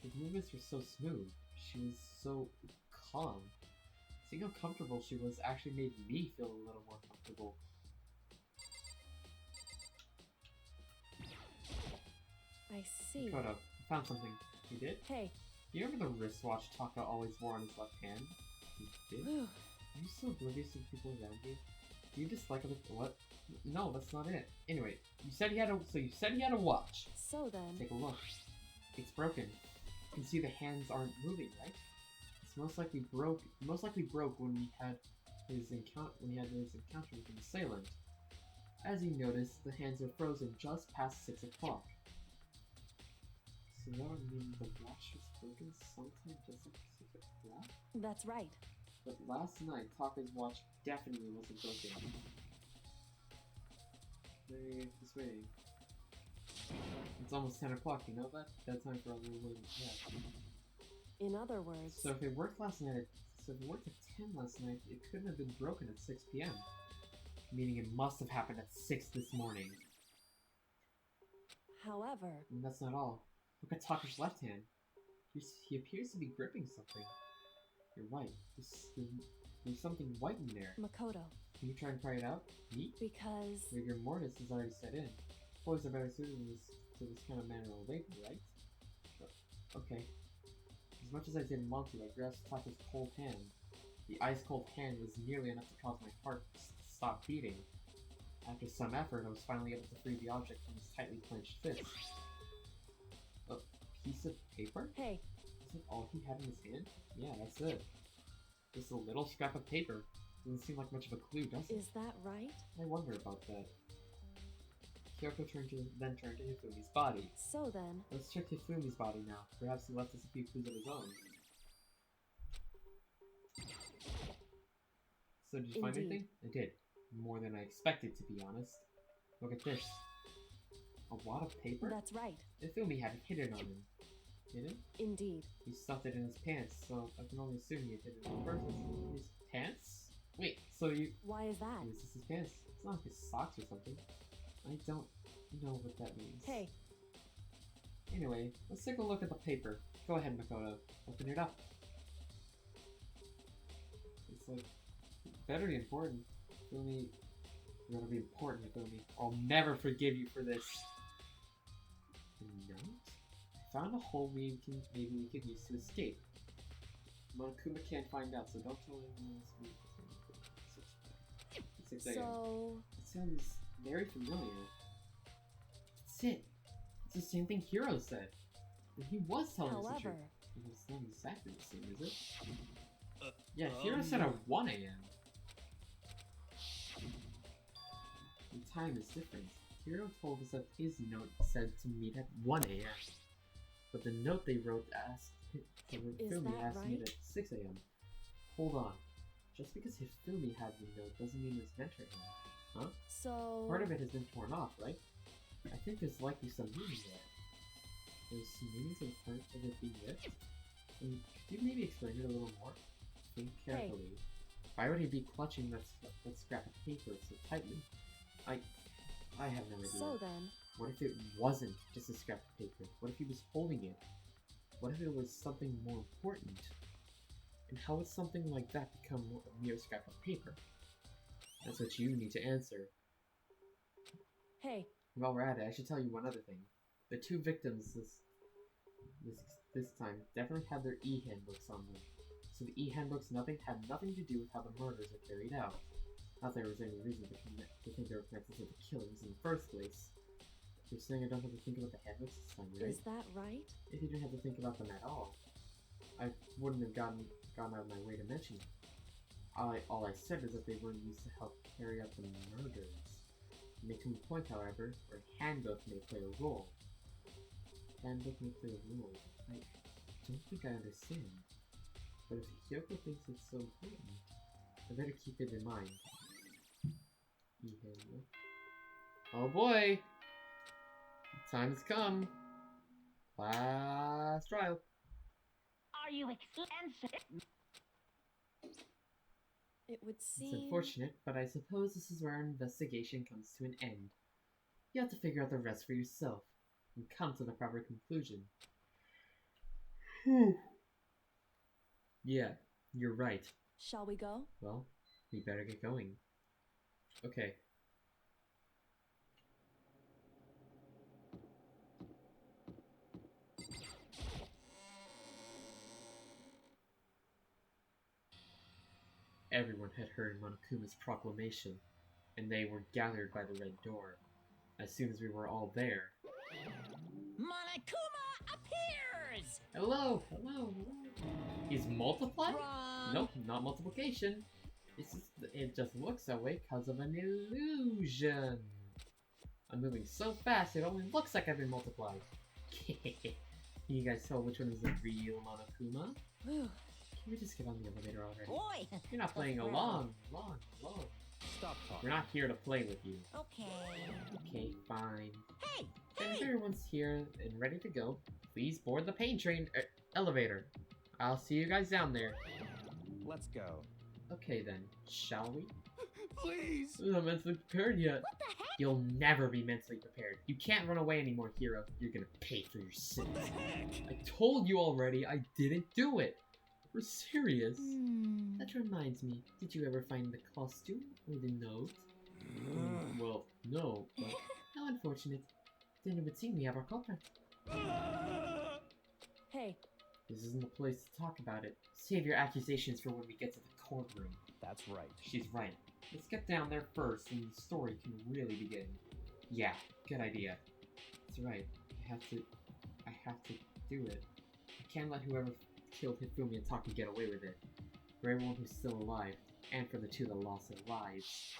His movements were so smooth. She was so calm. Seeing how comfortable she was actually made me feel a little more comfortable. I see. Koda, I found something. You did? Hey, Do you remember the wristwatch Taka always wore on his left hand? He did? Whew. Are you so oblivious to the people around you? Do you dislike other— what? No, that's not it. Anyway, you said he had a watch. So then, Take a look. It's broken. You can see the hands aren't moving, right? It's most likely broke when he had his encounter with an assailant. As you notice, the hands are frozen just past 6 o'clock. So that would mean the watch was broken sometime just at 6 o'clock? that's right. But last night, Taka's watch definitely wasn't broken. Maybe this way. It's almost 10 o'clock, you know that? Bedtime for a little late. Yeah. In other words, So if it worked at 10 last night, it couldn't have been broken at 6 p.m. Meaning it must have happened at 6 this morning. however, And that's not all. Look at Taka's left hand. He appears to be gripping something. You're right. There's something white in there. Makoto, Can you try and pry it out? Me? because Rigor mortis has already set in. Boys are better suited to this kind of manual labor, right? Okay. As much as I didn't want to, I grasped Taka's cold hand. The ice-cold hand was nearly enough to cause my heart to stop beating. After some effort, I was finally able to free the object from his tightly clenched fist. A piece of paper? hey, Is it all he had in his hand? Yeah, that's it. Just a little scrap of paper. Doesn't seem like much of a clue, does it? is that right? I wonder about that. Kyoko then turned to Hifumi's body. So then, Let's check Hifumi's body now. Perhaps he left us a few clues of his own. So did you find Indeed. anything? I did. More than I expected, to be honest. Look at this. A wad of paper? that's right. Hifumi had it hidden on him. Hidden? Indeed. He stuffed it in his pants, so I can only assume he had hidden it on purpose. His pants? Wait, so you— Why is that? This is his pants. It's not like his socks or something. I don't know what that means. Hey, Anyway, let's take a look at the paper. Go ahead, Makoto. Open it up. It's like— better be important. Hifumi— you gotta be important, Hifumi. I'll never forgive you for this. A note? I found a hole maybe we could use to escape. Monokuma can't find out, so don't tell anyone else. It's 6 a.m. so It sounds very familiar. That's it. It's the same thing Hiro said. And he was telling us the however, truth. It's not exactly the same, is it? Yeah, Hiro said at 1 a.m. The time is different. Hiro told us that his note said to meet at 1 a.m. But the note they wrote asked Hifumi that asked to meet right? at 6 a.m. Hold on. Just because Hifumi had the note doesn't mean it's meant for him. Huh? so Part of it has been torn off, right? I think there's likely some meaning there. There's some meaning to the part of it being ripped? Could you maybe explain it a little more? Think carefully. Why would he be clutching that scrap of paper so tightly? I have no idea. so then, What if it wasn't just a scrap of paper? What if he was holding it? What if it was something more important? And how would something like that become a mere scrap of paper? That's what you need to answer. hey, While we're at it, I should tell you one other thing. The two victims this time definitely had their e-handbooks on them. So the e-handbooks had nothing to do with how the murders were carried out. Not that there was any reason to think they were connected to the killings in the first place. You're saying I don't have to think about the handbooks this time, right? is that right? If you didn't have to think about them at all, I wouldn't have gone out of my way to mention them. All I said is that they were used to help carry out the murders. Making the point, however, where a handbook may play a role. Handbook may play a role. I don't think I understand. But if Kyoko thinks it's so important, I better keep it in mind. E-handbook. Oh boy! Time has come. Last trial. Are you expensive? It would It's seem unfortunate, but I suppose this is where our investigation comes to an end. You have to figure out the rest for yourself, and come to the proper conclusion. Yeah, you're right. Shall we go? Well, we better get going. Okay. Everyone had heard Monokuma's proclamation, and they were gathered by the red door. As soon as we were all there... Monokuma appears! Hello! Hello! He's multiplied? Wrong. Nope, not multiplication. It just looks that way because of an illusion. I'm moving so fast it only looks like I've been multiplied. You guys tell which one is the real Monokuma? Whew. Can we just get on the elevator already? Boy! You're not playing along. Stop talking. We're not here to play with you. Okay. Okay, fine. Hey! And if Hey! everyone's here and ready to go, please board the pain train elevator. I'll see you guys down there. Let's go. Okay then, shall we? Please. I'm not mentally prepared yet. What the heck? You'll never be mentally prepared. You can't run away anymore, hero. You're gonna pay for your sins. What the heck? I told you already I didn't do it. We're serious. Hmm. That reminds me, did you ever find the costume or the note? Well, no, but how unfortunate. Then it would seem we have our culprit. Hey, This isn't the place to talk about it. Save your accusations for when we get to the courtroom. That's right. She's right. Let's get down there first and the story can really begin. Yeah, good idea. That's right. I have to do it. I can't let whoever killed Hifumi and Taki get away with it. For everyone who's still alive, and for the two that lost their lives.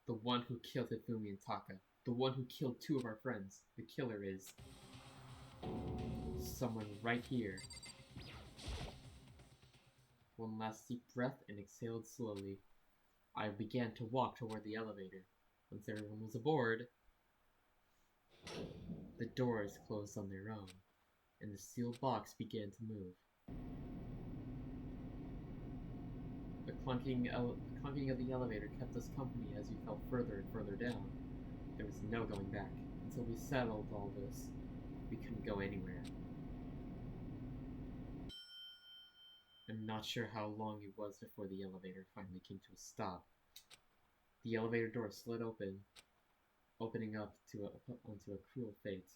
The one who killed Hifumi and Taka. The one who killed two of our friends. The killer is... someone right here. One last deep breath and exhaled slowly. I began to walk toward the elevator. Once everyone was aboard, the doors closed on their own, and the steel box began to move. The clunking of the elevator kept us company as we fell further and further down. There was no going back. Until we settled all this, we couldn't go anywhere. I'm not sure how long it was before the elevator finally came to a stop. The elevator door slid open, opening up onto a cruel fate.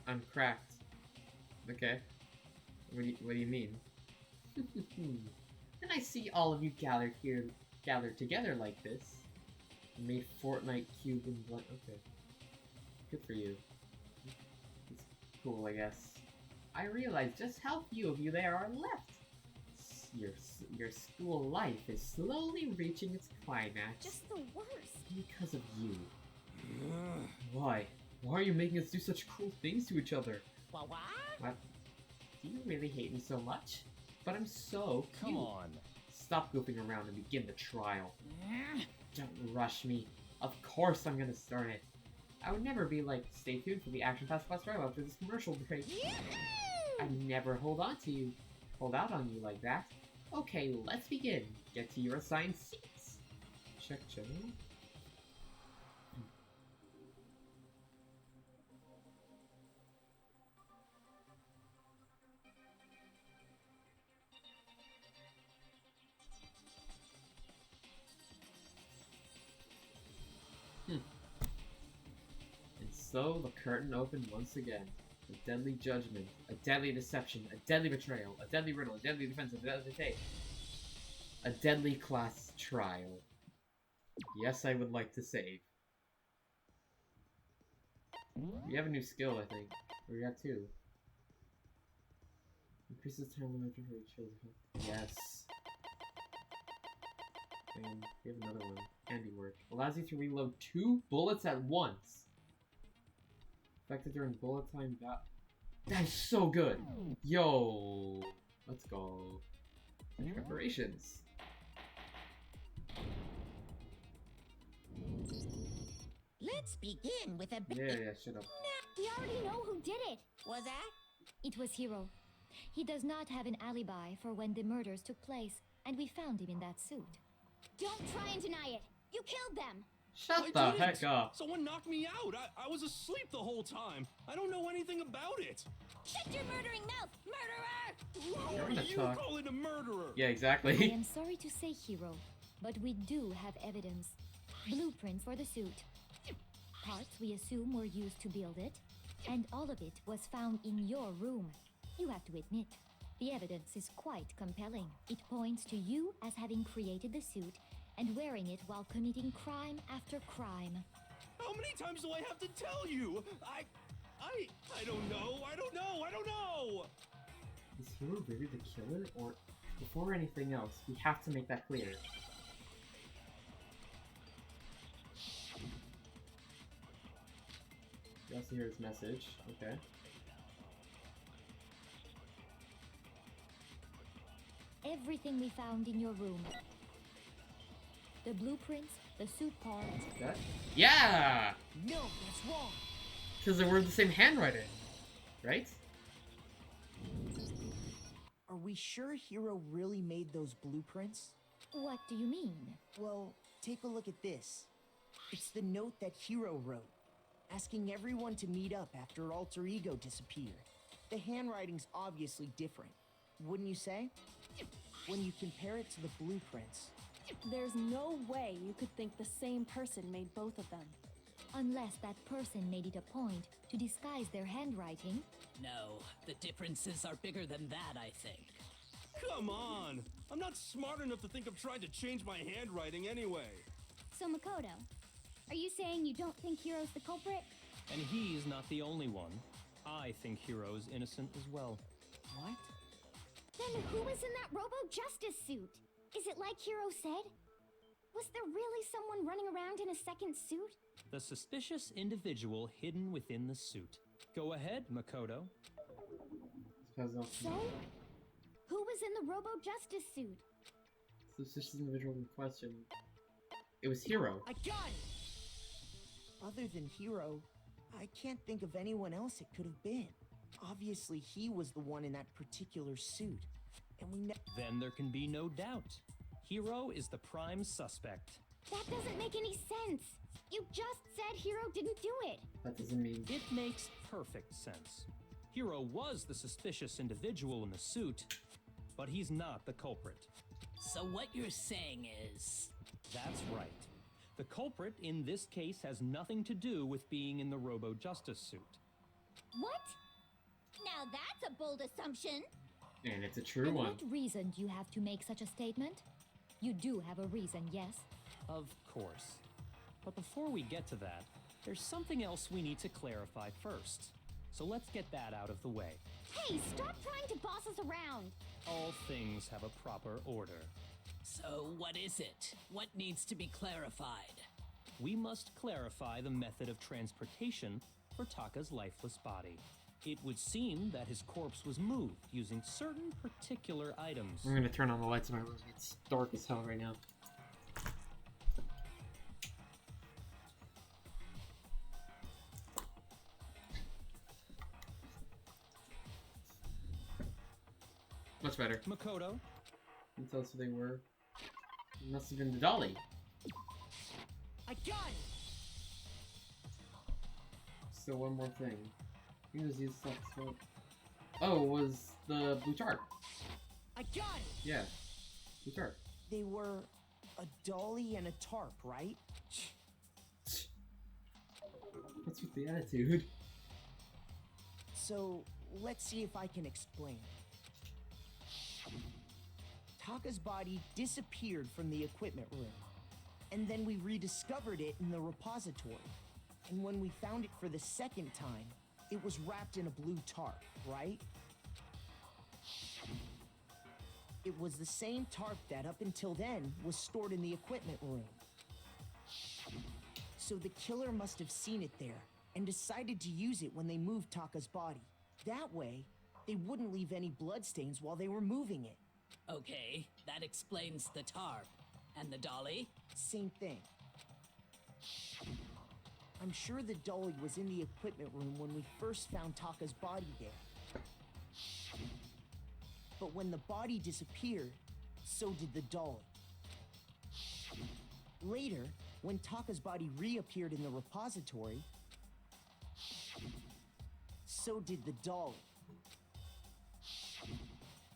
I'm cracked. Okay. What do you mean? And I see all of you gathered together like this. I made Fortnite cube and blood. Okay. Good for you. It's cool, I guess. I realize just how few of you there are left. Your school life is slowly reaching its climax. Just the worst. Because of you. Why? Why are you making us do such cruel things to each other? What? What? Do you really hate me so much? But I'm so cute. Come on. Stop goofing around and begin the trial. Don't rush me. Of course I'm gonna start it. I would never be like, stay tuned for the Action Pass Plus trial after this commercial break. I'd never hold out on you like that. Okay, let's begin. Get to your assigned seats. Check general. And so the curtain opened once again. A deadly judgment, a deadly deception, a deadly betrayal, a deadly riddle, a deadly defense, a deadly take. A deadly class trial. Yes, I would like to save. We have a new skill, I think. Or we have two. Increases time limit for each other. Yes. And we have another one. Handiwork. Allows you to reload 2 bullets at once. Effective during bullet time. That's so good! Yo! Let's go. Preparations. Let's begin with a Yeah, shut up. We already know who did it. Was that? It was Hiro. He does not have an alibi for when the murders took place, and we found him in that suit. Don't try and deny it. You killed them. Shut I the didn't. heck up. Someone knocked me out. I was asleep the whole time. I don't know anything about it. Shut your murdering mouth, murderer! Who You're are gonna you talk. calling a murderer? Yeah, I exactly. am sorry to say, Hiro, but we do have evidence. Blueprints for the suit. Parts we assume were used to build it, and all of it was found in your room. You have to admit, the evidence is quite compelling. It points to you as having created the suit and wearing it while committing crime after crime. How many times do I have to tell you? I don't know. I don't know. Is Hero really the killer? Or, before anything else, we have to make that clear. You also hear his message. Okay. Everything we found in your room. The blueprints, the suit parts. That? Yeah! No, that's wrong. Because they were the same handwriting, right? Are we sure Hero really made those blueprints? What do you mean? Well, take a look at this. It's the note that Hero wrote, asking everyone to meet up after Alter Ego disappeared. The handwriting's obviously different, wouldn't you say? When you compare it to the blueprints. There's no way you could think the same person made both of them. Unless that person made it a point to disguise their handwriting. No, the differences are bigger than that, I think. Come on! I'm not smart enough to think of trying to change my handwriting anyway. So, Makoto, are you saying you don't think Hero's the culprit? And he's not the only one. I think Hero's innocent as well. What? Then who was in that Robo-Justice suit? Is it like Hero said? Was there really someone running around in a second suit? The suspicious individual hidden within the suit. Go ahead, Makoto. So? Who was in the Robo-Justice suit? Suspicious individual in question. It was Hero. I got it! Other than Hero, I can't think of anyone else it could have been. Obviously, he was the one in that particular suit. And we Then there can be no doubt. Hero is the prime suspect. That doesn't make any sense. You just said Hero didn't do it. That doesn't mean... It makes perfect sense. Hero was the suspicious individual in the suit, but he's not the culprit. So what you're saying is... That's right. The culprit in this case has nothing to do with being in the Robo-Justice suit. What? Now that's a bold assumption. And it's a true And one. what reason do you have to make such a statement? You do have a reason, yes? Of course. But before we get to that, there's something else we need to clarify first. So let's get that out of the way. Hey, stop trying to boss us around. All things have a proper order. So what is it? What needs to be clarified? We must clarify the method of transportation for Taka's lifeless body. It would seem that his corpse was moved using certain particular items. I'm gonna turn on the lights in my room. It's dark as hell right now. Much better. Makoto? Can you tell us who they were? It must have been the dolly. I got it! So one more thing. I think it was used stuff as well. Oh, it was the blue tarp. I got it! Yeah. Blue tarp. They were a dolly and a tarp, right? What's with the attitude? So, let's see if I can explain. Taka's body disappeared from the equipment room, and then we rediscovered it in the repository. And when we found it for the second time, it was wrapped in a blue tarp, right? It was the same tarp that, up until then, was stored in the equipment room. So the killer must have seen it there, and decided to use it when they moved Taka's body. That way, they wouldn't leave any bloodstains while they were moving it. Okay, that explains the tarp. And the dolly? Same thing. I'm sure the dolly was in the equipment room when we first found Taka's body there. But when the body disappeared, so did the dolly. Later, when Taka's body reappeared in the repository, so did the dolly.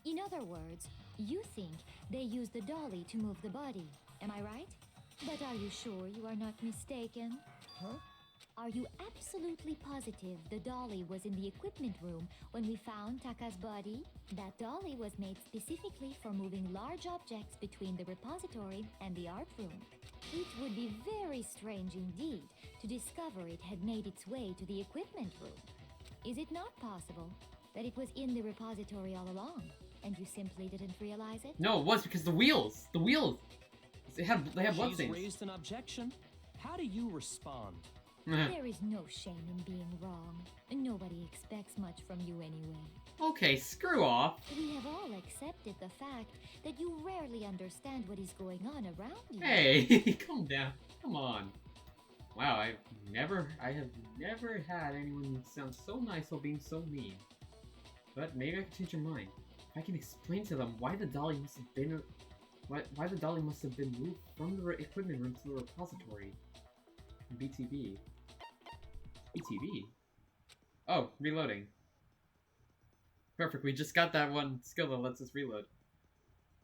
In other words, you think they used the dolly to move the body. Am I right? But are you sure you are not mistaken? Huh? Are you absolutely positive the dolly was in the equipment room when we found Taka's body? That dolly was made specifically for moving large objects between the repository and the art room. It would be very strange indeed to discover it had made its way to the equipment room. Is it not possible that it was in the repository all along, and you simply didn't realize it? No, it was because the wheels! The wheels! They have blood She's stains. raised an objection. How do you respond? There is no shame in being wrong. Nobody expects much from you anyway. Okay, screw off. We have all accepted the fact that you rarely understand what is going on around you. Hey, calm down. Come on. Wow, I have never had anyone sound so nice while being so mean. But maybe I can change your mind. If I can explain to them why the dolly must have been why the dolly must have been moved from the equipment room to the repository. BTB. BTB? Oh, reloading. Perfect, we just got that one skill that lets us reload.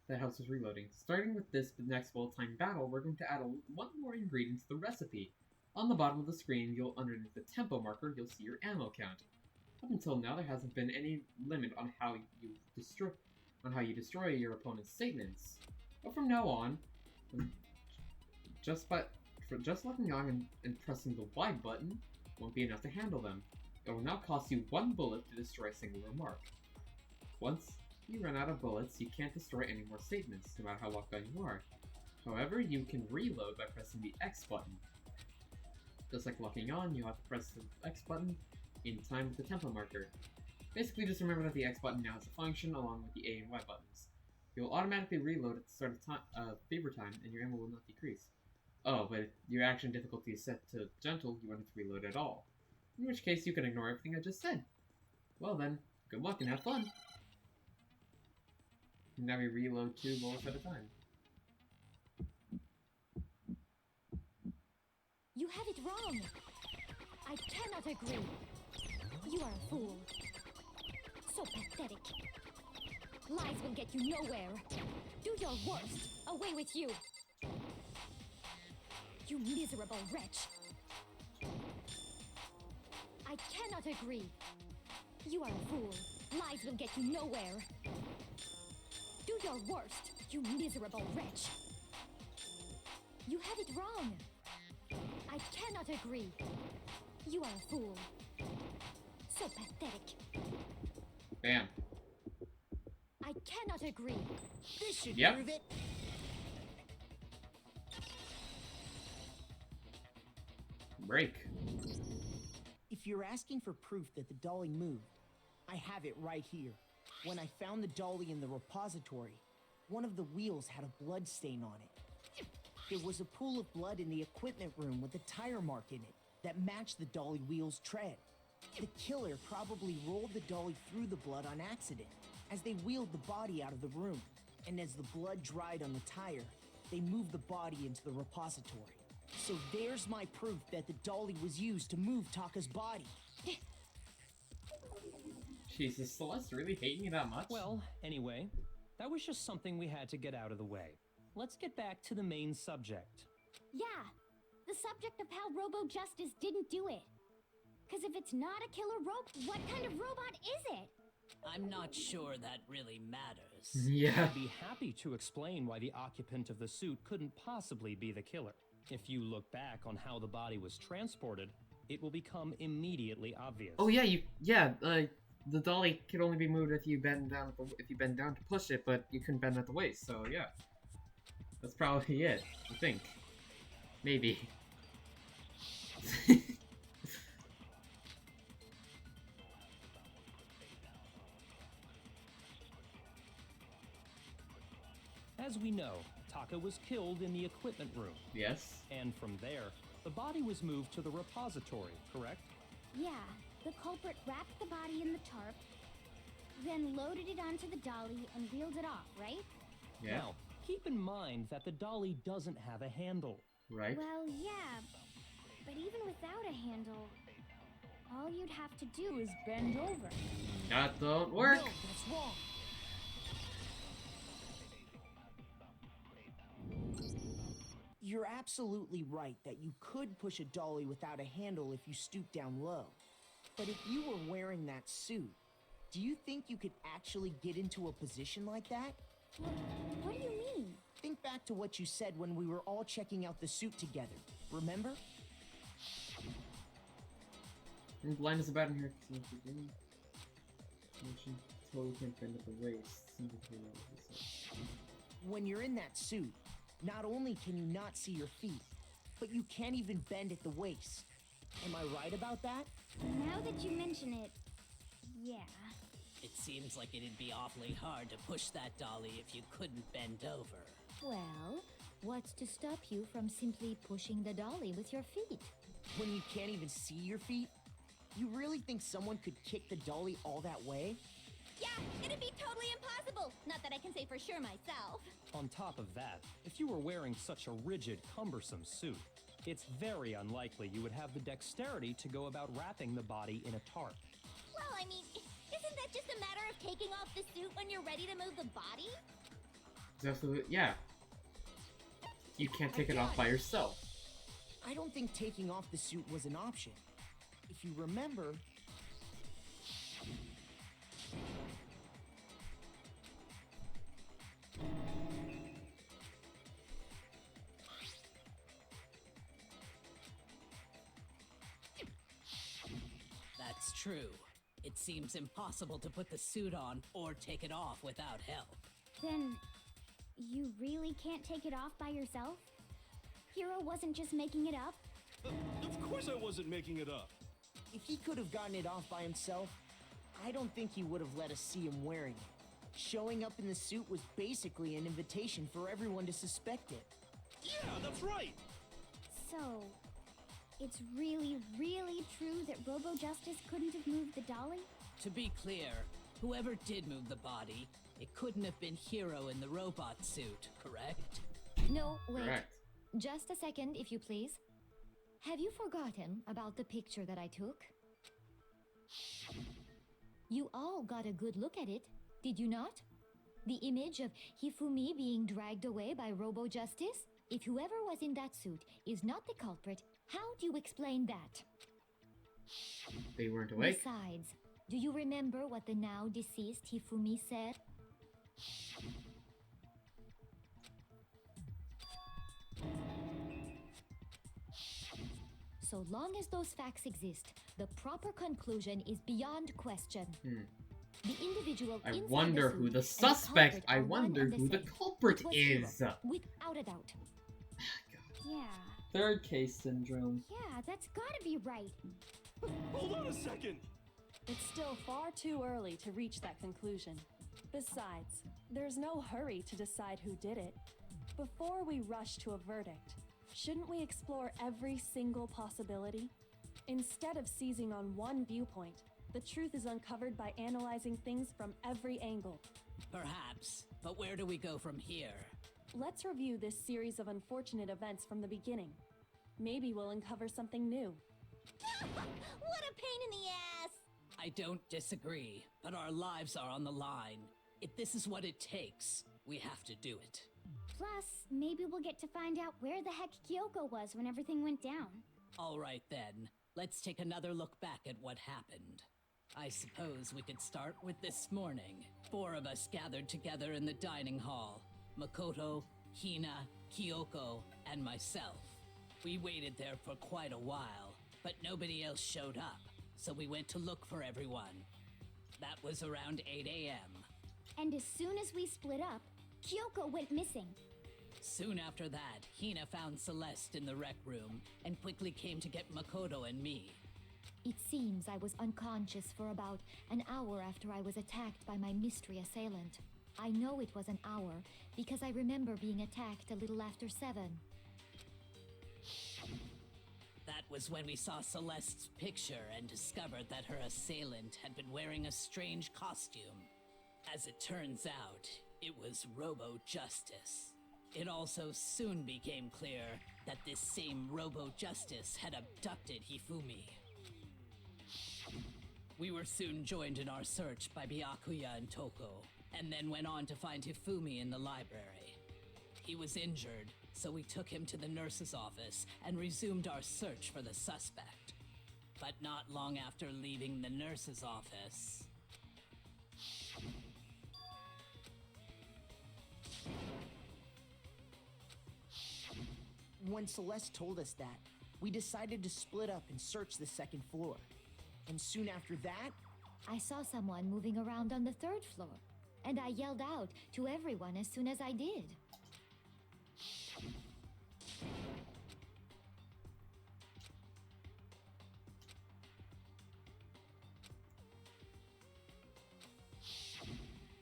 That helps us reloading. Starting with this next well-timed battle, we're going to add one more ingredient to the recipe. On the bottom of the screen, underneath the tempo marker, you'll see your ammo count. Up until now, there hasn't been any limit on how you destroy your opponent's statements. But from now on, just locking on and pressing the Y button won't be enough to handle them. It will now cost you 1 bullet to destroy a single remark. Once you run out of bullets, you can't destroy any more statements, no matter how locked on you are. However, you can reload by pressing the X button. Just like locking on, you have to press the X button in time with the tempo marker. Basically, just remember that the X button now has a function along with the A and Y buttons. You will automatically reload at the start of favor time, and your ammo will not decrease. Oh, but if your action difficulty is set to gentle, you won't have to reload at all. In which case, you can ignore everything I just said. Well then, good luck and have fun! Now we reload 2 bullets at a time. You have it wrong! I cannot agree! You are a fool. So pathetic. Lies will get you nowhere. Do your worst. Away with you! You miserable wretch! I cannot agree. You are a fool. Lies will get you nowhere. Do your worst, you miserable wretch! You have it wrong. I cannot agree. You are a fool. So pathetic. Bam. I cannot agree. This should Yep. prove it. Break. If you're asking for proof that the dolly moved, I have it right here. When I found the dolly in the repository, one of the wheels had a blood stain on it. There was a pool of blood in the equipment room with a tire mark in it that matched the dolly wheel's tread. The killer probably rolled the dolly through the blood on accident as they wheeled the body out of the room. And as the blood dried on the tire, they moved the body into the repository. So there's my proof that the dolly was used to move Taka's body. Jesus, Celeste really hate me that much? Well, anyway, that was just something we had to get out of the way. Let's get back to the main subject. Yeah, the subject of how Robo Justice didn't do it. Because if it's not a killer what kind of robot is it? I'm not sure that really matters. Yeah. I'd be happy to explain why the occupant of the suit couldn't possibly be the killer. If you look back on how the body was transported, it will become immediately obvious. Oh yeah, the dolly could only be moved if you bend down to push it, but you couldn't bend at the waist. So yeah, that's probably it. I think, maybe. As we know, Taka was killed in the equipment room. Yes. And from there, the body was moved to the repository, correct? Yeah, the culprit wrapped the body in the tarp, then loaded it onto the dolly and wheeled it off, right? Yeah. Now, keep in mind that the dolly doesn't have a handle. Right. Well, yeah, but even without a handle, all you'd have to do is bend over. That don't work. No, that's wrong. You're absolutely right that you could push a dolly without a handle if you stoop down low. But if you were wearing that suit, do you think you could actually get into a position like that? What do you mean? Think back to what you said when we were all checking out the suit together. Remember? I'm blind as a bat in here. Totally can't bend at the waist. When you're in that suit, not only can you not see your feet, but you can't even bend at the waist. Am I right about that? Now that you mention it, yeah. It seems like it'd be awfully hard to push that dolly if you couldn't bend over. Well, what's to stop you from simply pushing the dolly with your feet? When you can't even see your feet? You really think someone could kick the dolly all that way? Yeah, it'd be totally impossible. Not that I can say for sure myself. On top of that, if you were wearing such a rigid, cumbersome suit, it's very unlikely you would have the dexterity to go about wrapping the body in a tarp. Well, I mean, isn't that just a matter of taking off the suit when you're ready to move the body? Absolutely, yeah. You can't take it off by yourself. I don't think taking off the suit was an option. If you remember... That's true. It seems impossible to put the suit on or take it off without help. Then, you really can't take it off by yourself? Hero wasn't just making it up? Of course I wasn't making it up. If he could have gotten it off by himself, I don't think he would have let us see him wearing it. Showing up in the suit was basically an invitation for everyone to suspect it. Yeah, that's right. So, it's really, really true that Robo Justice couldn't have moved the dolly? To be clear, whoever did move the body, it couldn't have been Hero in the robot suit, correct? No, wait. Correct. Just a second, if you please. Have you forgotten about the picture that I took? You all got a good look at it, did you not? The image of Hifumi being dragged away by Robo Justice? If whoever was in that suit is not the culprit, how do you explain that? They weren't awake. Besides, do you remember what the now deceased Hifumi said? So long as those facts exist, the proper conclusion is beyond question. The individual I inside wonder the who suit the and suspect. culprit I are one wonder and who the same. culprit It was is. Hero, without a doubt. Yeah. Third case syndrome. Yeah, that's gotta be right. Hold on a second. It's still far too early to reach that conclusion. Besides, there's no hurry to decide who did it. Before we rush to a verdict, shouldn't we explore every single possibility? Instead of seizing on one viewpoint, the truth is uncovered by analyzing things from every angle. Perhaps, but where do we go from here? Let's review this series of unfortunate events from the beginning. Maybe we'll uncover something new. What a pain in the ass! I don't disagree, but our lives are on the line. If this is what it takes, we have to do it. Plus, maybe we'll get to find out where the heck Kyoko was when everything went down. All right then, let's take another look back at what happened. I suppose we could start with this morning. 4 of us gathered together in the dining hall. Makoto, Hina, Kyoko, and myself. We waited there for quite a while, but nobody else showed up, so we went to look for everyone. That was around 8 a.m. And as soon as we split up, Kyoko went missing. Soon after that, Hina found Celeste in the rec room and quickly came to get Makoto and me. It seems I was unconscious for about an hour after I was attacked by my mystery assailant. I know it was an hour because I remember being attacked a little after 7. That was when we saw Celeste's picture and discovered that her assailant had been wearing a strange costume. As it turns out, it was Robo Justice. It also soon became clear that this same Robo Justice had abducted Hifumi. We were soon joined in our search by Byakuya and Toko, and then went on to find Hifumi in the library. He was injured, so we took him to the nurse's office and resumed our search for the suspect. But not long after leaving the nurse's office... When Celeste told us that, we decided to split up and search the second floor. And soon after that, I saw someone moving around on the third floor, and I yelled out to everyone as soon as I did.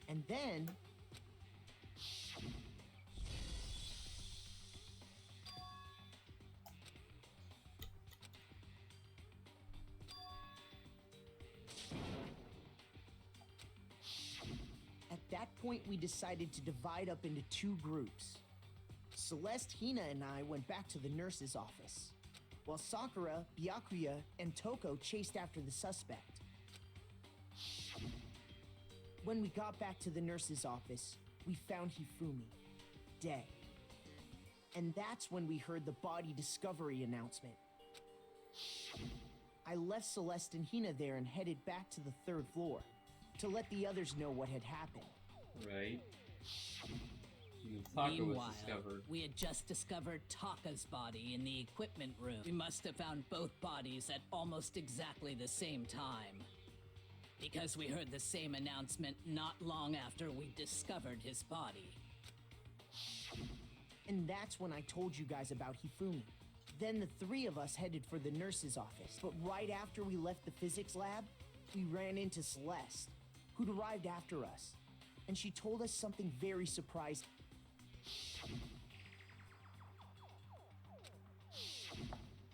and then... At that point, we decided to divide up into two groups. Celeste, Hina, and I went back to the nurse's office, while Sakura, Byakuya, and Toko chased after the suspect. When we got back to the nurse's office, we found Hifumi, dead. And that's when we heard the body discovery announcement. I left Celeste and Hina there and headed back to the third floor to let the others know what had happened. Right. Taka was Meanwhile, discovered. we had just discovered Taka's body in the equipment room. We must have found both bodies at almost exactly the same time, because we heard the same announcement not long after we discovered his body. And that's when I told you guys about Hifumi. Then the three of us headed for the nurse's office. But right after we left the physics lab, we ran into Celeste, who'd arrived after us. And she told us something very surprising.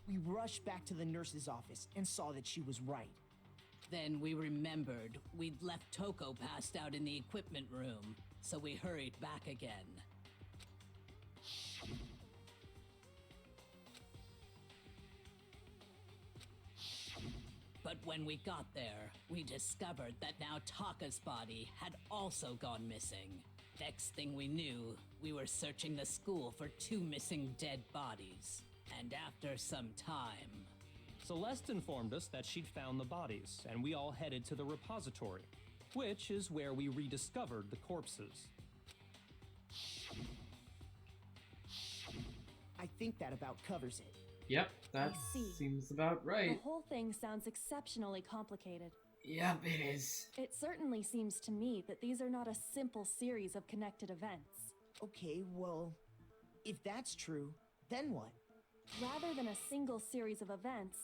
We rushed back to the nurse's office and saw that she was right. Then we remembered we'd left Toko passed out in the equipment room, so we hurried back again. But when we got there, we discovered that now Taka's body had also gone missing. Next thing we knew, we were searching the school for two missing dead bodies. And after some time... Celeste informed us that she'd found the bodies, and we all headed to the repository, which is where we rediscovered the corpses. I think that about covers it. Yep, that I see. seems about The right. whole thing sounds exceptionally complicated. Yep, it is. It certainly seems to me that these are not a simple series of connected events. Okay, well, if that's true, then what? Rather than a single series of events,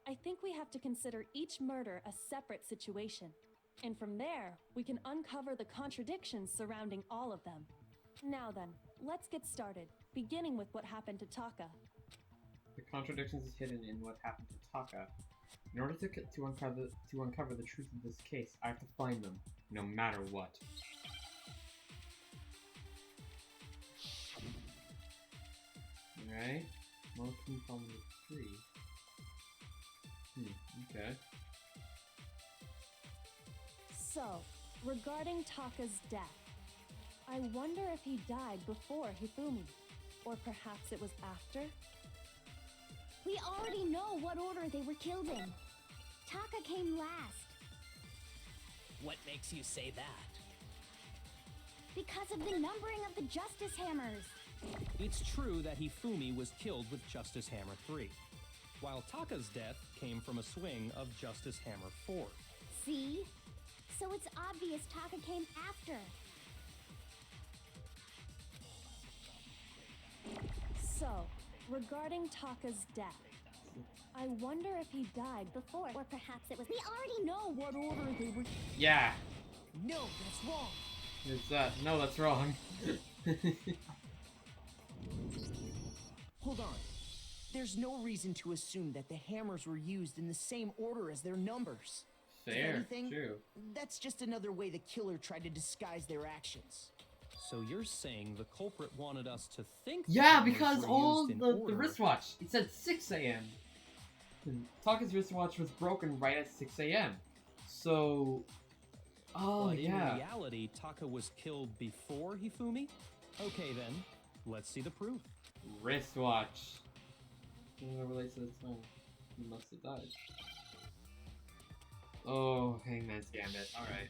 I think we have to consider each murder a separate situation. And from there, we can uncover the contradictions surrounding all of them. Now then, let's get started, beginning with what happened to Taka. The contradictions is hidden in what happened to Taka. In order to uncover the truth of this case, I have to find them, no matter what. Alright. Molecule from the tree. Okay. So, regarding Taka's death, I wonder if he died before Hifumi, or perhaps it was after? We already know what order they were killed in. Taka came last. What makes you say that? Because of the numbering of the Justice Hammers. It's true that Hifumi was killed with Justice Hammer 3, while Taka's death came from a swing of Justice Hammer 4. See? So it's obvious Taka came after. So, regarding Taka's death, I wonder if he died before, Or perhaps it was. We already know what order they were. Yeah! No, that's wrong! It's no, that's wrong. Hold on. There's no reason to assume that the hammers were used in the same order as their numbers. If Fair, anything, true. that's just another way the killer tried to disguise their actions. So you're saying the culprit wanted us to think Yeah, the hammers because were all used in the order. wristwatch, it said 6 a.m. And Taka's wristwatch was broken right at 6 a.m. So... Oh, But yeah. in reality, Taka was killed before Hifumi? Okay then. Let's see the proof. Wristwatch. That relates to the time. He must have died. Oh, Hangman's Gambit. Alright.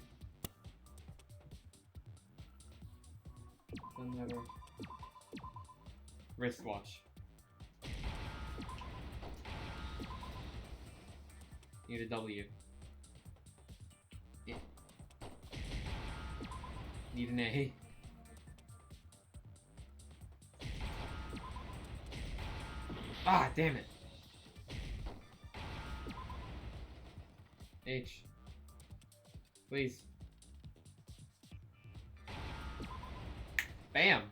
Another wristwatch. Need a W. Yeah. Need an A. Ah, damn it. H. Please. Bam!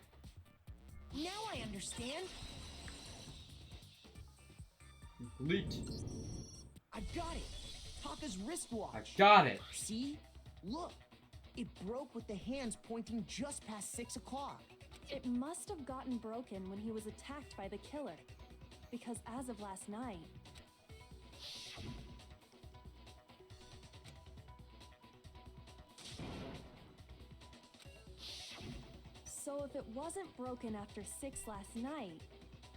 Now I understand. Complete. I got it. Taka's wristwatch. I got it. See? Look. It broke with the hands pointing just past 6 o'clock. It must have gotten broken when he was attacked by the killer. Because as of last night, so if it wasn't broken after 6 last night,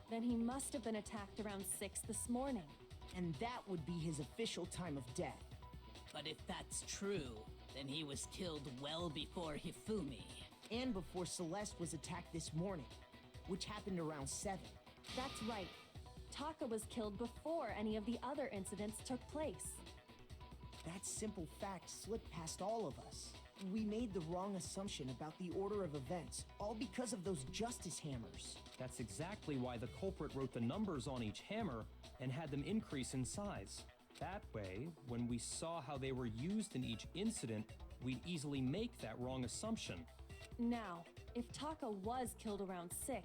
then he must have been attacked around 6 this morning. And that would be his official time of death. But if that's true, then he was killed well before Hifumi. And before Celeste was attacked this morning, which happened around 7. That's right. Taka was killed before any of the other incidents took place. That simple fact slipped past all of us. We made the wrong assumption about the order of events, all because of those justice hammers. That's exactly why the culprit wrote the numbers on each hammer and had them increase in size. That way, when we saw how they were used in each incident, we'd easily make that wrong assumption. Now, if Taka was killed around 6,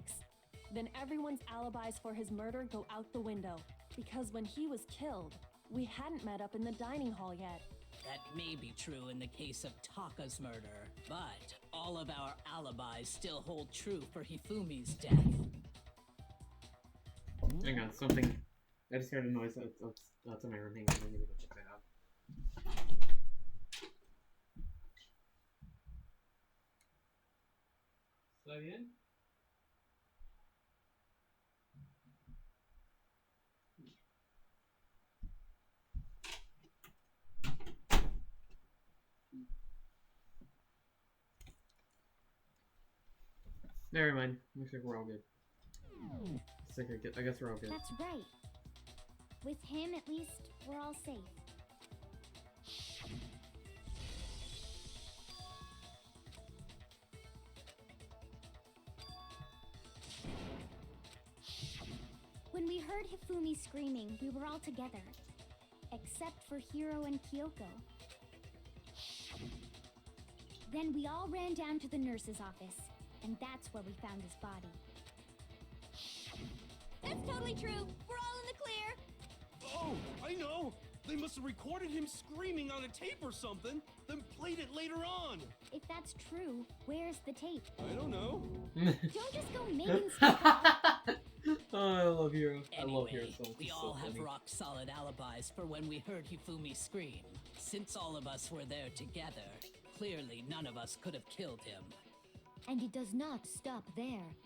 then everyone's alibis for his murder go out the window. Because when he was killed, we hadn't met up in the dining hall yet. That may be true in the case of Taka's murder, but all of our alibis still hold true for Hifumi's death. Hang on, something. I just heard a noise that's in my room. Hang on, I need to go check that out. Is that in? Never mind. Looks like we're all good. I guess we're all good. That's right. With him, at least, we're all safe. When we heard Hifumi screaming, we were all together. Except for Hiro and Kyoko. Then we all ran down to the nurse's office. And that's where we found his body. That's totally true. We're all in the clear. Oh, I know! They must have recorded him screaming on a tape or something, then played it later on! If that's true, where's the tape? I don't know. Don't just go making stuff up. Oh, I love Hiro. Anyway, I love Hiro so much. we He's all so have funny. rock-solid alibis for when we heard Hifumi scream. Since all of us were there together, clearly none of us could have killed him. And it does not stop there.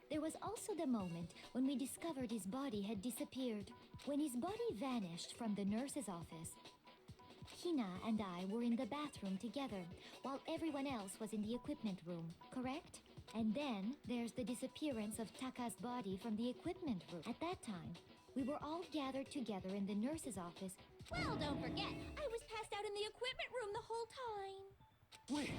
There was also the moment when we discovered his body had disappeared. When his body vanished from the nurse's office, Hina and I were in the bathroom together, while everyone else was in the equipment room, correct? And then there's the disappearance of Taka's body from the equipment room. At that time, we were all gathered together in the nurse's office. Well, don't forget, I was passed out in the equipment room the whole time. Wait,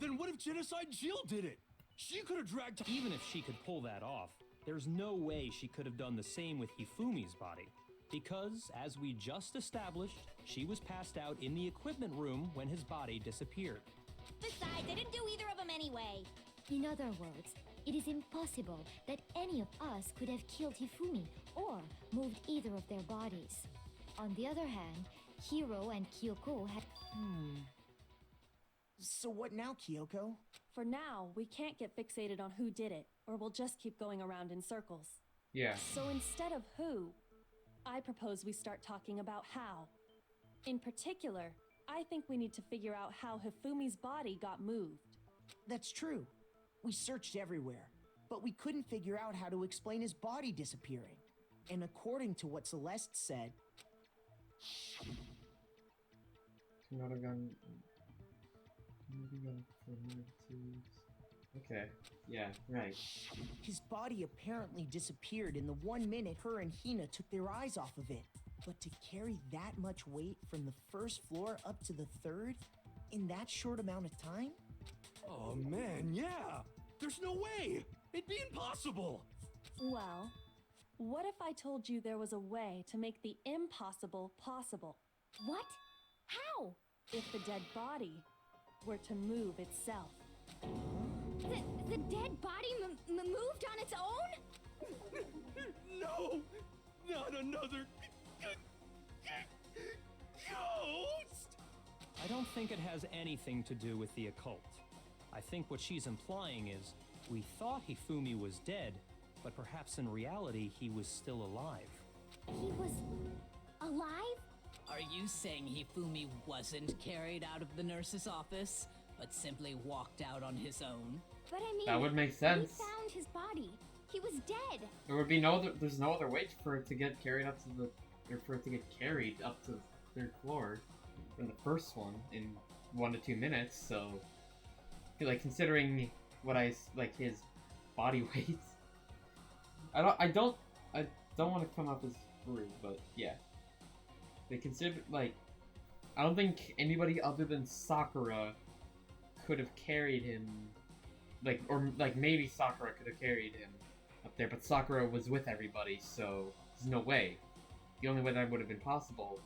then what if Genocide Jill did it? She could have dragged... Even if she could pull that off, there's no way she could have done the same with Hifumi's body. Because, as we just established, she was passed out in the equipment room when his body disappeared. Besides, I didn't do either of them anyway. In other words, it is impossible that any of us could have killed Hifumi or moved either of their bodies. On the other hand, Hiro and Kyoko had... So what now, Kyoko? For now, we can't get fixated on who did it, or we'll just keep going around in circles. Yeah. So instead of who, I propose we start talking about how. In particular, I think we need to figure out how Hifumi's body got moved. That's true. We searched everywhere. but we couldn't figure out how to explain his body disappearing. And according to what Celeste said, Not a gun. Okay, yeah, right. his body apparently disappeared in the 1 minute her and Hina took their eyes off of it. But to carry that much weight from the first floor up to the third in that short amount of time? Oh man, yeah! There's no way! It'd be impossible! Well, what if I told you there was a way to make the impossible possible? What? How? If the dead body were to move itself. The dead body moved on its own? No! Not another ghost! I don't think it has anything to do with the occult. I think what she's implying is we thought Hifumi was dead, but perhaps in reality he was still alive. He was alive? Are you saying Hifumi wasn't carried out of the nurse's office, but simply walked out on his own? But I mean, That would make sense. We found his body. He was dead. There would be there's no other way for it to get carried up to the, or for it to get carried up to the third floor from the first one in 1 to 2 minutes, so, I feel like considering what like his body weight, I don't want to come up as rude, but yeah. They consider, like, I don't think anybody other than Sakura could have carried him, like, or, like, maybe Sakura could have carried him up there, but Sakura was with everybody, so there's no way. The only way that would have been possible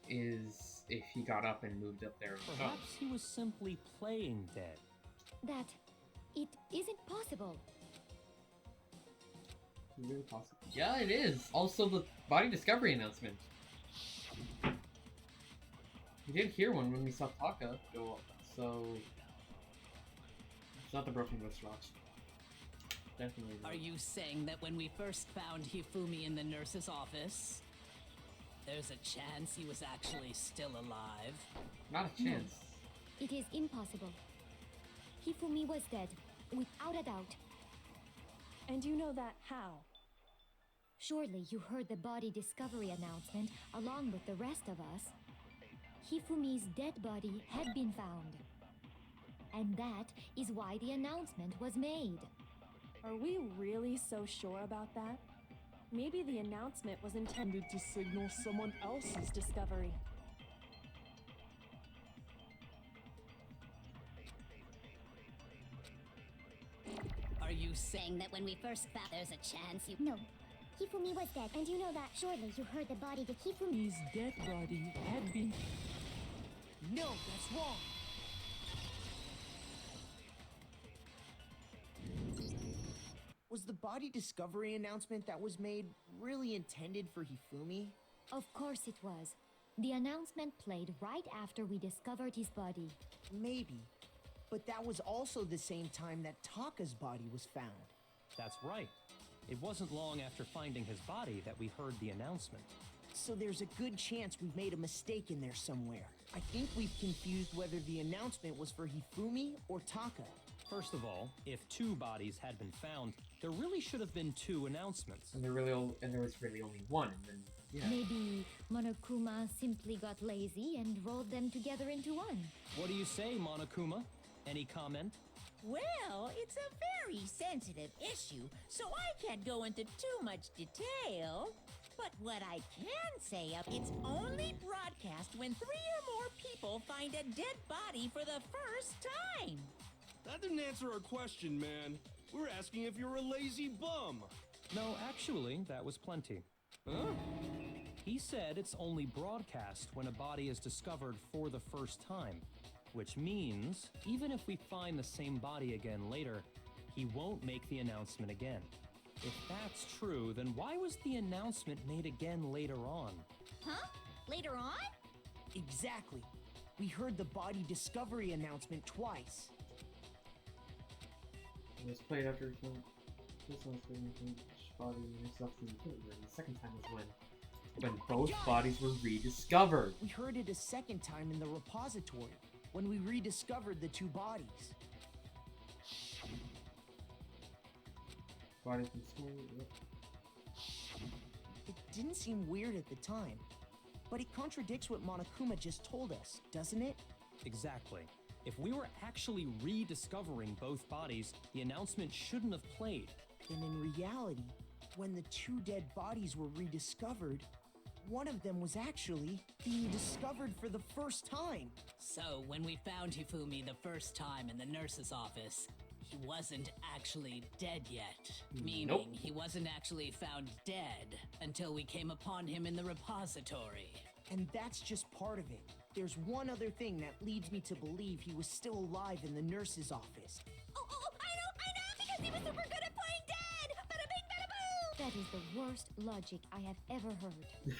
is if he got up and moved up there on his own. Perhaps he was simply playing dead. That it isn't possible. Really possible. Yeah, it is. Also, the body discovery announcement. We did hear one when we saw Taka go up, so it's not the Broken Ghost Rocks. Definitely not. Are you saying that when we first found Hifumi in the nurse's office, there's a chance he was actually still alive? Not a chance. It is impossible. Hifumi was dead, without a doubt. And you know that how? Surely you heard the body discovery announcement along with the rest of us. Hifumi's dead body had been found. And that is why the announcement was made. Are we really so sure about that? Maybe the announcement was intended to signal someone else's discovery. Are you Saying that when we first found there's a chance you... No. Hifumi was dead, and you know that. Surely you heard the body that Hifumi's dead body had been... no, that's wrong. Was the body discovery announcement that was made really intended for Hifumi? Of course it was. The announcement played right after we discovered his body. Maybe. But that was also the same time that Taka's body was found. That's right. It wasn't long after finding his body that we heard the announcement. So there's a good chance we've made a mistake in there somewhere. I think we've confused whether the announcement was for Hifumi or Taka. First of all, if 2 bodies had been found, there really should have been 2 announcements. And there was really only one, and then, yeah. Maybe Monokuma simply got lazy and rolled them together into one. What do you say, Monokuma? Any comment? Well, it's a very sensitive issue, so I can't go into too much detail. But what I can say, it's only broadcast when 3 or more people find a dead body for the first time. That didn't answer our question, man. We're asking if you're a lazy bum. No, actually, that was plenty. Huh? He said it's only broadcast when a body is discovered for the first time. Which means, even if we find the same body again later, he won't make the announcement again. If that's true, then why was the announcement made again later on? Huh? Later on? Exactly. We heard the body discovery announcement twice. It was played after this one's played from each body and stuff in the second time was when both bodies were rediscovered. We heard it a second time in the repository, when we rediscovered the 2 bodies. body from school. Yep. It didn't seem weird at the time, but it contradicts what Monokuma just told us, doesn't it? Exactly. If we were actually rediscovering both bodies, the announcement shouldn't have played. Then in reality, when the two dead bodies were rediscovered, one of them was actually being discovered for the first time. So, when we found Hifumi the first time in the nurse's office, he wasn't actually dead yet. Meaning, Nope. he wasn't actually found dead until we came upon him in the repository. And that's just part of it. There's one other thing that leads me to believe he was still alive in the nurse's office. Oh, I know, because he was super good at playing dead! Bada bing, bada boom! That is the worst logic I have ever heard.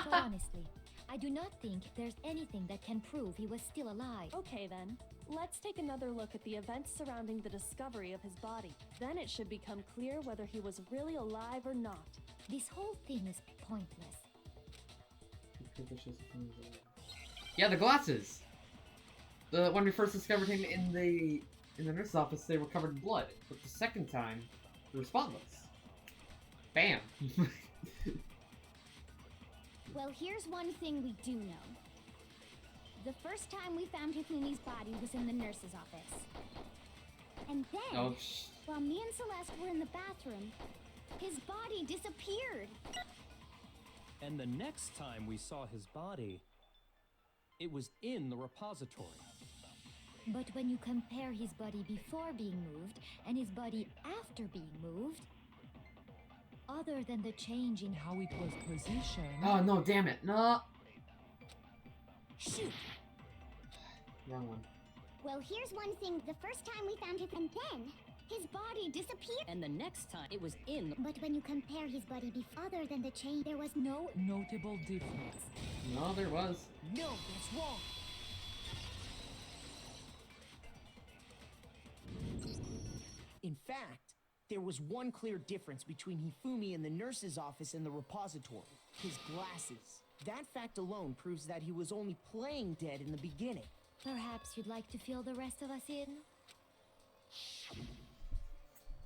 So honestly, I do not think there's anything that can prove he was still alive. Okay then, let's take another look at the events surrounding the discovery of his body. Then it should become clear whether he was really alive or not. This whole thing is pointless. Yeah, the glasses. When we first discovered him in the nurse's office, they were covered in blood. But the second time, they were spotless. Bam. Well, here's one thing we do know. The first time we found Hifumi's body was in the nurse's office. And then, Oh, while me and Celeste were in the bathroom, his body disappeared. And the next time we saw his body, it was in the repository. But when you compare his body before being moved and his body after being moved, other than the change in how it was positioned... Oh, no, damn it. No. Shoot! Wrong one. Well, here's one thing. The first time we found him, and then his body disappeared. And the next time, it was in the... But when you compare his body other than the change, there was no notable difference. No, there was. No, that's wrong. In fact, there was one clear difference between Hifumi in the nurse's office and the repository. His glasses. That fact alone proves that he was only playing dead in the beginning. Perhaps you'd like to fill the rest of us in?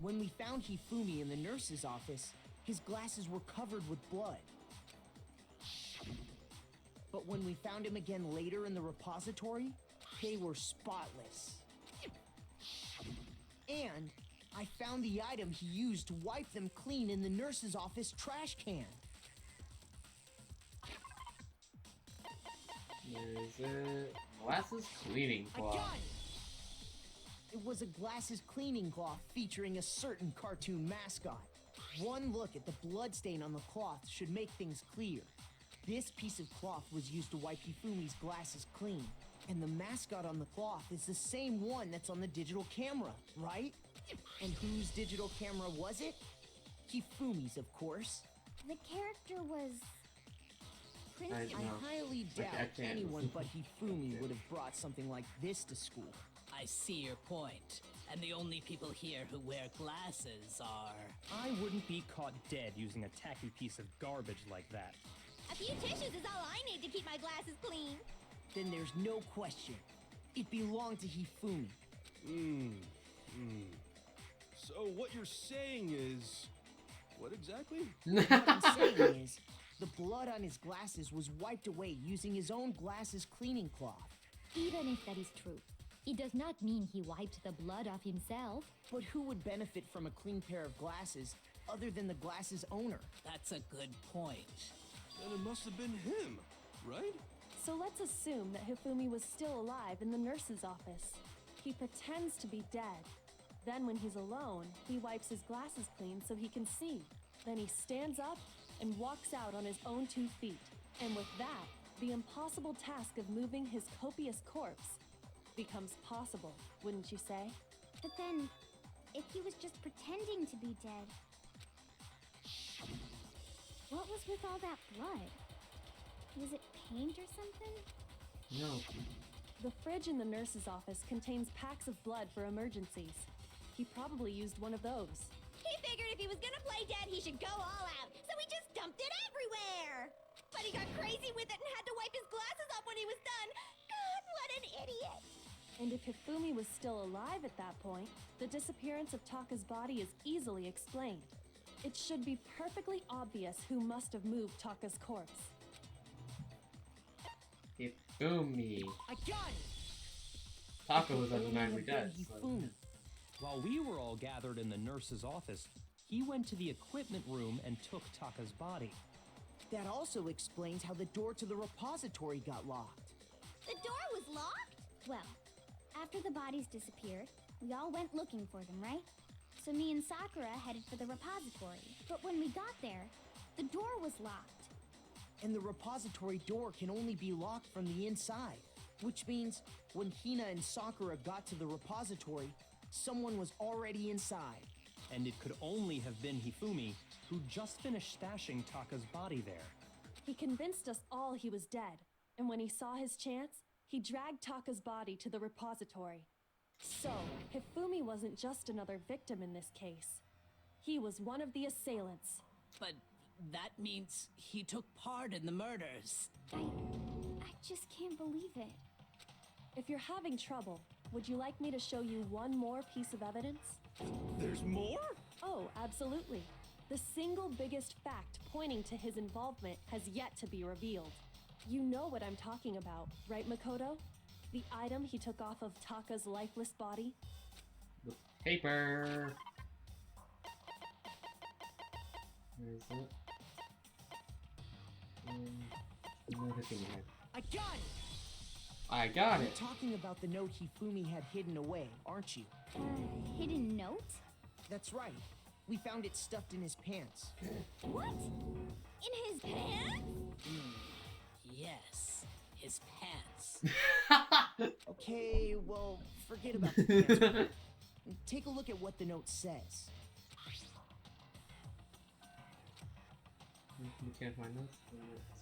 When we found Hifumi in the nurse's office, his glasses were covered with blood. But when we found him again later in the repository, they were spotless. And I found the item he used to wipe them clean in the nurse's office trash can. Where is it? Glasses cleaning I cloth. got it! It was a glasses cleaning cloth featuring a certain cartoon mascot. One look at the bloodstain on the cloth should make things clear. This piece of cloth was used to wipe Hifumi's glasses clean. And the mascot on the cloth is the same one that's on the digital camera, right? And whose digital camera was it? Hifumi's, of course. The character was Prince. I highly I doubt can't. anyone but Hifumi would have brought something like this to school. I see your point. And the only people here who wear glasses are... I wouldn't be caught dead using a tacky piece of garbage like that. A few tissues is all I need to keep my glasses clean. Then there's no question. It belonged to Hifumi. So what you're saying is... What exactly? What I'm saying is, the blood on his glasses was wiped away using his own glasses cleaning cloth. Even if that is true, it does not mean he wiped the blood off himself. But who would benefit from a clean pair of glasses other than the glasses owner? That's a good point. Then it must have been him, right? So let's assume that Hifumi was still alive in the nurse's office. He pretends to be dead. Then when he's alone, he wipes his glasses clean so he can see. Then he stands up and walks out on his own 2 feet. And with that, the impossible task of moving his copious corpse becomes possible, wouldn't you say? But then, if he was just pretending to be dead, what was with all that blood? Was it paint or something? No. The fridge in the nurse's office contains packs of blood for emergencies. He probably used one of those. He figured if he was gonna play dead, he should go all out, so he just dumped it everywhere! But he got crazy with it and had to wipe his glasses off when he was done. God, what an idiot! And if Hifumi was still alive at that point, the disappearance of Taka's body is easily explained. It should be perfectly obvious who must have moved Taka's corpse. Hifumi. I got it! Taka was It could only undeniably have been dead. So. Hifumi. While we were all gathered in the nurse's office, he went to the equipment room and took Taka's body. That also explains how the door to the repository got locked. The door was locked? Well, after the bodies disappeared, we all went looking for them, right? So me and Sakura headed for the repository. But when we got there, the door was locked. And the repository door can only be locked from the inside. Which means when Hina and Sakura got to the repository, someone was already inside. And it could only have been Hifumi, who just finished stashing Taka's body there. He convinced us all he was dead, and when he saw his chance, he dragged Taka's body to the repository. So, Hifumi wasn't just another victim in this case. He was one of the assailants. But that means he took part in the murders. I just can't believe it. If you're having trouble, would you like me to show you one more piece of evidence? There's more? Oh, absolutely. The single biggest fact pointing to his involvement has yet to be revealed. You know what I'm talking about, right, Makoto? The item he took off of Taka's lifeless body? The paper. Where is it? No hitting head. I got it! I got You're it. talking about the note Hifumi had hidden away, aren't you? Hidden note? That's right. We found it stuffed in his pants. What? In his pants? Yes, his pants. Okay, well, forget about the pants. part. Take a look at what the note says. You can't find us?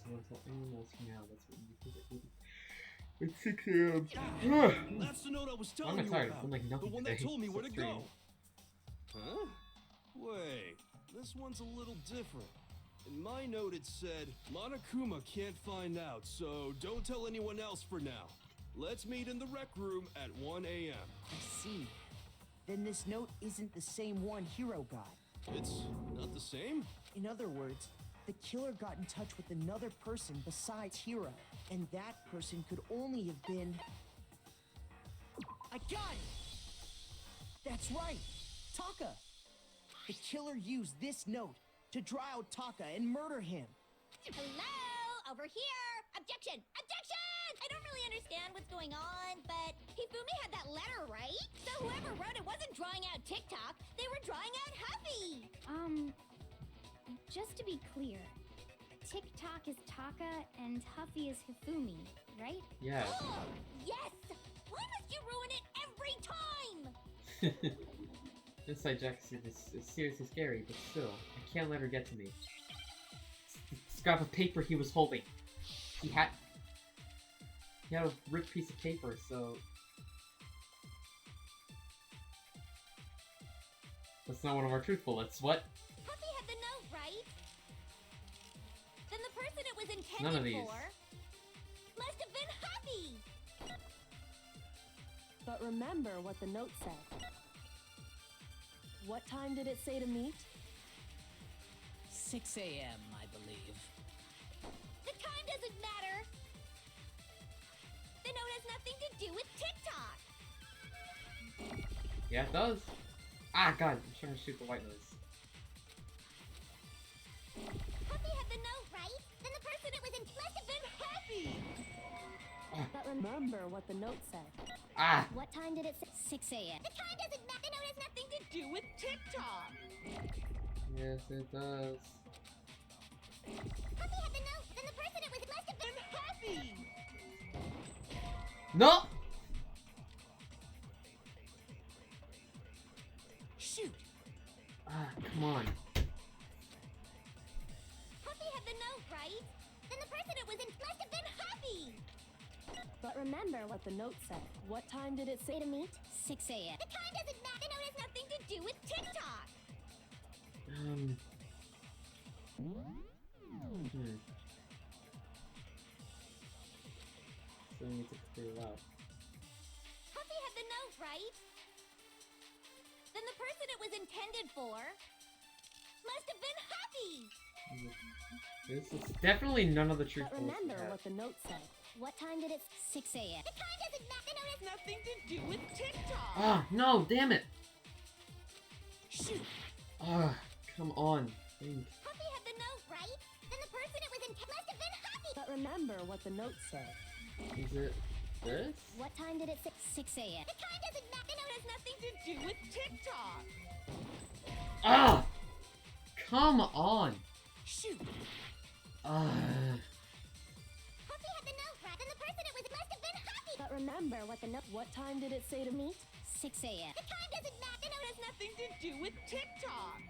Someone told anyone else now. That's what you think. It's 6 a.m. That's the note I was telling I'm you tired. about. I'm like The nothing one today. that told me where to It's go. Huh? Wait, this one's a little different. In my note it said, Monokuma can't find out, so don't tell anyone else for now. Let's meet in the rec room at 1 a.m. I see. Then this note isn't the same one Hiro got. It's not the same? In other words, the killer got in touch with another person besides Hiro, and that person could only have been... I got it! That's right! Taka! The killer used this note to draw out Taka and murder him. Hello? Over here! Objection! Objection! I don't really understand what's going on, but Hifumi had that letter, right? So whoever wrote it wasn't drawing out TikTok, they were drawing out Huffy! Just to be clear, TikTok is Taka and Huffy is Hifumi, right? Yes. Oh, yes! Why must you ruin it every time? Inside Jackson is seriously scary, but still, I can't let her get to me. Scrap of paper he was holding. He had a ripped piece of paper, so that's not one of our truth bullets. What? Huffy had the note, right? Then the person it was intended None of these. for must have been Huffy! But remember what the note said. What time did it say to meet? 6 a.m., I believe. The time doesn't matter! The note has nothing to do with TikTok! Yeah, it does. Ah, God, I'm trying to shoot the white noise. Huffy had the note, right? Then the person it was in must have been Huffy! But remember what the note said. Ah! What time did it say? 6 a.m. The time doesn't matter! The note has nothing to do with TikTok! Yes, it does. Huffy had the note! Then the person it was must have been Huffy! No! Shoot! Ah, come on. Huffy had the note, right? Then the person it was in must have been Huffy! But remember what the note said. What time did it say to meet? 6 a.m. The time doesn't matter! The note has nothing to do with TikTok! So we need to clear it out. Huffy the note, right? Then the person it was intended for must have been Happy! This is definitely none of the truth. But remember what the note said. What time did it? 6 a.m. The time doesn't matter. The note has Nothing to do with TikTok. Ah, no, damn it! Shoot. Ah, come on. Think. Happy had the note, right? Then the person it was intended must have been Happy! But remember what the note said. Is it this? What time did it say? 6 a.m. The time doesn't matter. The note has nothing to To do with TikTok. Ah! Come on! Shoot. Ah. Happy had the note, right? Then the person it was must have been Happy! But remember what the note. What time did it say to meet? 6 a.m. The time doesn't matter. The note has Nothing to do with TikTok.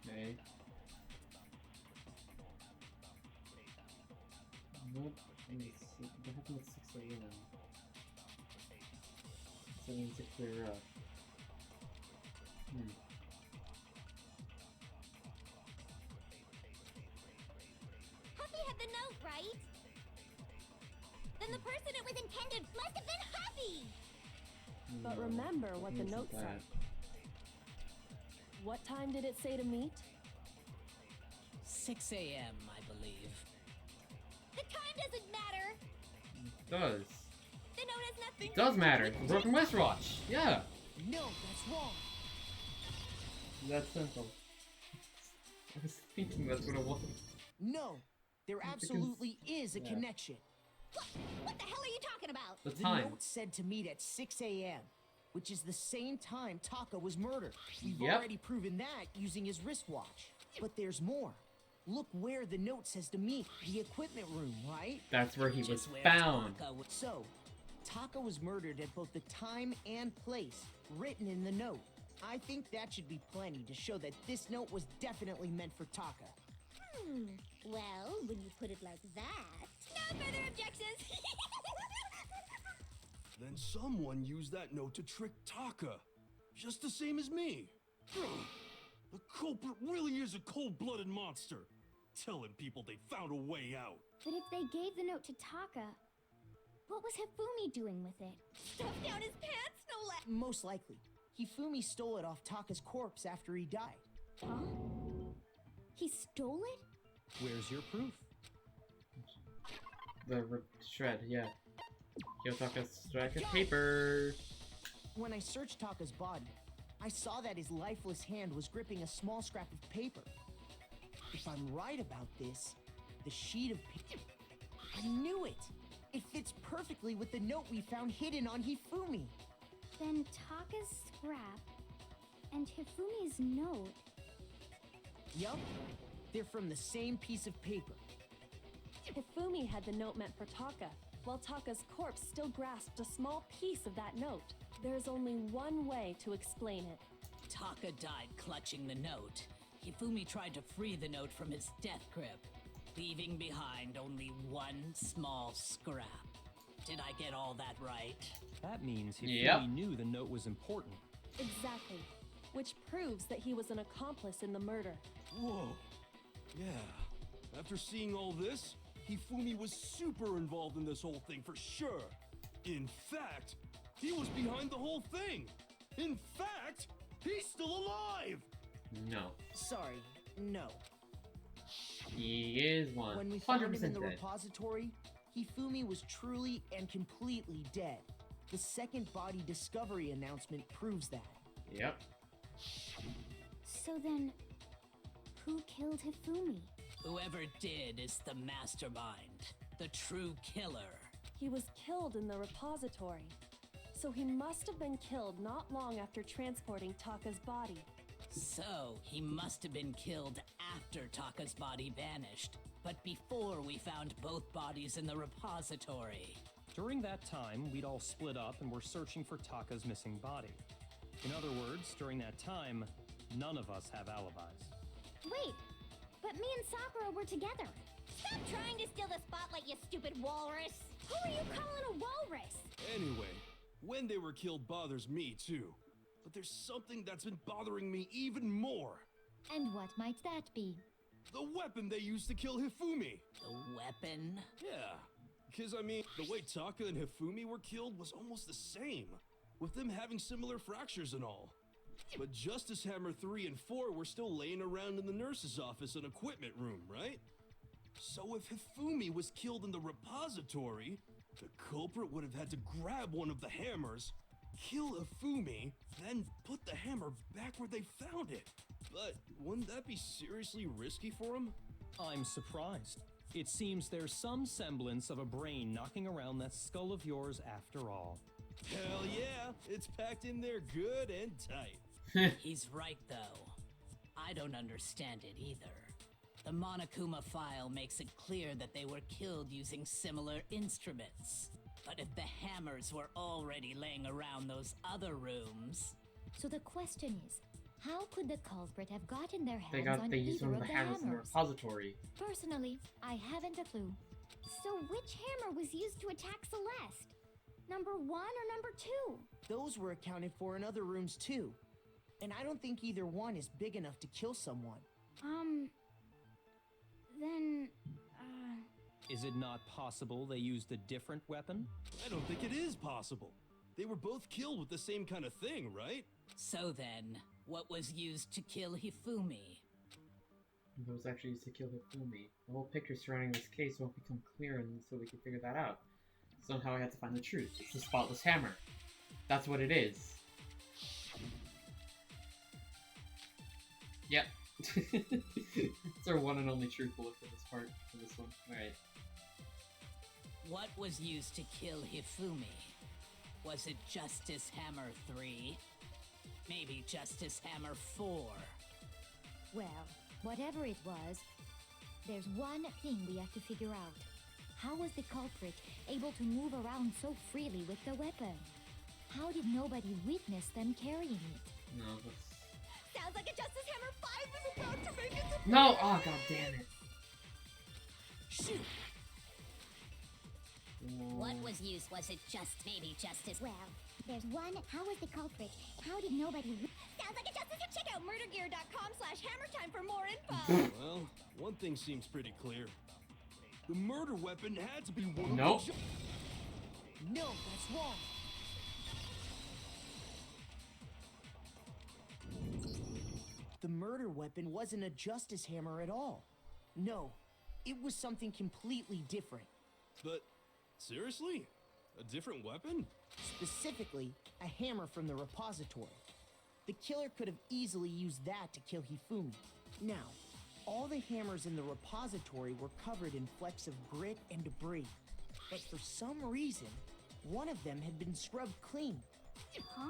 Okay. What? What happened at 6 a.m.? So I need to clear up. Happy had the note, right? Then the person it was intended must have been Happy! But remember what the note said. What time did it say to meet? 6 a.m., I believe. The time doesn't matter. It does. The note has nothing. It does matter. It's a broken wristwatch. Yeah. No, that's wrong. That's simple. I was thinking that's what it was. No, there absolutely is a connection. What the hell are you talking about? The The time. note said to meet at 6 a.m., which is the same time Taka was murdered. We've Yep. already proven that using his wristwatch. But there's more. Look where the note says to meet. The equipment room, right? That's where he Which was is where found. Taka was- So, Taka was murdered at both the time and place written in the note. I think that should be plenty to show that this note was definitely meant for Taka. Well, when you put it like that. No further objections! Then someone used that note to trick Taka. Just the same as me. The culprit really is a cold-blooded monster. Telling people they found a way out. But if they gave the note to Taka, what was Hifumi doing with it? Stuffed down his pants, no less! Most likely. Hifumi stole it off Taka's corpse after he died. Huh? He stole it? Where's your proof? The shred, yeah. Kiyotaka strike of paper. When I searched Taka's body, I saw that his lifeless hand was gripping a small scrap of paper. If I'm right about this, the sheet of paper... I knew it! It fits perfectly with the note we found hidden on Hifumi. Then Taka's scrap and Hifumi's note. Yup, they're from the same piece of paper. Hifumi had the note meant for Taka, while Taka's corpse still grasped a small piece of that note. There's only one way to explain it. Taka died clutching the note. Hifumi tried to free the note from his death grip, leaving behind only one small scrap. Did I get all that right? That means Hifumi Yep. knew the note was important. Exactly. Which proves that he was an accomplice in the murder. Whoa. Yeah. After seeing all this, Hifumi was super involved in this whole thing for sure. In fact, he was behind the whole thing. In fact, he's still alive. No. Sorry, no. He is one. When we found him 100% in the dead. repository, Hifumi was truly and completely dead. The second body discovery announcement proves that. Yep. So then, who killed Hifumi? Whoever did is the mastermind, the true killer. He was killed in the repository. So he must have been killed not long after transporting Taka's body. So, he must have been killed after Taka's body vanished, but before we found both bodies in the repository. During that time, we'd all split up and were searching for Taka's missing body. In other words, during that time, none of us have alibis. Wait, but me and Sakura were together. Stop trying to steal the spotlight, you stupid walrus! Who are you calling a walrus? Anyway, when they were killed bothers me too. But there's something that's been bothering me even more. And what might that be? The weapon they used to kill Hifumi. The weapon? Yeah. Because, I mean, the way Taka and Hifumi were killed was almost the same, with them having similar fractures and all. But Justice Hammer 3 and 4 were still laying around in the nurse's office and equipment room, right? So if Hifumi was killed in the repository, the culprit would have had to grab one of the hammers, kill Hifumi, then put the hammer back where they found it. But wouldn't that be seriously risky for him? I'm surprised. It seems there's some semblance of a brain knocking around that skull of yours after all. Hell yeah, it's packed in there good and tight. He's right, though. I don't understand it either. The Monokuma file makes it clear that they were killed using similar instruments. But if the hammers were already laying around those other rooms... So the question is, how could the culprit have gotten their hands on They used either one of of the the hammers in the hammers? repository. Personally, I haven't a clue. So which hammer was used to attack Celeste? Number 1 or number 2? Those were accounted for in other rooms too. And I don't think either one is big enough to kill someone. Then, Is it not possible they used a different weapon? I don't think it is possible. They were both killed with the same kind of thing, right? So then, what was used to kill Hifumi? It was actually used to kill Hifumi. The whole picture surrounding this case won't become clear until we can figure that out. Somehow I had to find the truth. It's the spotless hammer. That's what it is. Yep. It's our one and only truth bullet for this part, for this one. Alright. What was used to kill Hifumi? Was it Justice Hammer 3? Maybe Justice Hammer 4? Well, whatever it was, there's one thing we have to figure out. How was the culprit able to move around so freely with the weapon? How did nobody witness them carrying it? No, that's... Sounds like a Justice Hammer 5 is about to make its appearance! No! Oh, god damn it. Shoot! What was used? Was it just maybe Justice? Well, there's one. How was the culprit? How did nobody... Sounds like a Justice Hammer! Check out murdergear.com/hammertime for more info! Well, one thing seems pretty clear. The murder weapon had to be one Nope. of the No, that's wrong. The murder weapon wasn't a justice hammer at all. No, it was something completely different. But, seriously? A different weapon? Specifically, a hammer from the repository. The killer could have easily used that to kill Hifumi. Now, all the hammers in the repository were covered in flecks of grit and debris. But for some reason, one of them had been scrubbed clean. Huh?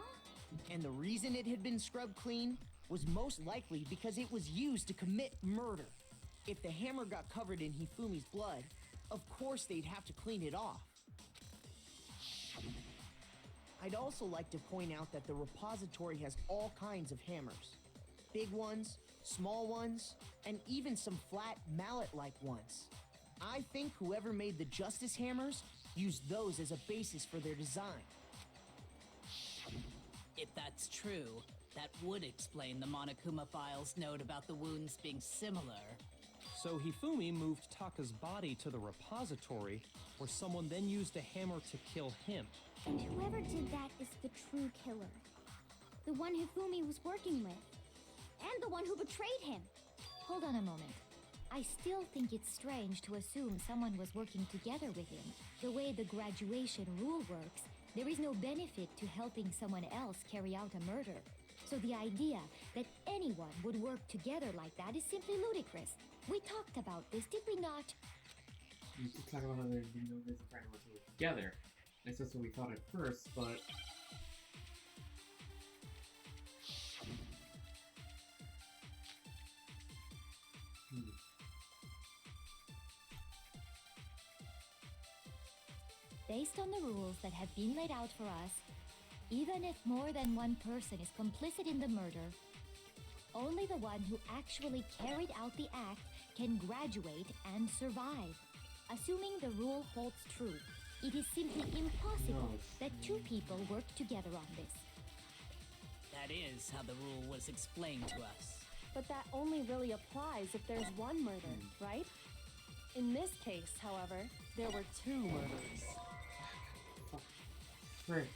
And the reason it had been scrubbed clean was most likely because it was used to commit murder. If the hammer got covered in Hifumi's blood, of course they'd have to clean it off. I'd also like to point out that the repository has all kinds of hammers. Big ones, small ones, and even some flat mallet-like ones. I think whoever made the Justice Hammers used those as a basis for their design. If that's true, that would explain the Monokuma file's note about the wounds being similar. So Hifumi moved Taka's body to the repository, where someone then used a hammer to kill him. And whoever did that is the true killer. The one Hifumi was working with. And the one who betrayed him. Hold on a moment. I still think it's strange to assume someone was working together with him. The way the graduation rule works, there is no benefit to helping someone else carry out a murder. So the idea that anyone would work together like that is simply ludicrous. We talked about this, did we not? We used to talk about how there'd be no reason for anyone to work together. That's just what we thought at first, but... Based on the rules that have been laid out for us, even if more than one person is complicit in the murder, only the one who actually carried out the act can graduate and survive. Assuming the rule holds true, it is simply impossible that two people work together on this. That is how the rule was explained to us. But that only really applies if there's one murder, right? In this case, however, there were 2 murders. Frick.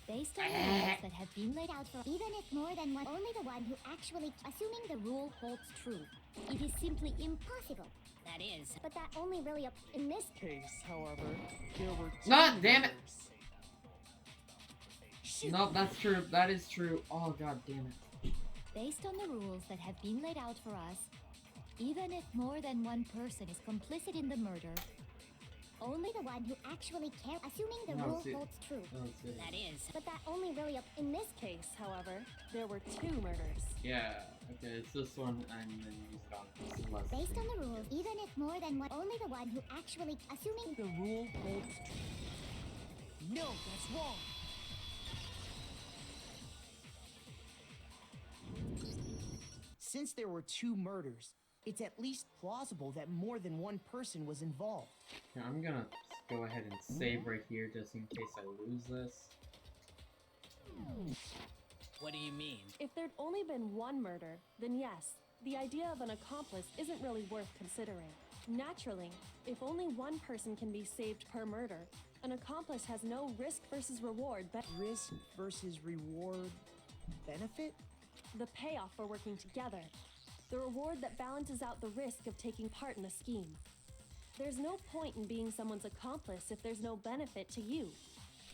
Based on the rules that have been laid out for even if more than one, only the one who actually, assuming the rule holds true. It is simply impossible. That is. But that only really in this Case, however, there were 2 God damn it! murders. No, that's true. That is true. Oh god damn it. Based on the rules that have been laid out for us, even if more than one person is complicit in the murder, only the one who actually can, assuming the No, rule see- holds true. Oh, it's good. That is. But that only really in this Case, however, there were 2 murders. Yeah, okay, it's this one and then use it on Celeste. based on the rules, even if more than one, only the one who actually, assuming The rule holds true. No, that's wrong. Since there were 2 murders, it's at least plausible that more than one person was involved. Okay, I'm gonna go ahead and save right here just in case I lose this. What do you mean? If there'd only been 1 murder, then yes, the idea of an accomplice isn't really worth considering. Naturally, if only 1 person can be saved per murder, an accomplice has no risk versus reward, but Risk versus reward benefit? the payoff for working together. The reward that balances out the risk of taking part in a scheme. There's no point in being someone's accomplice if there's no benefit to you.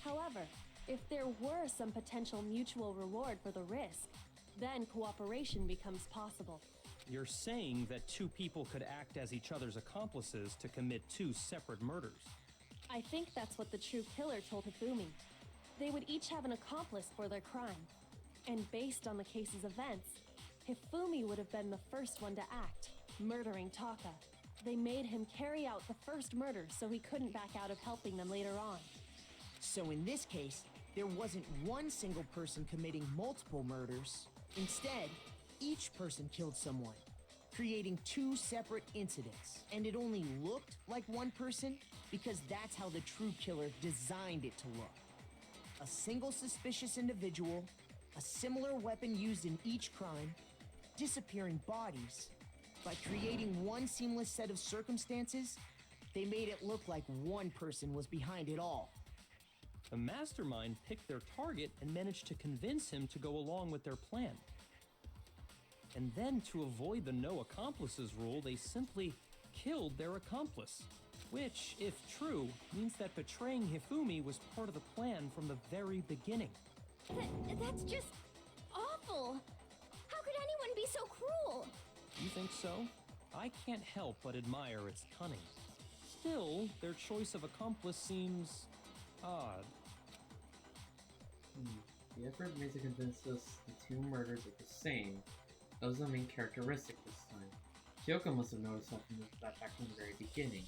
However, if there were some potential mutual reward for the risk, then cooperation becomes possible. You're saying that 2 people could act as each other's accomplices to commit 2 separate murders. I think that's what the true killer told Hifumi. They would each have an accomplice for their crime. And based on the case's events, Hifumi would have been the first one to act, murdering Taka. They made him carry out the first murder so he couldn't back out of helping them later on. So in this case, there wasn't one single person committing multiple murders. Instead, each person killed someone, creating 2 separate incidents. And it only looked like one person because that's how the true killer designed it to look. A single suspicious individual, a similar weapon used in each crime, disappearing bodies. By creating one seamless set of circumstances, they made it look like one person was behind it all. The mastermind picked their target and managed to convince him to go along with their plan. And then, to avoid the no accomplices rule, they simply killed their accomplice. Which, if true, means that betraying Hifumi was part of the plan from the very beginning. That's just awful. How could anyone be so cruel? You think so? I can't help but admire its cunning. Still, their choice of accomplice seems odd. The effort made to convince us the 2 murders are the same. That was the main characteristic this time. Kyoko must have noticed that back from the very beginning.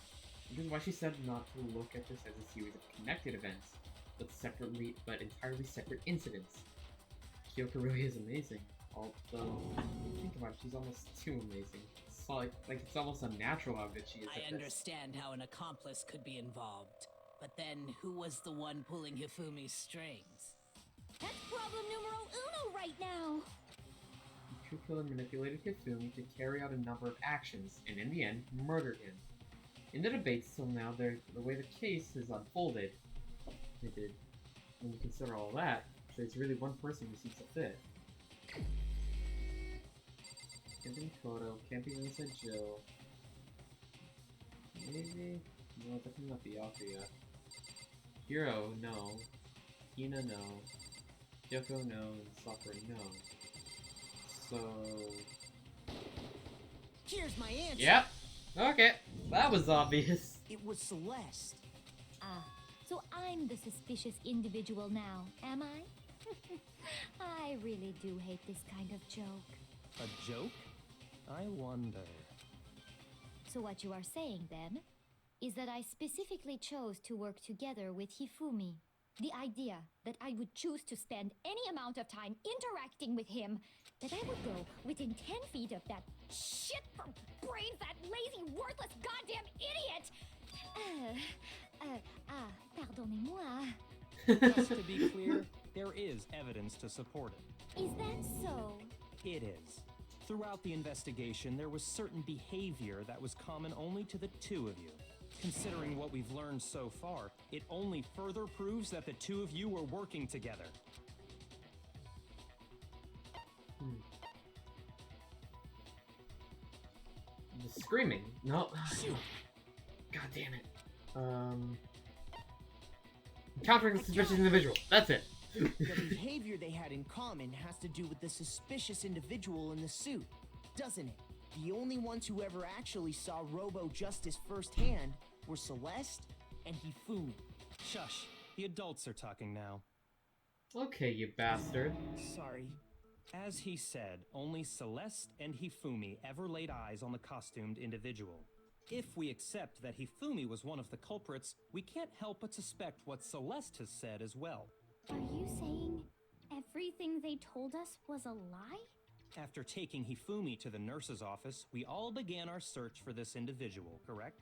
Which is why she said not to look at this as a series of connected events, but entirely separate incidents. Kyoko really is amazing. Although, if you think about it, she's almost too amazing. It's like it's almost unnatural how good she is I at this. understand how an accomplice could be involved. But then, who was the one pulling Hifumi's strings? That's problem numero uno right now. The true killer manipulated Hifumi to carry out a number of actions, and in the end, murdered him. In the debates till now, the way the case has unfolded, when you consider all that, there's really one person who seems to fit. Can't be Kodo, can't be inside Jill. Maybe? No, definitely not Byakuya. Hiro, no. Hina, no. Kyoko, no. And Sakura, no. So... Here's my answer. Yep! Okay, that was obvious. It was Celeste. Ah, so I'm the suspicious individual now, am I? I really do hate this kind of joke. A joke? I wonder. So what you are saying, then, is that I specifically chose to work together with Hifumi. The idea that I would choose to spend any amount of time interacting with him, that I would go within 10 feet of that shit for brains, that lazy, worthless, goddamn idiot! Pardonnez-moi. Just to be clear, there is evidence to support it. Is that so? It is. Throughout the investigation, there was certain behavior that was common only to the 2 of you. Considering what we've learned so far, it only further proves that the two of you were working together. The screaming. No. God damn it. Encountering a suspicious individual. That's it. The behavior they had in common has to do with the suspicious individual in the suit, doesn't it? The only ones who ever actually saw Robo Justice firsthand were Celeste and Hifumi. Shush. The adults are talking now. Okay, you bastard. Sorry. As he said, only Celeste and Hifumi ever laid eyes on the costumed individual. If we accept that Hifumi was one of the culprits, we can't help but suspect what Celeste has said as well. Are you saying everything they told us was a lie? After taking Hifumi to the nurse's office, we all began our search for this individual, correct?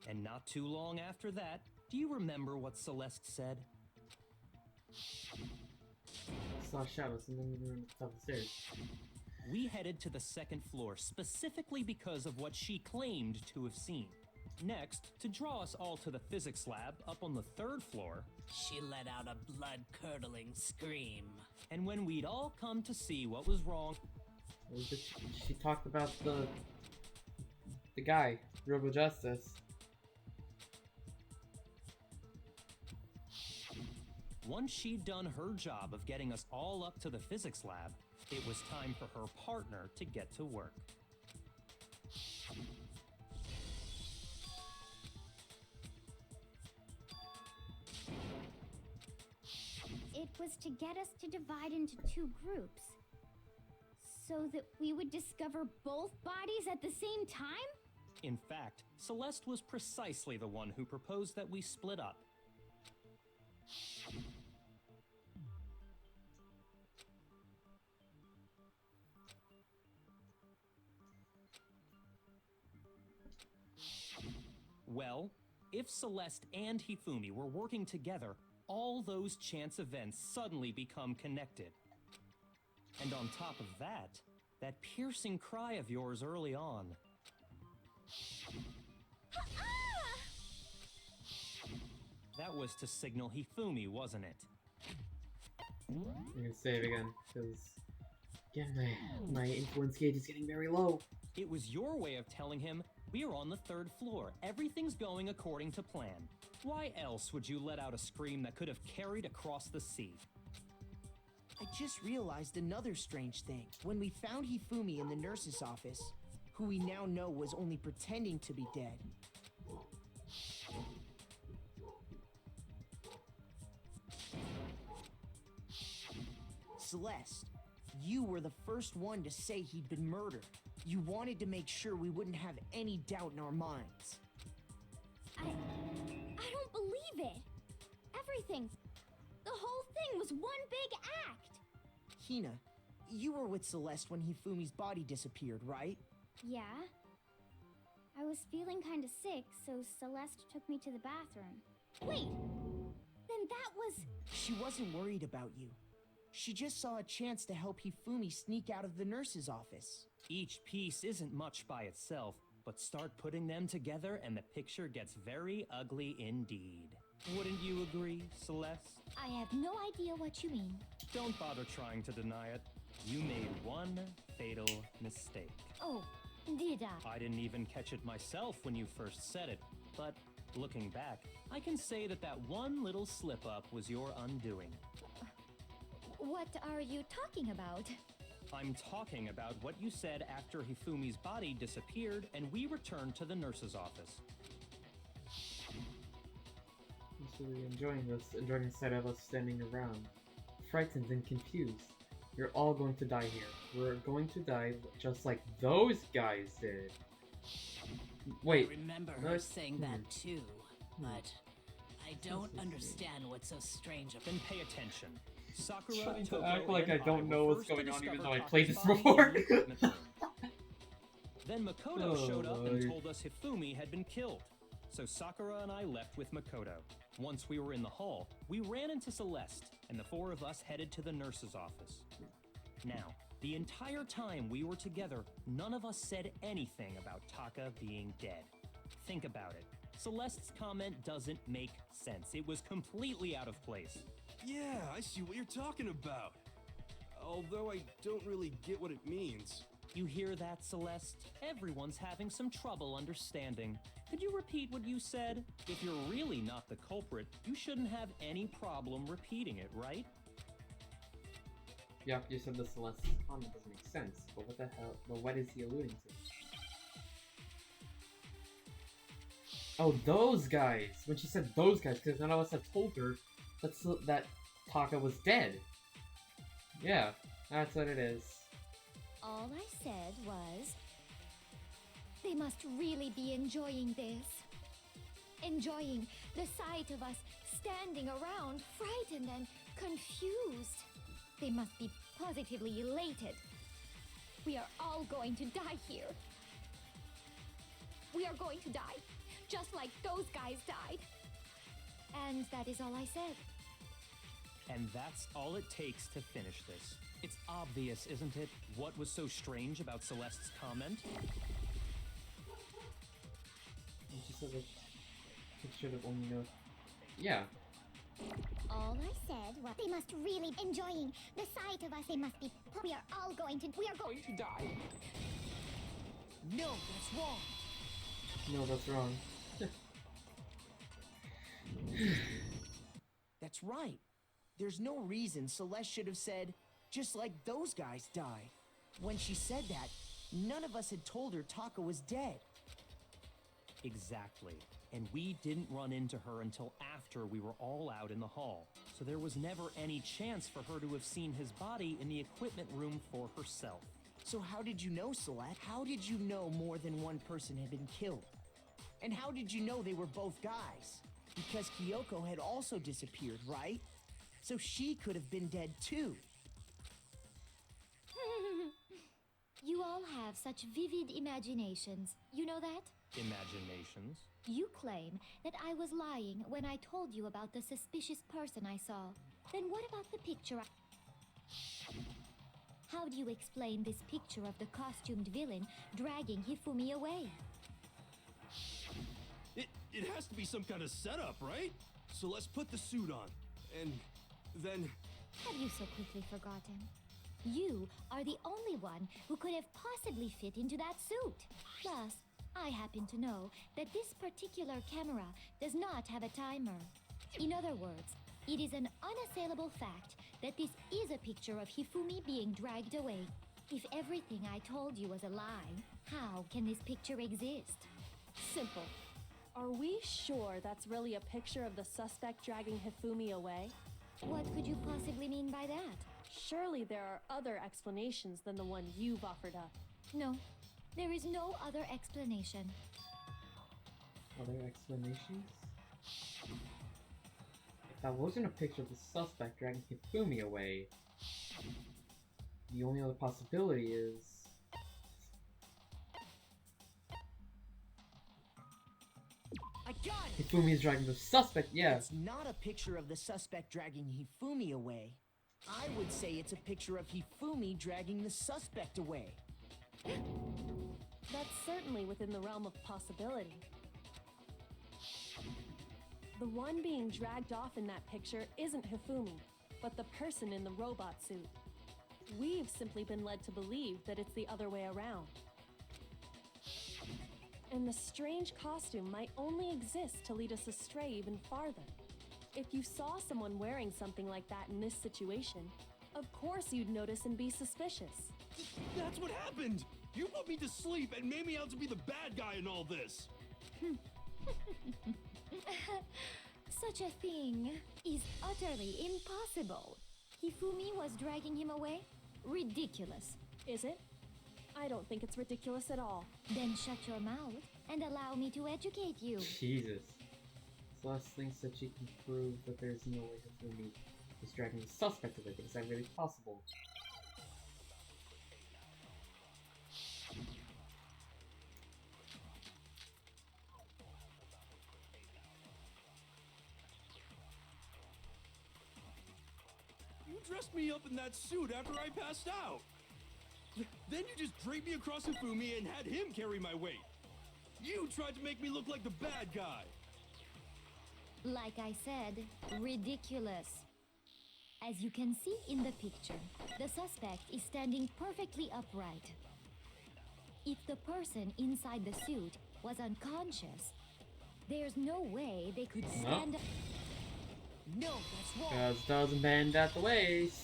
And not too long after that, do you remember what Celeste said? Saw shadows and then we were on the top of the stairs. We headed to the second floor specifically because of what she claimed to have seen. Next, to draw us all to the physics lab up on the third floor, She let out a blood-curdling scream. and when we'd all come to see what was wrong, She talked about the guy, Robo Justice. once she'd done her job of getting us all up to the physics lab, it was time for her partner to get to work. It was to get us to divide into two groups. So that we would discover both bodies at the same time? In fact, Celeste was precisely the one who proposed that we split up. Well, if Celeste and Hifumi were working together, all those chance events suddenly become connected. And on top of that, that piercing cry of yours early on. That was to signal Hifumi, wasn't it? I'm gonna save again, because again my influence gauge is getting very low. It was your way of telling him, we're on the third floor, everything's going according to plan. Why else would you let out a scream that could have carried across the sea? I just realized another strange thing. When we found Hifumi in the nurse's office, who we now know was only pretending to be dead, Celeste, you were the first one to say he'd been murdered. You wanted to make sure we wouldn't have any doubt in our minds. I don't believe it. Everything. The whole thing was one big act. Hina, you were with Celeste when Hifumi's body disappeared, right? Yeah. I was feeling kinda sick, so Celeste took me to the bathroom. Wait! Then that was... She wasn't worried about you. She just saw a chance to help Hifumi sneak out of the nurse's office. Each piece isn't much by itself, but start putting them together and the picture gets very ugly indeed. Wouldn't you agree, Celeste? I have no idea what you mean. Don't bother trying to deny it. You made one fatal mistake. Oh, did I? I didn't even catch it myself when you first said it, but looking back, I can say that that one little slip-up was your undoing. What are you talking about? I'm talking about what you said after Hifumi's body disappeared and we returned to the nurse's office. I'm just really enjoying this, enjoying the sight of us standing around, frightened and confused. You're all going to die here. We're going to die just like those guys did. Wait. I remember her saying that too, but I don't understand what's so strange about it. Then pay attention. Sakura, Trying to Toko, act like and I don't know were what's first to going on even discover though I Taka's played this body before. in the equipment room. Then Makoto Oh, showed up Lord. and told us Hifumi had been killed. So Sakura and I left with Makoto. Once we were in the hall, we ran into Celeste, and the four of us headed to the nurse's office. Now, the entire time we were together, none of us said anything about Taka being dead. Think about it. Celeste's comment doesn't make sense. It was completely out of place. Yeah, I see what you're talking about. Although I don't really get what it means. You hear that, Celeste? Everyone's having some trouble understanding. Could you repeat what you said? If you're really not the culprit, you shouldn't have any problem repeating it, right? Yep, you said the Celeste's comment doesn't make sense, but what the hell? But what is he alluding to? Oh, those guys! When she said those guys, because none of us had told her that Taka was dead. Yeah, that's what it is. All I said was, they must really be enjoying this. Enjoying the sight of us standing around, frightened and confused. They must be positively elated. We are all going to die here. We are going to die, just like those guys died. And that is all I said. And that's all it takes to finish this. It's obvious, isn't it? What was so strange about Celeste's comment? She said that it should have only known. Yeah. All I said was, they must really enjoying the sight of us. They must be. We are going to die. No, that's wrong. No, that's wrong. That's right. There's no reason Celeste should have said, just like those guys died. When she said that, none of us had told her Taka was dead. Exactly. And we didn't run into her until after we were all out in the hall. So there was never any chance for her to have seen his body in the equipment room for herself. So how did you know, Celeste? How did you know more than one person had been killed? And how did you know they were both guys? Because Kyoko had also disappeared, right? So she could have been dead too. You all have such vivid imaginations. You know that? Imaginations? You claim that I was lying when I told you about the suspicious person I saw. Then what about the picture How do you explain this picture of the costumed villain dragging Hifumi away? It has to be some kind of setup, right? So let's put the suit on. And then... Have you so quickly forgotten? You are the only one who could have possibly fit into that suit. Plus, I happen to know that this particular camera does not have a timer. In other words, it is an unassailable fact that this is a picture of Hifumi being dragged away. If everything I told you was a lie, how can this picture exist? Simple. Are we sure that's really a picture of the suspect dragging Hifumi away? What could you possibly mean by that? Surely there are other explanations than the one you've offered up. No, there is no other explanation. Other explanations? If that wasn't a picture of the suspect dragging Hifumi away, the only other possibility is... I got it! Hifumi is dragging the suspect, yeah. It's not a picture of the suspect dragging Hifumi away. I would say it's a picture of Hifumi dragging the suspect away. That's certainly within the realm of possibility. The one being dragged off in that picture isn't Hifumi, but the person in the robot suit. We've simply been led to believe that it's the other way around. And the strange costume might only exist to lead us astray even farther. If you saw someone wearing something like that in this situation, of course you'd notice and be suspicious. That's what happened! You put me to sleep and made me out to be the bad guy in all this! Such a thing is utterly impossible. Hifumi was dragging him away? Ridiculous. Is it? I don't think it's ridiculous at all. Then shut your mouth and allow me to educate you. Jesus. Celeste thinks that she can prove that there's no way Hifumi is dragging the suspect away, but is that really possible? You dressed me up in that suit after I passed out! Then you just draped me across Hifumi and had him carry my weight! You tried to make me look like the bad guy. Like I said, ridiculous. As you can see in the picture, the suspect is standing perfectly upright. If the person inside the suit was unconscious, there's no way they could stand up. No, that's wrong. Because it doesn't bend at the waist.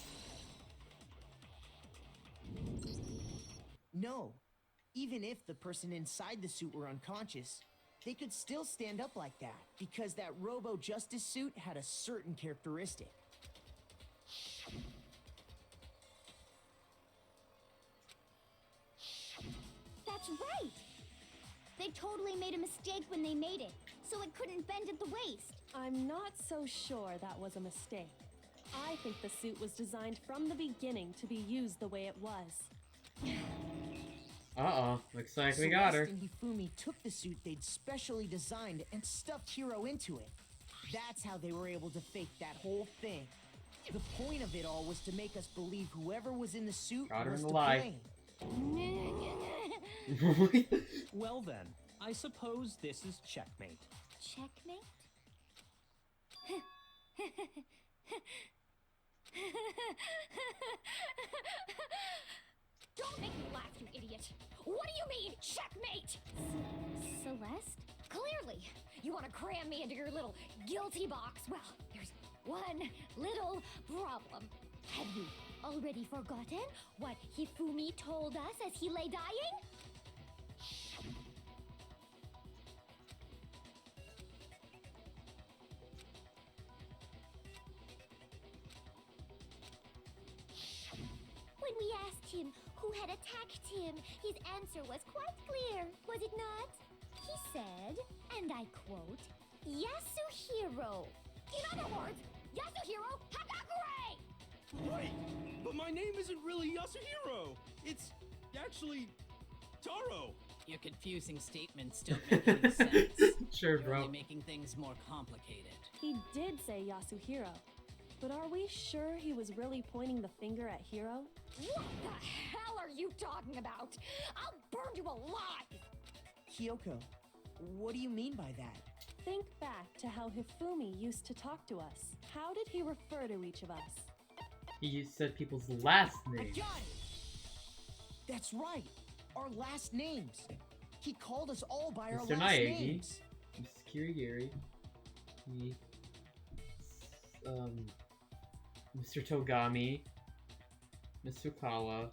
No. Even if the person inside the suit were unconscious, they could still stand up like that, because that Robo-Justice suit had a certain characteristic. That's right! They totally made a mistake when they made it, so it couldn't bend at the waist. I'm not so sure that was a mistake. I think the suit was designed from the beginning to be used the way it was. Uh-oh, looks like we got her. Celeste and Hifumi took the suit they'd specially designed and stuffed Hiro into it. That's how they were able to fake that whole thing. The point of it all was to make us believe whoever was in the suit Got her was in to the lie. blame. Well then, I suppose this is checkmate. Checkmate? Don't make me laugh, you idiot! What do you mean, checkmate? Celeste? Clearly, you want to cram me into your little guilty box. Well, there's one little problem. Have you already forgotten what Hifumi told us as he lay dying? When we asked him who had attacked him, his answer was quite clear, was it not? He said, and I quote, Yasuhiro. In other words, Yasuhiro Hagakure! Wait, but my name isn't really Yasuhiro. It's actually Taro. Your confusing statements don't make any sense. Sure, You're bro. only making things more complicated. He did say Yasuhiro. But are we sure he was really pointing the finger at Hiro? What the hell are you talking about? I'll burn you alive! Kyoko, what do you mean by that? Think back to how Hifumi used to talk to us. How did he refer to each of us? He said people's last I names. got it! That's right! Our last names! He called us all by our Mr. last Naegi. names! Mrs. Kirigiri. He, Mr. Togami. Miss Fukawa.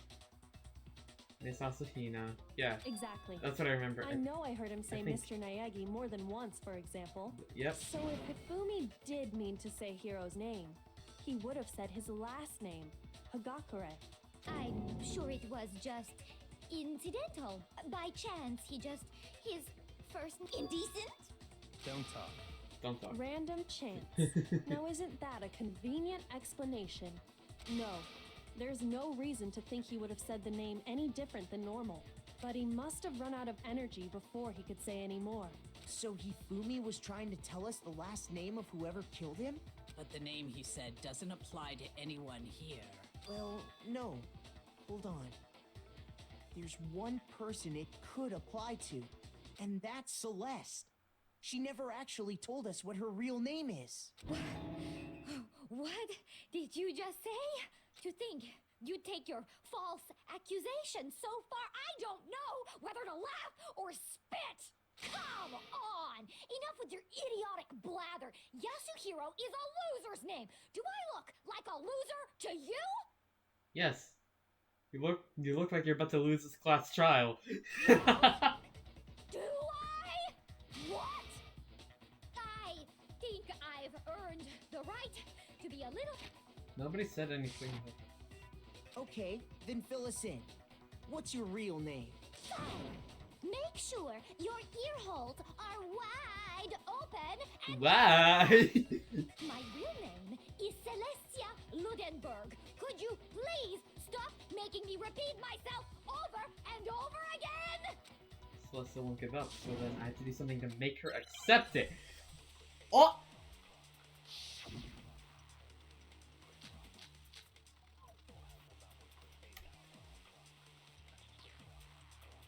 Miss Asahina. Yeah, Exactly. that's what I remember. I know I heard him say think- Mr. Naegi more than once, for example. Yep. So if Hifumi did mean to say Hiro's name, he would have said his last name, Hagakure. I'm sure it was just incidental. By chance, his first Indecent? Don't talk. Don't talk. Random chance. Now isn't that a convenient explanation? No, there's no reason to think he would have said the name any different than normal. But he must have run out of energy before he could say any more. So Hifumi was trying to tell us the last name of whoever killed him? But the name he said doesn't apply to anyone here. Well, no. Hold on. There's one person it could apply to, and that's Celeste. She never actually told us what her real name is. What did you just say? To think you'd take your false accusation so far, I don't know whether to laugh or spit! Come on! Enough with your idiotic blather! Yasuhiro is a loser's name! Do I look like a loser to you? Yes. You look like you're about to lose this class trial. Do I? What? I think I've earned the right to be a little... Nobody said anything. Okay, then fill us in. What's your real name? Fine. Make sure your ear holes are wide open. Why? My real name is Celestia Ludenberg. Could you please stop making me repeat myself over and over again? Celeste won't give up, so then I have to do something to make her accept it. Oh!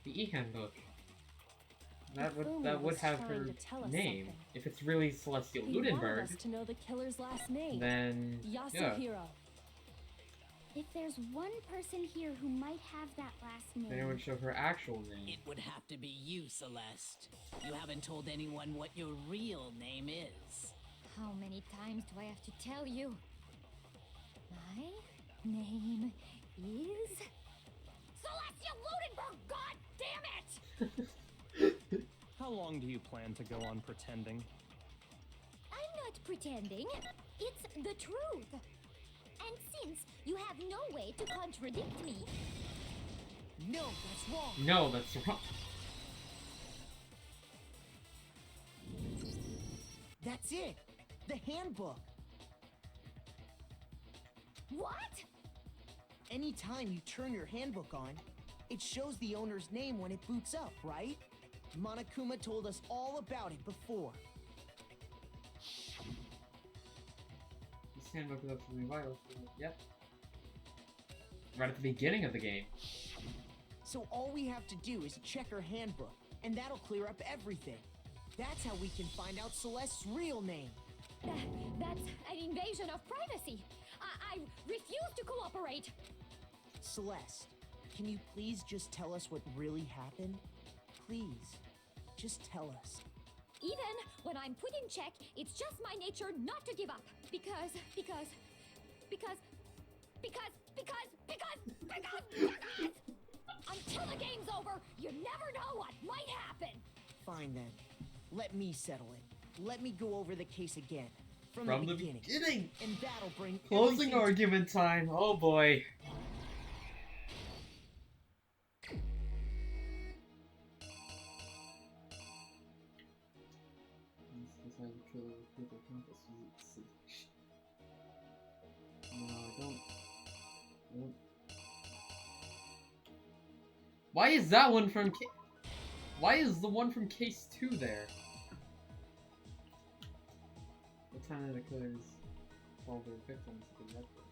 The e-handbook. That Hifumi would was have trying her to tell us name. something. If it's really Celestial He wanted Ludenberg, us to know the killer's last name. then yeah. Yasuhiro. If there's one person here who might have that last Then it name, would show her actual name. It would have to be you, Celeste. You haven't told anyone what your real name is. How many times do I have to tell you? My name is... Celestia Ludenberg, god damn it! How long do you plan to go on pretending? I'm not pretending. It's the truth. And since you have no way to contradict me... No, that's wrong. No, that's wrong. That's it. The handbook. What? Anytime you turn your handbook on, it shows the owner's name when it boots up, right? Monokuma told us all about it before. This handbook is absolutely vital. Yep. Right at the beginning of the game. So all we have to do is check her handbook, and that'll clear up everything. That's how we can find out Celeste's real name. That's an invasion of privacy. I refuse to cooperate. Celeste, can you please just tell us what really happened? Please, just tell us. Even when I'm put in check, it's just my nature not to give up. Because... Until the game's over, you never know what might happen. Fine then. Let me settle it. Let me go over the case again. From the beginning. And that'll bring Closing everything argument time. Oh boy. No, I don't. Why is that one from Why is the one from case 2 there? What time did the killers fall their victims to the red room?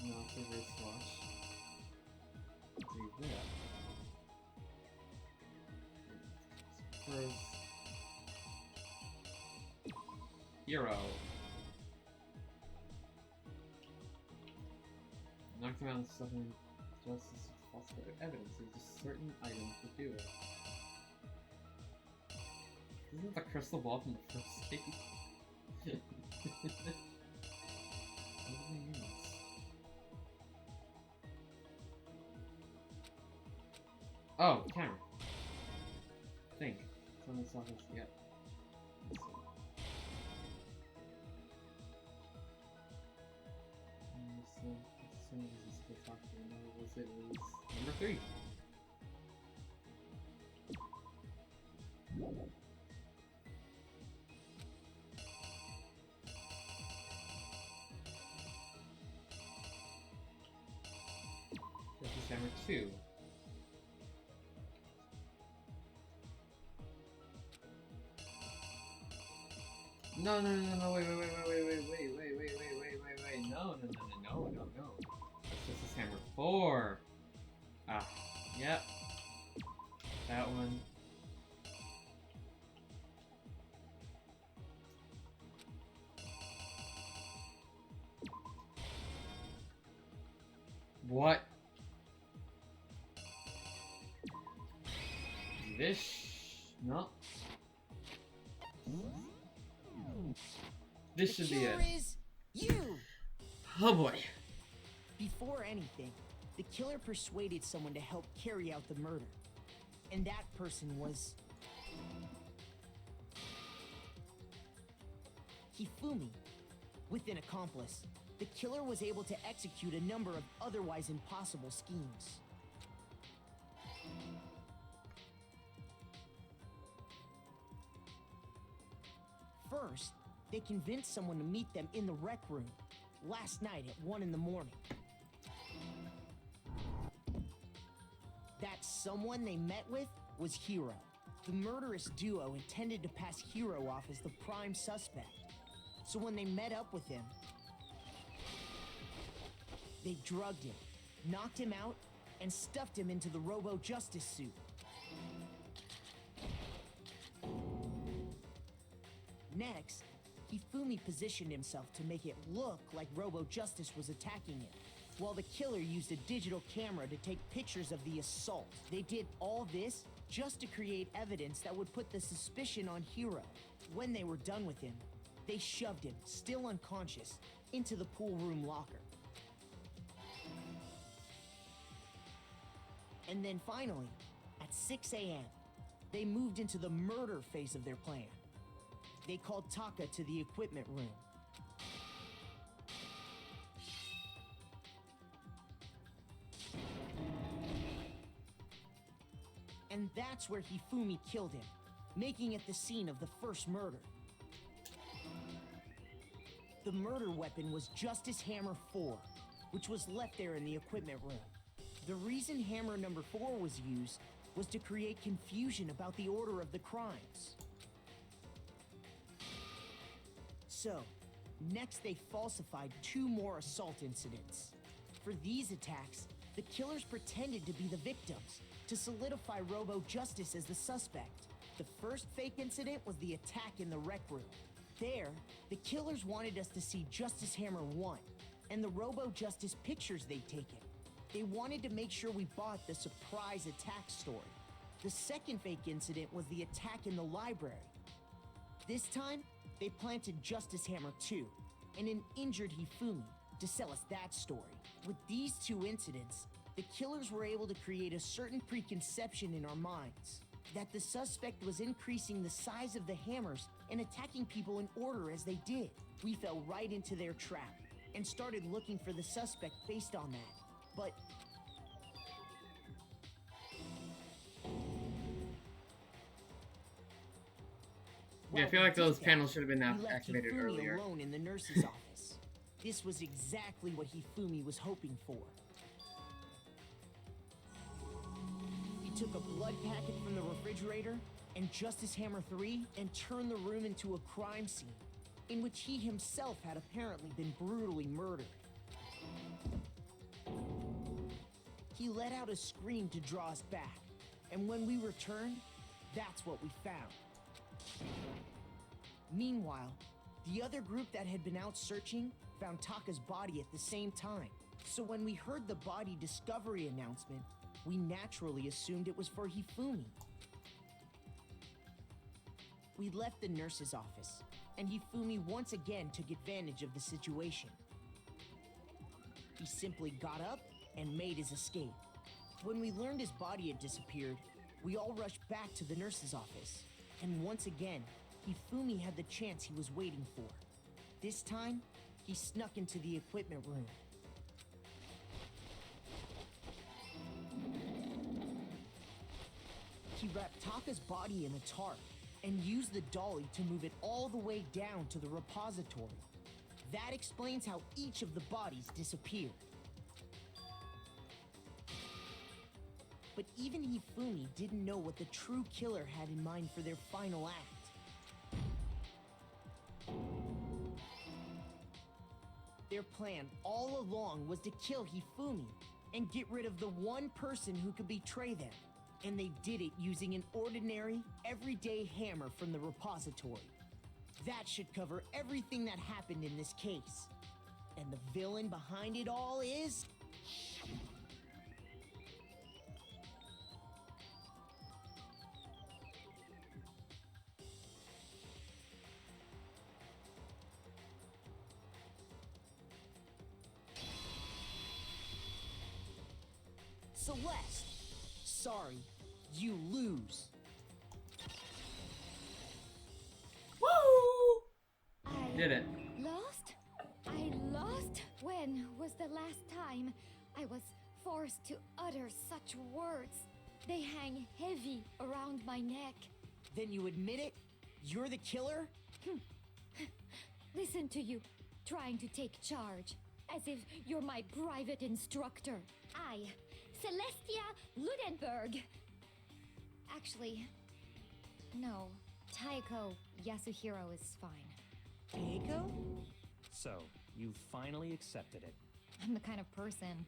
No, it's a reverse watch. Do that. First. Hero. Knocked him out and stuff in justice with false evidence. There's just certain items that do it. Isn't it the crystal ball from the first case? What do they use? Oh, camera. Think. Someone saw this yet. Was it number 3? This is number 2. No, wait, no. This is hammer 4. Ah, yep. That one. What? This? No. This should be it. The killer is you! Oh boy. Before anything, the killer persuaded someone to help carry out the murder. And that person was... Hifumi. With an accomplice, the killer was able to execute a number of otherwise impossible schemes. First, they convinced someone to meet them in the rec room last night at 1 in the morning. That someone they met with was Hiro. The murderous duo intended to pass Hiro off as the prime suspect. So when they met up with him, they drugged him, knocked him out, and stuffed him into the Robo-Justice suit. Next, Hifumi positioned himself to make it look like Robo Justice was attacking him, while the killer used a digital camera to take pictures of the assault. They did all this just to create evidence that would put the suspicion on Hiro. When they were done with him, they shoved him, still unconscious, into the pool room locker. And then finally, at 6 a.m., they moved into the murder phase of their plan. They called Taka to the equipment room. And that's where Hifumi killed him, making it the scene of the first murder. The murder weapon was Justice Hammer 4, which was left there in the equipment room. The reason Hammer number 4 was used was to create confusion about the order of the crimes. So, next they falsified 2 more assault incidents. For these attacks, the killers pretended to be the victims to solidify Robo Justice as the suspect. The first fake incident was the attack in the rec room. There, the killers wanted us to see Justice Hammer 1 and the Robo Justice pictures they'd taken. They wanted to make sure we bought the surprise attack story. The second fake incident was the attack in the library. This time, they planted Justice Hammer 2 and an injured Hifumi to sell us that story. With these 2 incidents, the killers were able to create a certain preconception in our minds that the suspect was increasing the size of the hammers and attacking people in order as they did. We fell right into their trap and started looking for the suspect based on that. But Yeah, I feel like those panels should have been we left activated Hifumi earlier. alone in the nurse's office. This was exactly what Hifumi was hoping for. He took a blood packet from the refrigerator and Justice Hammer 3 and turned the room into a crime scene in which he himself had apparently been brutally murdered. He let out a scream to draw us back, and when we returned, that's what we found. Meanwhile, the other group that had been out searching found Taka's body at the same time. So when we heard the body discovery announcement, we naturally assumed it was for Hifumi. We left the nurse's office, and Hifumi once again took advantage of the situation. He simply got up and made his escape. When we learned his body had disappeared, we all rushed back to the nurse's office. And once again, Hifumi had the chance he was waiting for. This time, he snuck into the equipment room. He wrapped Taka's body in a tarp and used the dolly to move it all the way down to the repository. That explains how each of the bodies disappeared. But even Hifumi didn't know what the true killer had in mind for their final act. Their plan all along was to kill Hifumi and get rid of the one person who could betray them. And they did it using an ordinary, everyday hammer from the repository. That should cover everything that happened in this case. And the villain behind it all is... Celeste! Sorry, you lose. Woo! I Did it. lost? I lost? When was the last time I was forced to utter such words? They hang heavy around my neck. Then you admit it? You're the killer? Listen to you, trying to take charge, as if you're my private instructor. I, Celestia Ludenberg. Actually, no. Taiko Yasuhiro is fine. Taiko? So, you finally accepted it. I'm the kind of person,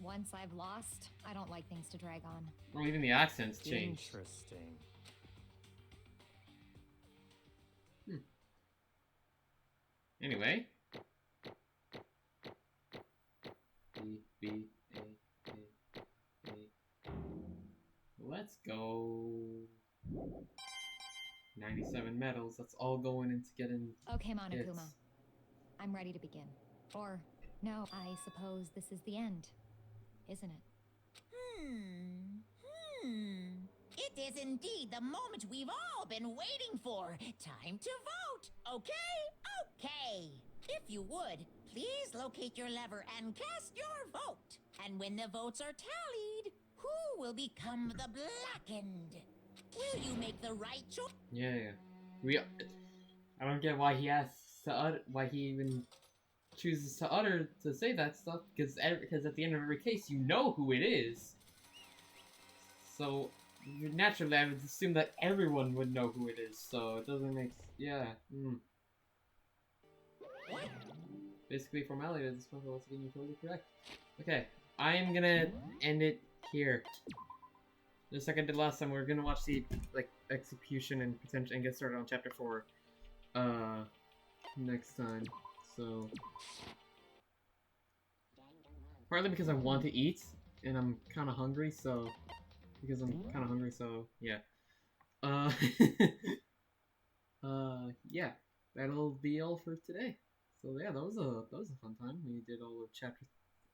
once I've lost, I don't like things to drag on. Well, even the accents changed. Interesting. Anyway. B, A. Let's go. 97 medals. That's all going into getting. Okay, Monokuma. hits. I'm ready to begin. Or, no, I suppose this is the end, isn't it? It is indeed the moment we've all been waiting for. Time to vote. Okay. If you would, please locate your lever and cast your vote. And when the votes are tallied, who will become the blackened? Will you make the right choice? Yeah. I don't get why he asks to why he even chooses to say that stuff, because at the end of every case you know who it is. So naturally I would assume that everyone would know who it is. So it doesn't make What? Basically formality at this point, but once again you're totally correct. Okay, I am gonna end it here. Just like I did last time, we're gonna watch the execution and potential and get started on chapter 4 next time. So partly because I want to eat and I'm kind of hungry, so yeah. Yeah, that'll be all for today. So yeah, that was a fun time. We did all of chapter.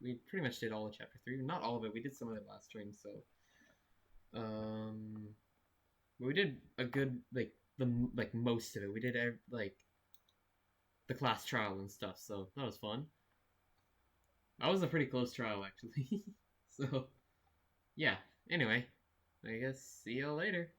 We pretty much did all of chapter 3. Not all of it. We did some of it last stream. So, we did a good most of it. We did the class trial and stuff. So that was fun. That was a pretty close trial actually. So, yeah. Anyway, I guess see y'all later.